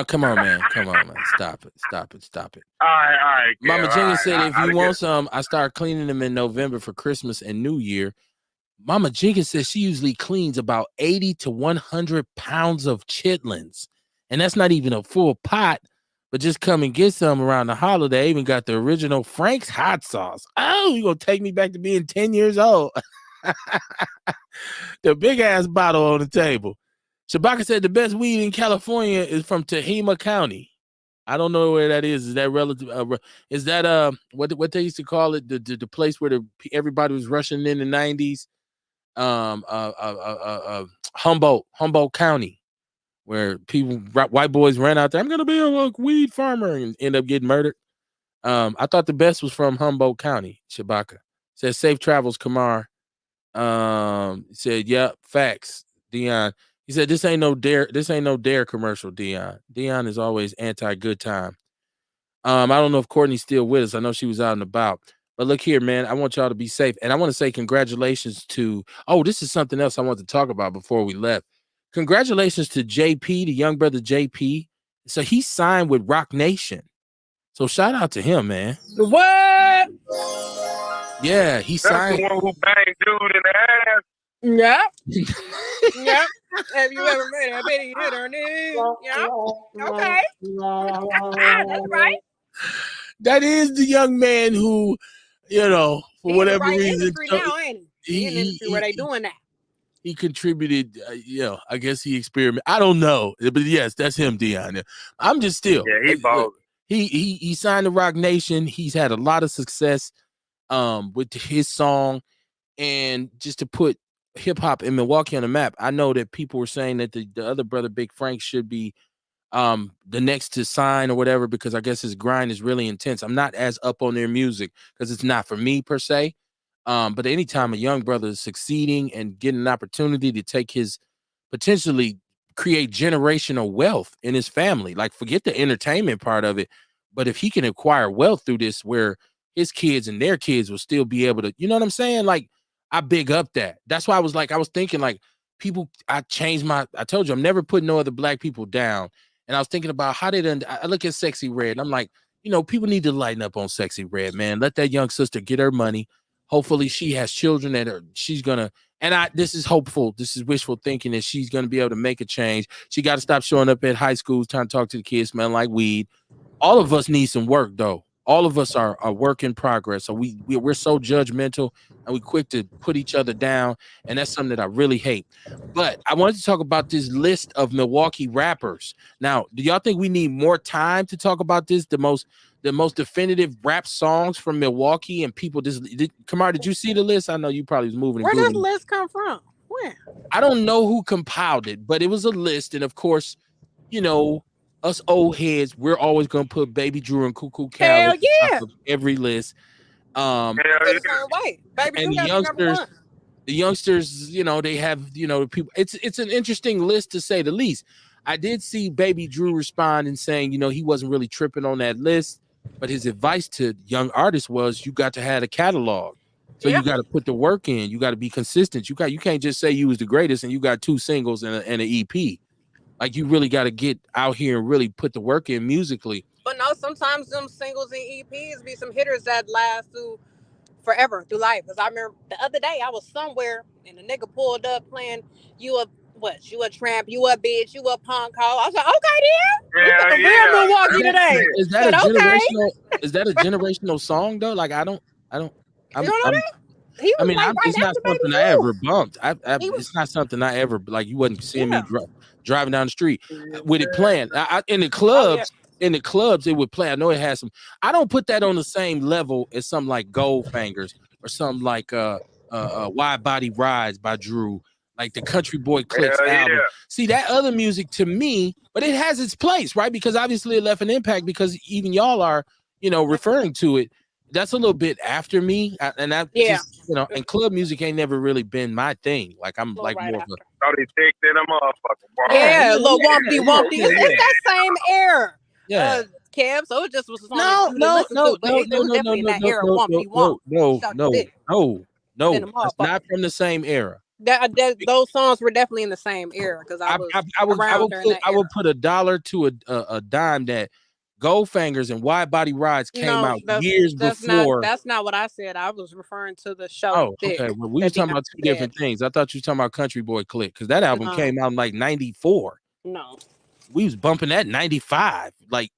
Come on, man. Come on, man. Stop it. Stop it. Stop it. All right, Mama Kev, Jenkins said, if you want get... some, I start cleaning them in November for Christmas and New Year. Mama Jenkins says she usually cleans about 80 to 100 pounds of chitlins. And that's not even a full pot, but just come and get some around the holiday. I even got the original Frank's hot sauce. Oh, you're going to take me back to being 10 years old. The big ass bottle on the table. Shabaka said the best weed in California is from Tehama County. I don't know where that is. Is that relative? Is that what they used to call it? The place where everybody was rushing in the 90s? Humboldt County, where white boys ran out there. I'm gonna be a weed farmer and end up getting murdered. I thought the best was from Humboldt County. Shabaka says safe travels, Kamar. Said yeah, facts. Dion. He said this ain't no dare commercial. Dion is always anti good time. I don't know if Courtney's still with us. I know she was out and about. But look here, man, I want y'all to be safe. And I want to say congratulations to, this is something else I want to talk about before we left. Congratulations to JP, the young brother JP. So he signed with Rock Nation. So shout out to him, man. What? Yeah, he signed. That's the one who banged dude in the ass. Yep. Yep. Have you ever made a bitty hit her knee? Yep. Okay. That's right. That is the young man who, for whatever reason. Industry now, ain't he? In industry where they doing that. He contributed, I guess he experimented. I don't know. But yes, that's him, Dion. I'm just still. Yeah, he balled. He signed to Rock Nation. He's had a lot of success with his song. And just to put hip hop in Milwaukee on the map, I know that people were saying that the other brother, Big Frank, should be the next to sign or whatever, because I guess his grind is really intense. I'm not as up on their music because it's not for me per se. But anytime a young brother is succeeding and getting an opportunity to take his potentially create generational wealth in his family, like forget the entertainment part of it, but if he can acquire wealth through this where his kids and their kids will still be able to, you know what I'm saying? Like, I big up that. That's why I was thinking like people, I told you, I'm never putting no other black people down. And I was thinking about how I look at Sexy Red and I'm like, people need to lighten up on Sexy Red, man. Let that young sister get her money. Hopefully she has children that she's going to, and this is hopeful. This is wishful thinking that she's going to be able to make a change. She got to stop showing up at high schools trying to talk to the kids, smelling like weed. All of us need some work though. All of us are a work in progress. So we're so judgmental and we quick to put each other down. And that's something that I really hate. But I wanted to talk about this list of Milwaukee rappers. Now, do y'all think we need more time to talk about this? The most definitive rap songs from Milwaukee and people. Kamar, did you see the list? I know you probably was moving. Where does the list come from? Where? I don't know who compiled it, but it was a list. And of course, us old heads, we're always gonna put Baby Drew and Cuckoo Cal at the top of every list. And the youngsters, they have, people. It's an interesting list to say the least. I did see Baby Drew respond and saying, he wasn't really tripping on that list, but his advice to young artists was you got to have a catalog. So you got to put the work in. You got to be consistent. You can't just say you was the greatest and you got 2 singles and an EP. Like, you really got to get out here and really put the work in musically. But no, sometimes them singles and EPs be some hitters that last through forever, through life. Because I remember the other day I was somewhere and a nigga pulled up playing you a tramp, you a bitch, you a punk hoe. I was like, okay, then. Real Milwaukee today. Is that generational? Is that a generational song though? Like, I don't. You don't know that? It's not something I ever bumped. It's not something I ever like. You wasn't seeing me driving down the street with it playing. In the clubs. In the clubs, it would play. I know it has some. I don't put that on the same level as something like Goldfingers or something like Wide Body Rides by Drew, like the Country Boy Clicks album. See, that other music to me, but it has its place, right? Because obviously it left an impact because even y'all are, referring to it. That's a little bit after me, and that just, and club music ain't never really been my thing. Like, I'm like more of a. Oh, they thick than a motherfucker. Yeah, a little wumpy. It's that same era. Yeah. Kev, so it just was no. That's not from the same era. Those songs were definitely in the same era because I was around during that I era. would put $1 to a dime that Goldfingers and Wide Body Rides came No, out years before. that's not what I said. I was referring to the show Oh, Thick okay. Well, we was that talking Deion about two said. different things. I thought you were talking about Country Boy Click because that album No. came out in like 94. No. We was bumping that in 95. Like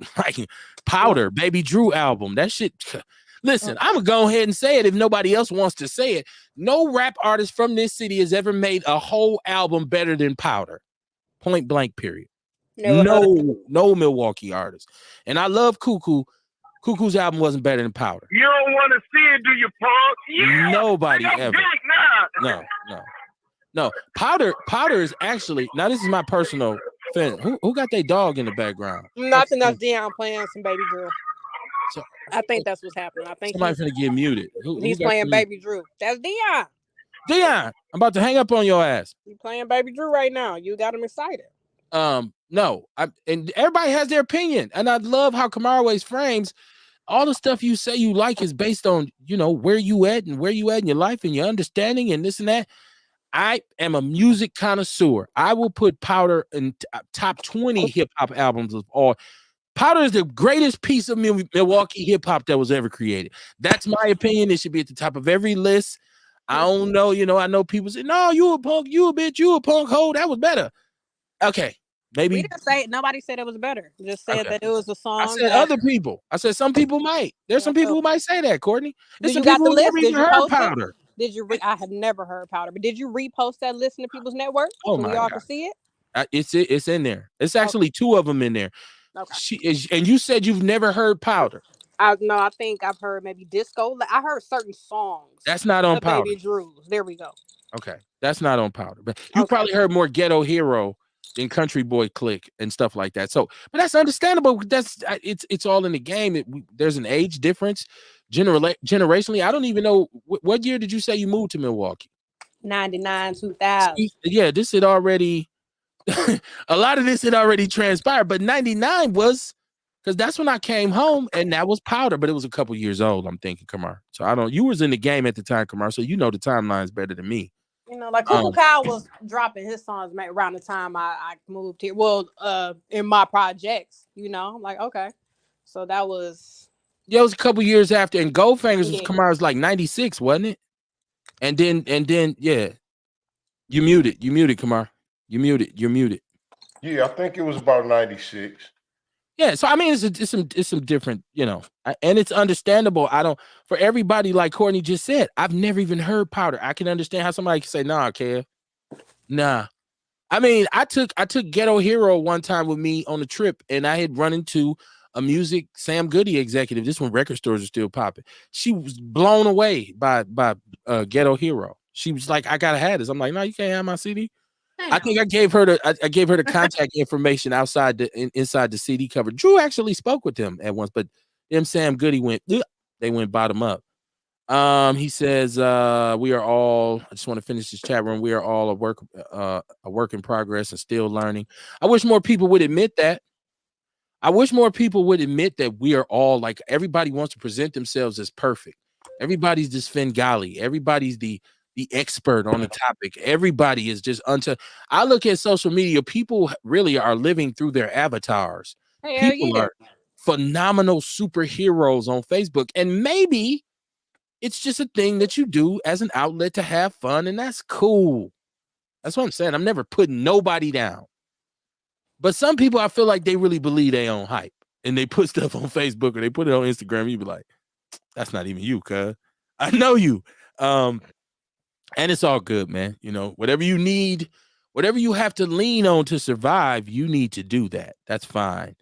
Powder, Baby Drew album. That shit. Listen, I'm gonna go ahead and say it if nobody else wants to say it. No rap artist from this city has ever made a whole album better than Powder. Point blank, period. No Milwaukee artist. And I love Cuckoo. Cuckoo's album wasn't better than Powder. You don't want to see it, do you, punk? Yeah. Nobody I'm ever. big now. No. Powder is actually, now this is my personal fan. Who got their dog in the background? Nothing else. Deion playing some Baby Drew. So, I think that's what's happening. I think somebody's gonna get muted. He's playing Baby Drew. That's Deion. Deion, I'm about to hang up on your ass. He's playing Baby Drew right now. You got him excited. No, and everybody has their opinion, and I love how Kamar always frames all the stuff you say you like is based on where you at in your life and your understanding and this and that. I am a music connoisseur. I will put Powder in top 20 hip hop albums of all. Powder is the greatest piece of Milwaukee hip hop that was ever created. That's my opinion. It should be at the top of every list. I don't know. I know people say, no, you a punk, you a bitch, you a punk hoe. That was better. Okay. Maybe we didn't say nobody said it was better. Just said that it was a song. I said other people. I said some people might. There's some people who might say that, Courtney. There's some people who never even heard Powder. Did you? I had never heard Powder, but did you repost that list in the People's Network so we all can see it? It's in there. It's actually two of them in there. Okay. And you said you've never heard Powder. I think I've heard maybe Disco. I heard certain songs. That's not on Powder. Baby Drews. There we go. Okay, that's not on Powder. But you probably heard more Ghetto Hero than Country Boy Click and stuff like that. So, but that's understandable. It's all in the game. There's an age difference, generationally. I don't even know what year did you say you moved to Milwaukee? 99, 2000. Yeah, this had already. A lot of this had already transpired, but 99 was because that's when I came home, and that was Powder. But it was a couple years old. I'm thinking, Kamar. So you was in the game at the time, Kamar. So the timelines better than me. Like Cuckoo Kyle was dropping his songs around the time I moved here. Well, in my projects, I'm like, okay. So that was. Yeah, it was a couple years after, and Goldfingers was Kamar's like 96, wasn't it? And then, yeah. You muted, Kamar. You're muted. Yeah, I think it was about 96. Yeah, so I mean, it's some different, and it's understandable. For everybody, like Courtney just said, I've never even heard Powder. I can understand how somebody can say, nah, Kev. Nah. I mean, I took Ghetto Hero one time with me on a trip, and I had run into a music Sam Goody executive. This when record stores are still popping. She was blown away by Ghetto Hero. She was like, I gotta have this. I'm like, no, you can't have my CD. I think I gave her the contact information inside the CD cover. Drew actually spoke with them at once, but them Sam Goody they went bottom up. He says we are all. I just want to finish this chat room. We are all a work in progress and still learning. I wish more people would admit that. I wish more people would admit that we are all like everybody wants to present themselves as perfect. Everybody's this Svengali. Everybody's the expert on the topic. Everybody is just I look at social media, people really are living through their avatars. People are phenomenal superheroes on Facebook. And maybe it's just a thing that you do as an outlet to have fun, and that's cool. That's what I'm saying. I'm never putting nobody down. But some people, I feel like they really believe they own hype, and they put stuff on Facebook or they put it on Instagram. You be like, that's not even you, cuz. I know you. And it's all good, man. Whatever you need, whatever you have to lean on to survive, you need to do that. That's fine.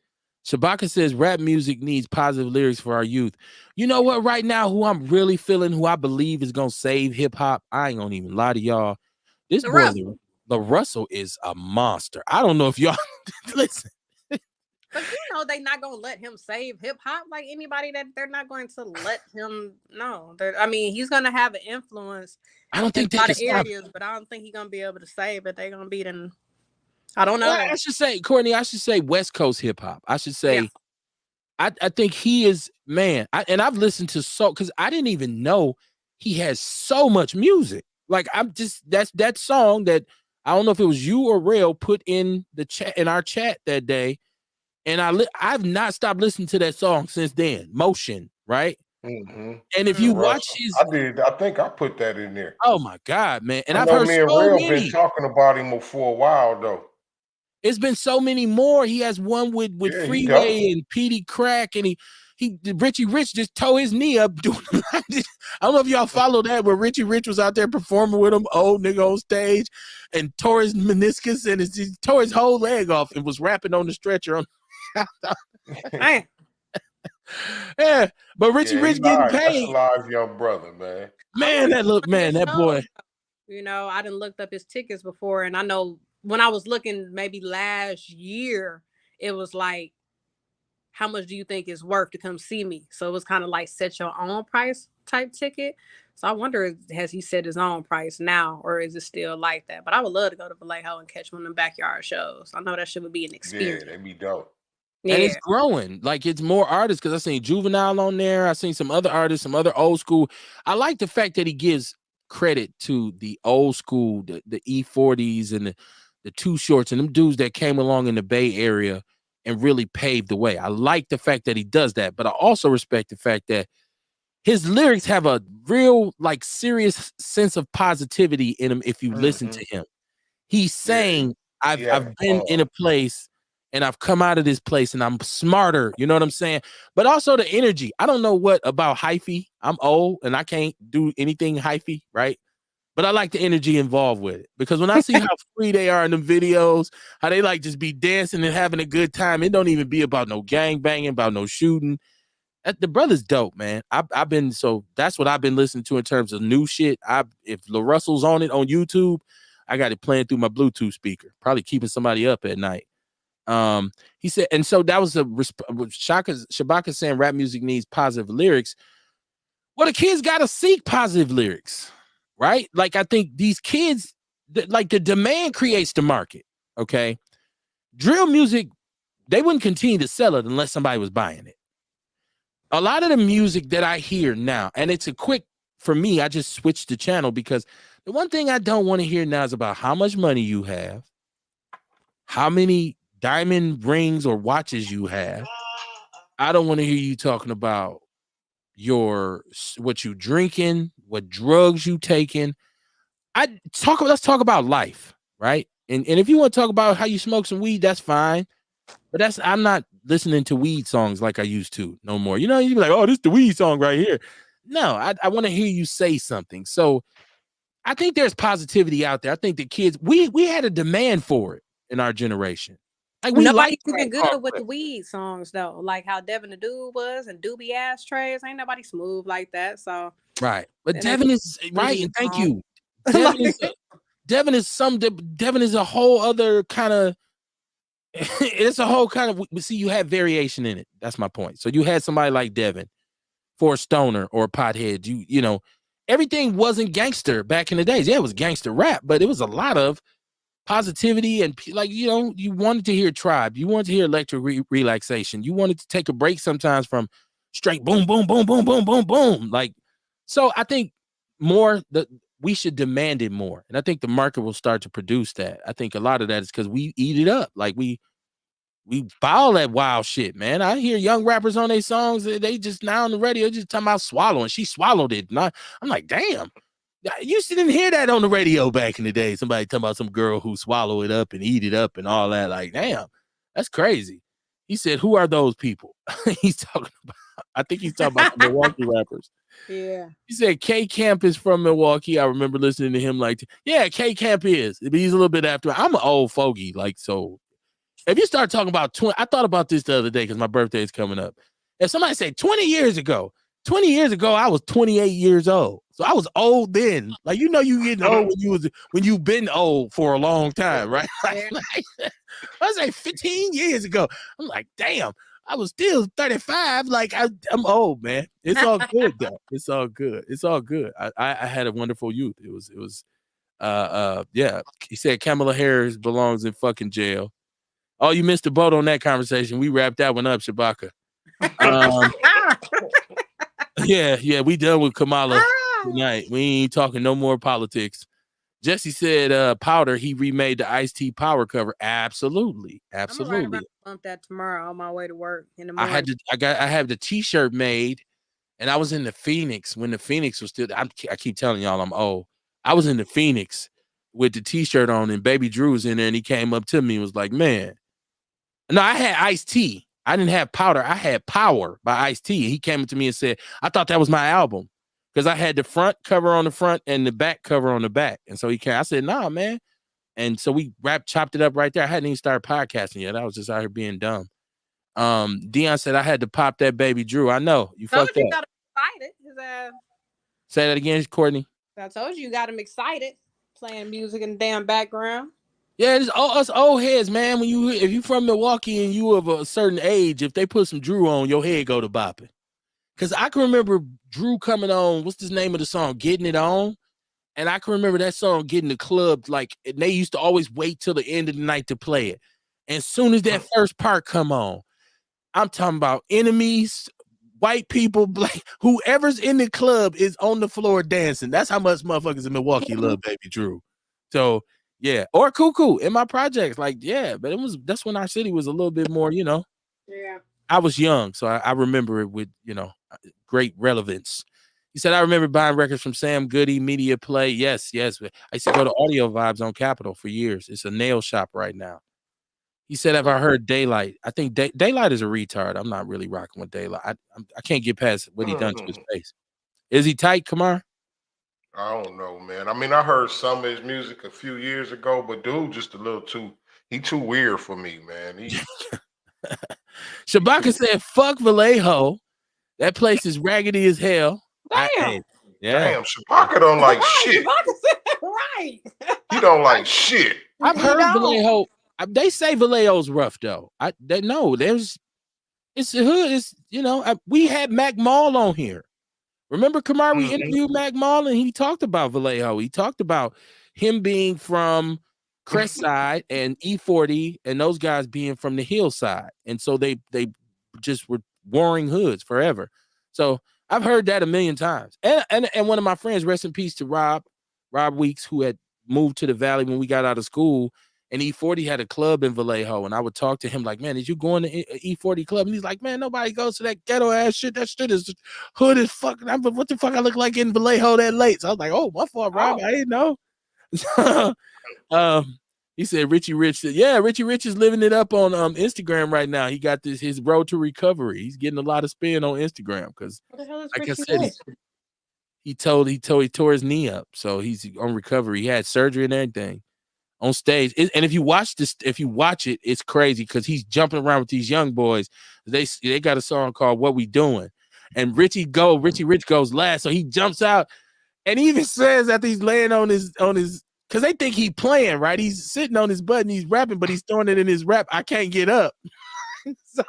Shabaka says rap music needs positive lyrics for our youth. You know what? Right now, who I'm really feeling, who I believe is going to save hip hop, I ain't going to even lie to y'all. This boy, the Russell is a monster. I don't know if y'all listen. But they're not gonna let him save hip hop. Like anybody that they're not going to let him. No, I mean he's gonna have an influence. I don't think in a lot of areas, but I don't think he's gonna be able to save it. They're gonna beat him. I don't know. Well, I should say, Courtney. I should say West Coast hip hop. I should say. Yeah. I think he is man. And I've listened to because I didn't even know he has so much music. Like I'm just that song that I don't know if it was you or Rail put in the chat in our chat that day, and I've not stopped listening to that song since then. Motion, right? Mm-hmm. And if you watch Russell, his, I did. I think I put that in there. oh my God, man! And I I've know heard me and so Rail been many. talking about him for a while though. It's been so many more. He has one with Yeah, he Freeway and Petey Crack, and Richie Rich just tore his knee up doing. I don't know if y'all follow that, where Richie Rich was out there performing with him, old nigga on stage, and tore his meniscus and he tore his whole leg off and was rapping on the stretcher. Man, Yeah, but Richie Yeah, he Rich getting live. That's a paid. live young brother, man. Man, that look, man, that boy. You know, I done looked up his tickets before, and I know when I was looking maybe last year, it was like, how much do you think it's worth to come see me? So it was kind of like set your own price type ticket. So I wonder, has he set his own price now, or is it still like that? But I would love to go to Vallejo and catch one of them backyard shows. I know that shit would be an experience. Yeah, they be dope. And Yeah. it's growing. Like it's more artists because I seen Juvenile on there. I seen some other artists, some other old school. I like the fact that he gives credit to the old school, the E40s and the Too Shorts and them dudes that came along in the Bay Area and really paved the way. I like the fact that he does that, but I also respect the fact that his lyrics have a real, like, serious sense of positivity in him if you listen to him. He's saying, I've been in a place and I've come out of this place and I'm smarter. You know what I'm saying? But also the energy. I don't know what about hyphy. I'm old and I can't do anything hyphy, right? But I like the energy involved with it because when I see how free they are in them videos, how they like just be dancing and having a good time, it don't even be about no gang banging, about no shooting. The brother's dope, man. I've been, so that's what I've been listening to in terms of new shit. If La Russell's on it on YouTube, I got it playing through my Bluetooth speaker, probably keeping somebody up at night. He said, and so that was Shabaka saying rap music needs positive lyrics. Well, the kids got to seek positive lyrics, right? Like, I think these kids, like, the demand creates the market, okay? Drill music, they wouldn't continue to sell it unless somebody was buying it. A lot of the music that I hear now, and it's a quick, for me, I just switched the channel because the one thing I don't want to hear now is about how much money you have, how many diamond rings or watches you have. I don't want to hear you talking about what you drinking, what drugs you taking. Let's talk about life, right? And if you want to talk about how you smoke some weed, that's fine. But I'm not listening to weed songs like I used to no more. You know, you'd be like, oh, this is the weed song right here. No, I want to hear you say something. So I think there's positivity out there. I think the kids, we had a demand for it in our generation. Like Nobody's even good with the weed songs though. Like how Devin the Dude was and Doobie Ashtrays. Ain't nobody smooth like that. So right. But Devin is right, and thank you. Devin is a whole other kind of it's a whole kind of, see, you have variation in it. That's my point. So you had somebody like Devin for a stoner or a pothead. You know, everything wasn't gangster back in the days. Yeah, it was gangster rap, but it was a lot of positivity and, like, you know, you wanted to hear Tribe. You wanted to hear electric relaxation. You wanted to take a break sometimes from straight boom, boom, boom, boom, boom, boom, boom. Like, so I think we should demand it more. And I think the market will start to produce that. I think a lot of that is because we eat it up. Like we follow that wild shit, man. I hear young rappers on their songs, they just now on the radio just talking about swallowing. She swallowed it. And I'm like, damn. You didn't hear that on the radio back in the day. Somebody talking about some girl who swallow it up and eat it up and all that. Like, damn, that's crazy. He said, who are those people? He's talking about, I think he's talking about the Milwaukee rappers. Yeah. He said K Camp is from Milwaukee. I remember listening to him like, yeah, K Camp is. He's a little bit after. I'm an old fogey. Like, so if you start talking about 20, I thought about this the other day because my birthday is coming up. If somebody said 20 years ago, I was 28 years old. So I was old then. Like, you know, you getting old when you've been old for a long time, right? Like, I say 15 years ago. I'm like, damn, I was still 35. Like, I'm old, man. It's all good though. It's all good. It's all good. I had a wonderful youth. It was yeah. He said Kamala Harris belongs in fucking jail. Oh, you missed the boat on that conversation. We wrapped that one up, Shabaka. Yeah, we done with Kamala. tonight. We ain't talking no more politics. Jesse said, Powder, he remade the Ice-T Power cover. Absolutely. I'm gonna ride around Absolutely. and bump that tomorrow on my way to work in the I morning. have the t-shirt made, and I was in the Phoenix when the Phoenix was still, I keep telling y'all I'm old. I was in the Phoenix with the t-shirt on, and Baby Drew was in there, and he came up to me and was like, man. No, I had Ice-T. I didn't have Powder. I had Power by Ice-T. He came up to me and said, I thought that was my album. Because I had the front cover on the front and the back cover on the back. And so he came. I said, nah, man. And so we chopped it up right there. I hadn't even started podcasting yet. I was just out here being dumb. Dion said I had to pop that Baby Drew. I know. You Told fucked you up. got him excited. Say that again, Courtney. I told you got him excited playing music in the damn background. Yeah, it's us old heads, man. If you from Milwaukee and you of a certain age, if they put some Drew on, your head go to bopping. Because I can remember Drew coming on, what's the name of the song? Getting It On. And I can remember that song getting the club, like, and they used to always wait till the end of the night to play it. And as soon as that first part come on, I'm talking about enemies, white people, black, whoever's in the club is on the floor dancing. That's how much motherfuckers in Milwaukee love Baby Drew. So, yeah. Or Cuckoo in my projects. Like, yeah, but that's when our city was a little bit more, Yeah. I was young, so I remember it with, great relevance. He said, I remember buying records from Sam Goody, Media Play. Yes. I used to go to Audio Vibes on Capitol for years. It's a nail shop right now. He said, have I heard Daylight? I think Daylight is a retard. I'm not really rocking with Daylight. I can't get past what he done to his face. Is he tight, Kamar? I don't know, man. I mean, I heard some of his music a few years ago, but dude just a little too weird for me, man. Shabaka said, fuck Vallejo. That place is raggedy as hell. Damn. Damn, Shabaka don't like shit. Right. He don't like shit. I've heard Vallejo. They say Vallejo's rough though. It's a hood. We had Mac Mall on here. Remember, Kamar, we interviewed Mac Mall and he talked about Vallejo. He talked about him being from Crestside and E40 and those guys being from the hillside. And so they just were warring hoods forever. So I've heard that a million times. And one of my friends, rest in peace to Rob Weeks, who had moved to the Valley when we got out of school. And E40 had a club in Vallejo, and I would talk to him like, man, did you go in the E40 club? And he's like, man, nobody goes to that ghetto ass shit. That shit is hood as fuck. What the fuck I look like in Vallejo that late? So I was like, oh, my fault, Rob. I didn't know. He said Richie Rich said, yeah, Richie Rich is living it up on Instagram right now. He got his road to recovery. He's getting a lot of spin on Instagram because, like I said, he tore his knee up, so he's on recovery. He had surgery and everything. On stage, and if you watch it, it's crazy because he's jumping around with these young boys. They got a song called "What We Doing," and Richie Rich goes last, so he jumps out, and he even says that he's laying on his because they think he playing, right? He's sitting on his butt and he's rapping, but he's throwing it in his rap. I can't get up. So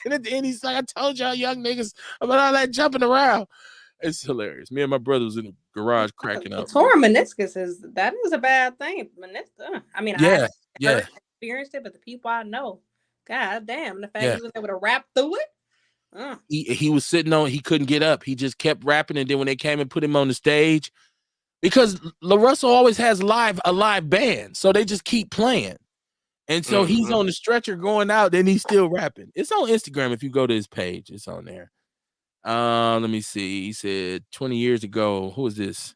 then at the end, he's like, "I told y'all young niggas about all that jumping around." It's hilarious. Me and my brother was in the garage cracking up. Torn meniscus is a bad thing. I mean, I experienced it, but the people I know, god damn, the fact he was able to rap through it. He was sitting on, he couldn't get up. He just kept rapping, and then when they came and put him on the stage, because La Russell always has a live band, so they just keep playing. And so he's on the stretcher going out, and he's still rapping. It's on Instagram if you go to his page. It's on there. Let me see. He said 20 years ago. Who is this?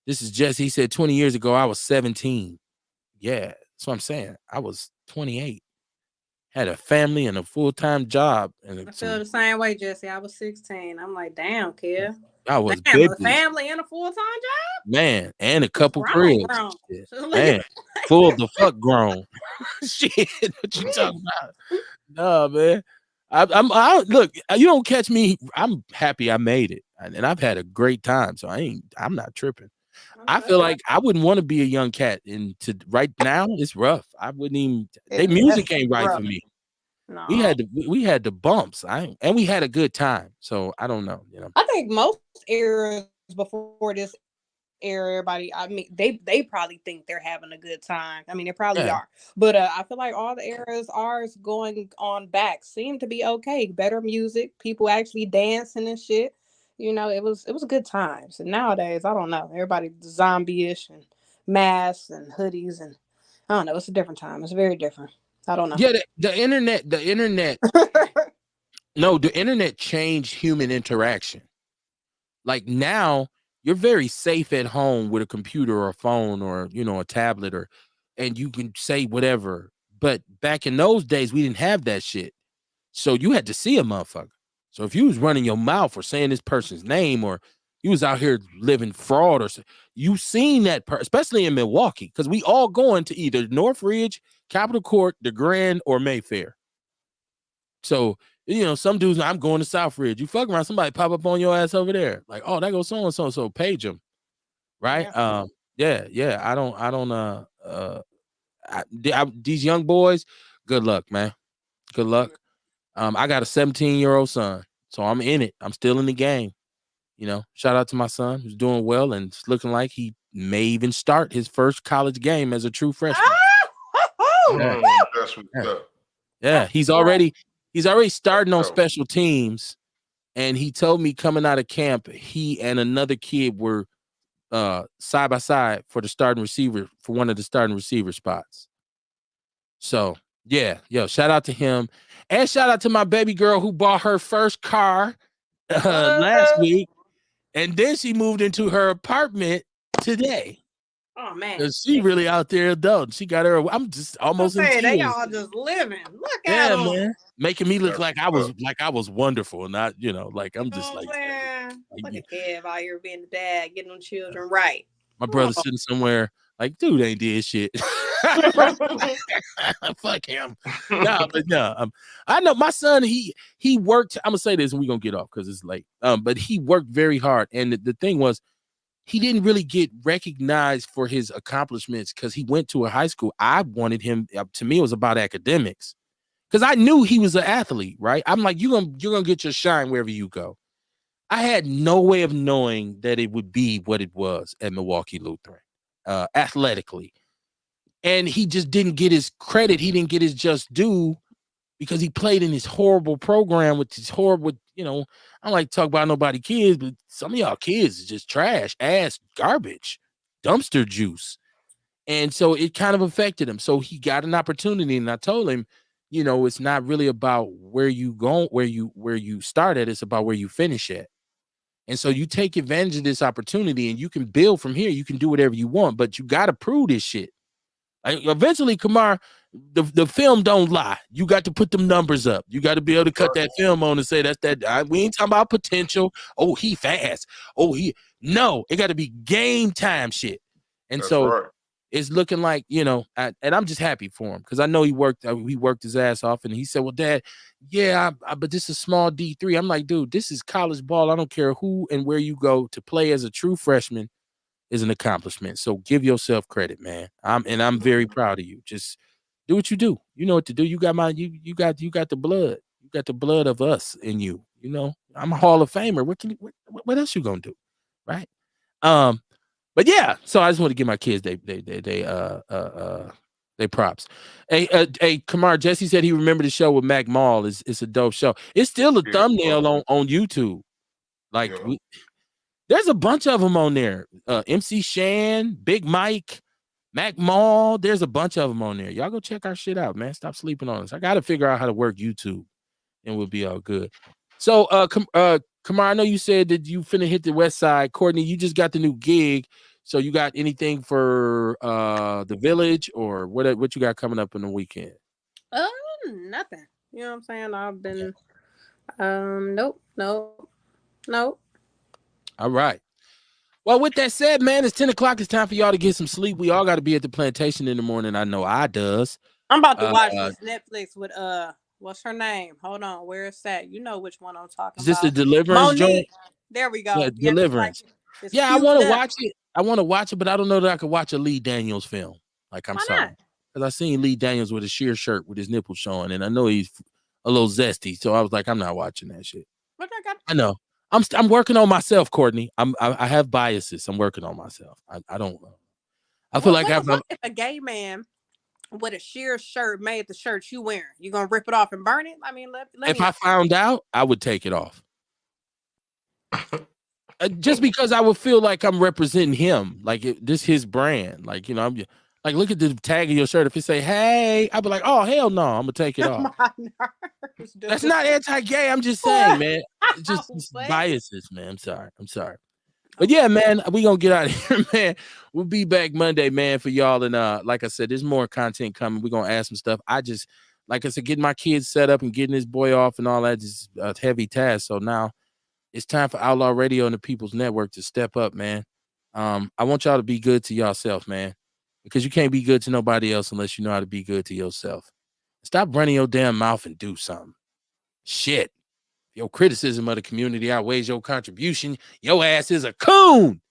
This is Jesse. He said 20 years ago, I was 17. Yeah, that's what I'm saying. I was 28. Had a family and a full-time job. And I feel the same way, Jesse. I was 16. I'm like, damn, kid. I was a family and a full-time job? Man, and a couple cribs. Man, full the fuck grown. Shit, what you talking about? No, man. I look, you don't catch me. I'm happy I made it, and I've had a great time. So I'm not tripping. I feel like I wouldn't want to be a young cat, and right now it's rough. I wouldn't even. They music ain't right for me. No. We had the bumps. And we had a good time. So I don't know. I think most eras before this era, everybody, I mean, they probably think they're having a good time. I mean, they probably are, but I feel like all the eras ours going on back seem to be okay. Better music, people actually dancing and shit. You know, it was good times. And nowadays, I don't know. Everybody zombie-ish and masks and hoodies and I don't know. It's a different time. It's very different. I don't know. Yeah, the internet. No, the internet changed human interaction. Like now, you're very safe at home with a computer or a phone or a tablet and you can say whatever. But back in those days, we didn't have that shit. So you had to see a motherfucker. So if you was running your mouth or saying this person's name or you was out here living fraud or you seen that especially in Milwaukee, because we all going to either Northridge, Capitol Court, the Grand, or Mayfair. So some dudes, I'm going to Southridge. You fuck around, somebody pop up on your ass over there. Like, oh, that goes so and so. So page them, right? Yeah. I don't. These young boys, good luck, man. Good luck. I got a 17-year-old son, so I'm in it. I'm still in the game. Shout out to my son who's doing well and it's looking like he may even start his first college game as a true freshman. That's what's up. Yeah, he's already starting on special teams, and he told me coming out of camp, he and another kid were side by side for one of the starting receiver spots. So yeah, shout out to him, and shout out to my baby girl who bought her first car last week, and then she moved into her apartment today. Oh man, she really out there adult. She got her. I'm just almost in tears. They all just living. Look at them, man. Making me look like I was wonderful, not like I'm just look at Kev out here being the dad, getting them children right. My brother's sitting somewhere like, dude ain't did shit. Fuck him. I know my son. He worked. I'm gonna say this, and we're gonna get off because it's late. But he worked very hard, and the thing was, he didn't really get recognized for his accomplishments because he went to a high school. I wanted him. To me, it was about academics because I knew he was an athlete, right? I'm like, you're gonna get your shine wherever you go. I had no way of knowing that it would be what it was at Milwaukee Lutheran, athletically, and he just didn't get his credit. He didn't get his just due because he played in this horrible program with this horrible. I don't like to talk about nobody kids, but some of y'all kids is just trash, ass, garbage, dumpster juice. And so it kind of affected him. So he got an opportunity, and I told him, it's not really about where you go, where you start at, it's about where you finish at. And so you take advantage of this opportunity and you can build from here. You can do whatever you want, but you got to prove this shit. Eventually, Kamar, the film don't lie. You got to put them numbers up. You got to be able to cut that film on and say that's that. We ain't talking about potential. Oh, he fast. Oh, no. It got to be game time shit. And it's looking like and I'm just happy for him because I know he worked his ass off. And he said, "Well, Dad, yeah, but this is small D3." I'm like, dude, this is college ball. I don't care who and where you go to play as a true freshman. Is an accomplishment. So give yourself credit, man. I'm very proud of you. Just do what you do. You know what to do. You got you got the blood. You got the blood of us in you. I'm a Hall of Famer. What else you gonna do? Right? But yeah, so I just want to give my kids they props. Hey, Kamar, Jesse said he remembered the show with Mac Mall. It's a dope show. It's still a thumbnail on YouTube. Like there's a bunch of them on there. MC Shan, Big Mike, Mac Mall. There's a bunch of them on there. Y'all go check our shit out, man. Stop sleeping on us. I got to figure out how to work YouTube, and we'll be all good. So, Kamar, I know you said that you finna hit the West Side. Courtney, you just got the new gig. So you got anything for the Village or what you got coming up in the weekend? Nothing. You know what I'm saying? I've been nope. All right. Well, with that said, man, it's 10 o'clock. It's time for y'all to get some sleep. We all got to be at the plantation in the morning. I know I does. I'm about to watch this Netflix with what's her name? Hold on, where is that? You know which one I'm talking about. Is this the Deliverance joint? There we go. Yeah, Deliverance. I want to watch it. I want to watch it, but I don't know that I could watch a Lee Daniels film. Like, I'm sorry. Because I seen Lee Daniels with a sheer shirt with his nipples showing, and I know he's a little zesty. So I was like, I'm not watching that shit. I know. I'm working on myself, Courtney. I have biases. I'm working on myself. I don't. I feel like if a gay man with a sheer shirt made the shirt you wearing, you gonna rip it off and burn it? I mean, if I found out, I would take it off. Just because I would feel like I'm representing him, like this his brand. Like, you know, I'm like, look at the tag of your shirt. If it say, hey, I'd be like, oh, hell no, I'm gonna take it off. My nerves, dude. That's not anti-gay. I'm just saying, man. It's just What? biases, man. I'm sorry. But yeah, man, we gonna get out of here, man. We'll be back Monday, man, for y'all. And like I said, there's more content coming. We're gonna add some stuff. Like I said, getting my kids set up and getting this boy off and all that is a heavy task. So now it's time for Outlaw Radio and the People's Network to step up, man. I want y'all to be good to yourself, man, because you can't be good to nobody else unless you know how to be good to yourself. Stop running your damn mouth and do something. Shit. Your criticism of the community outweighs your contribution. Your ass is a coon.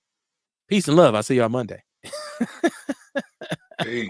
Peace and love. I'll see y'all Monday. Peace.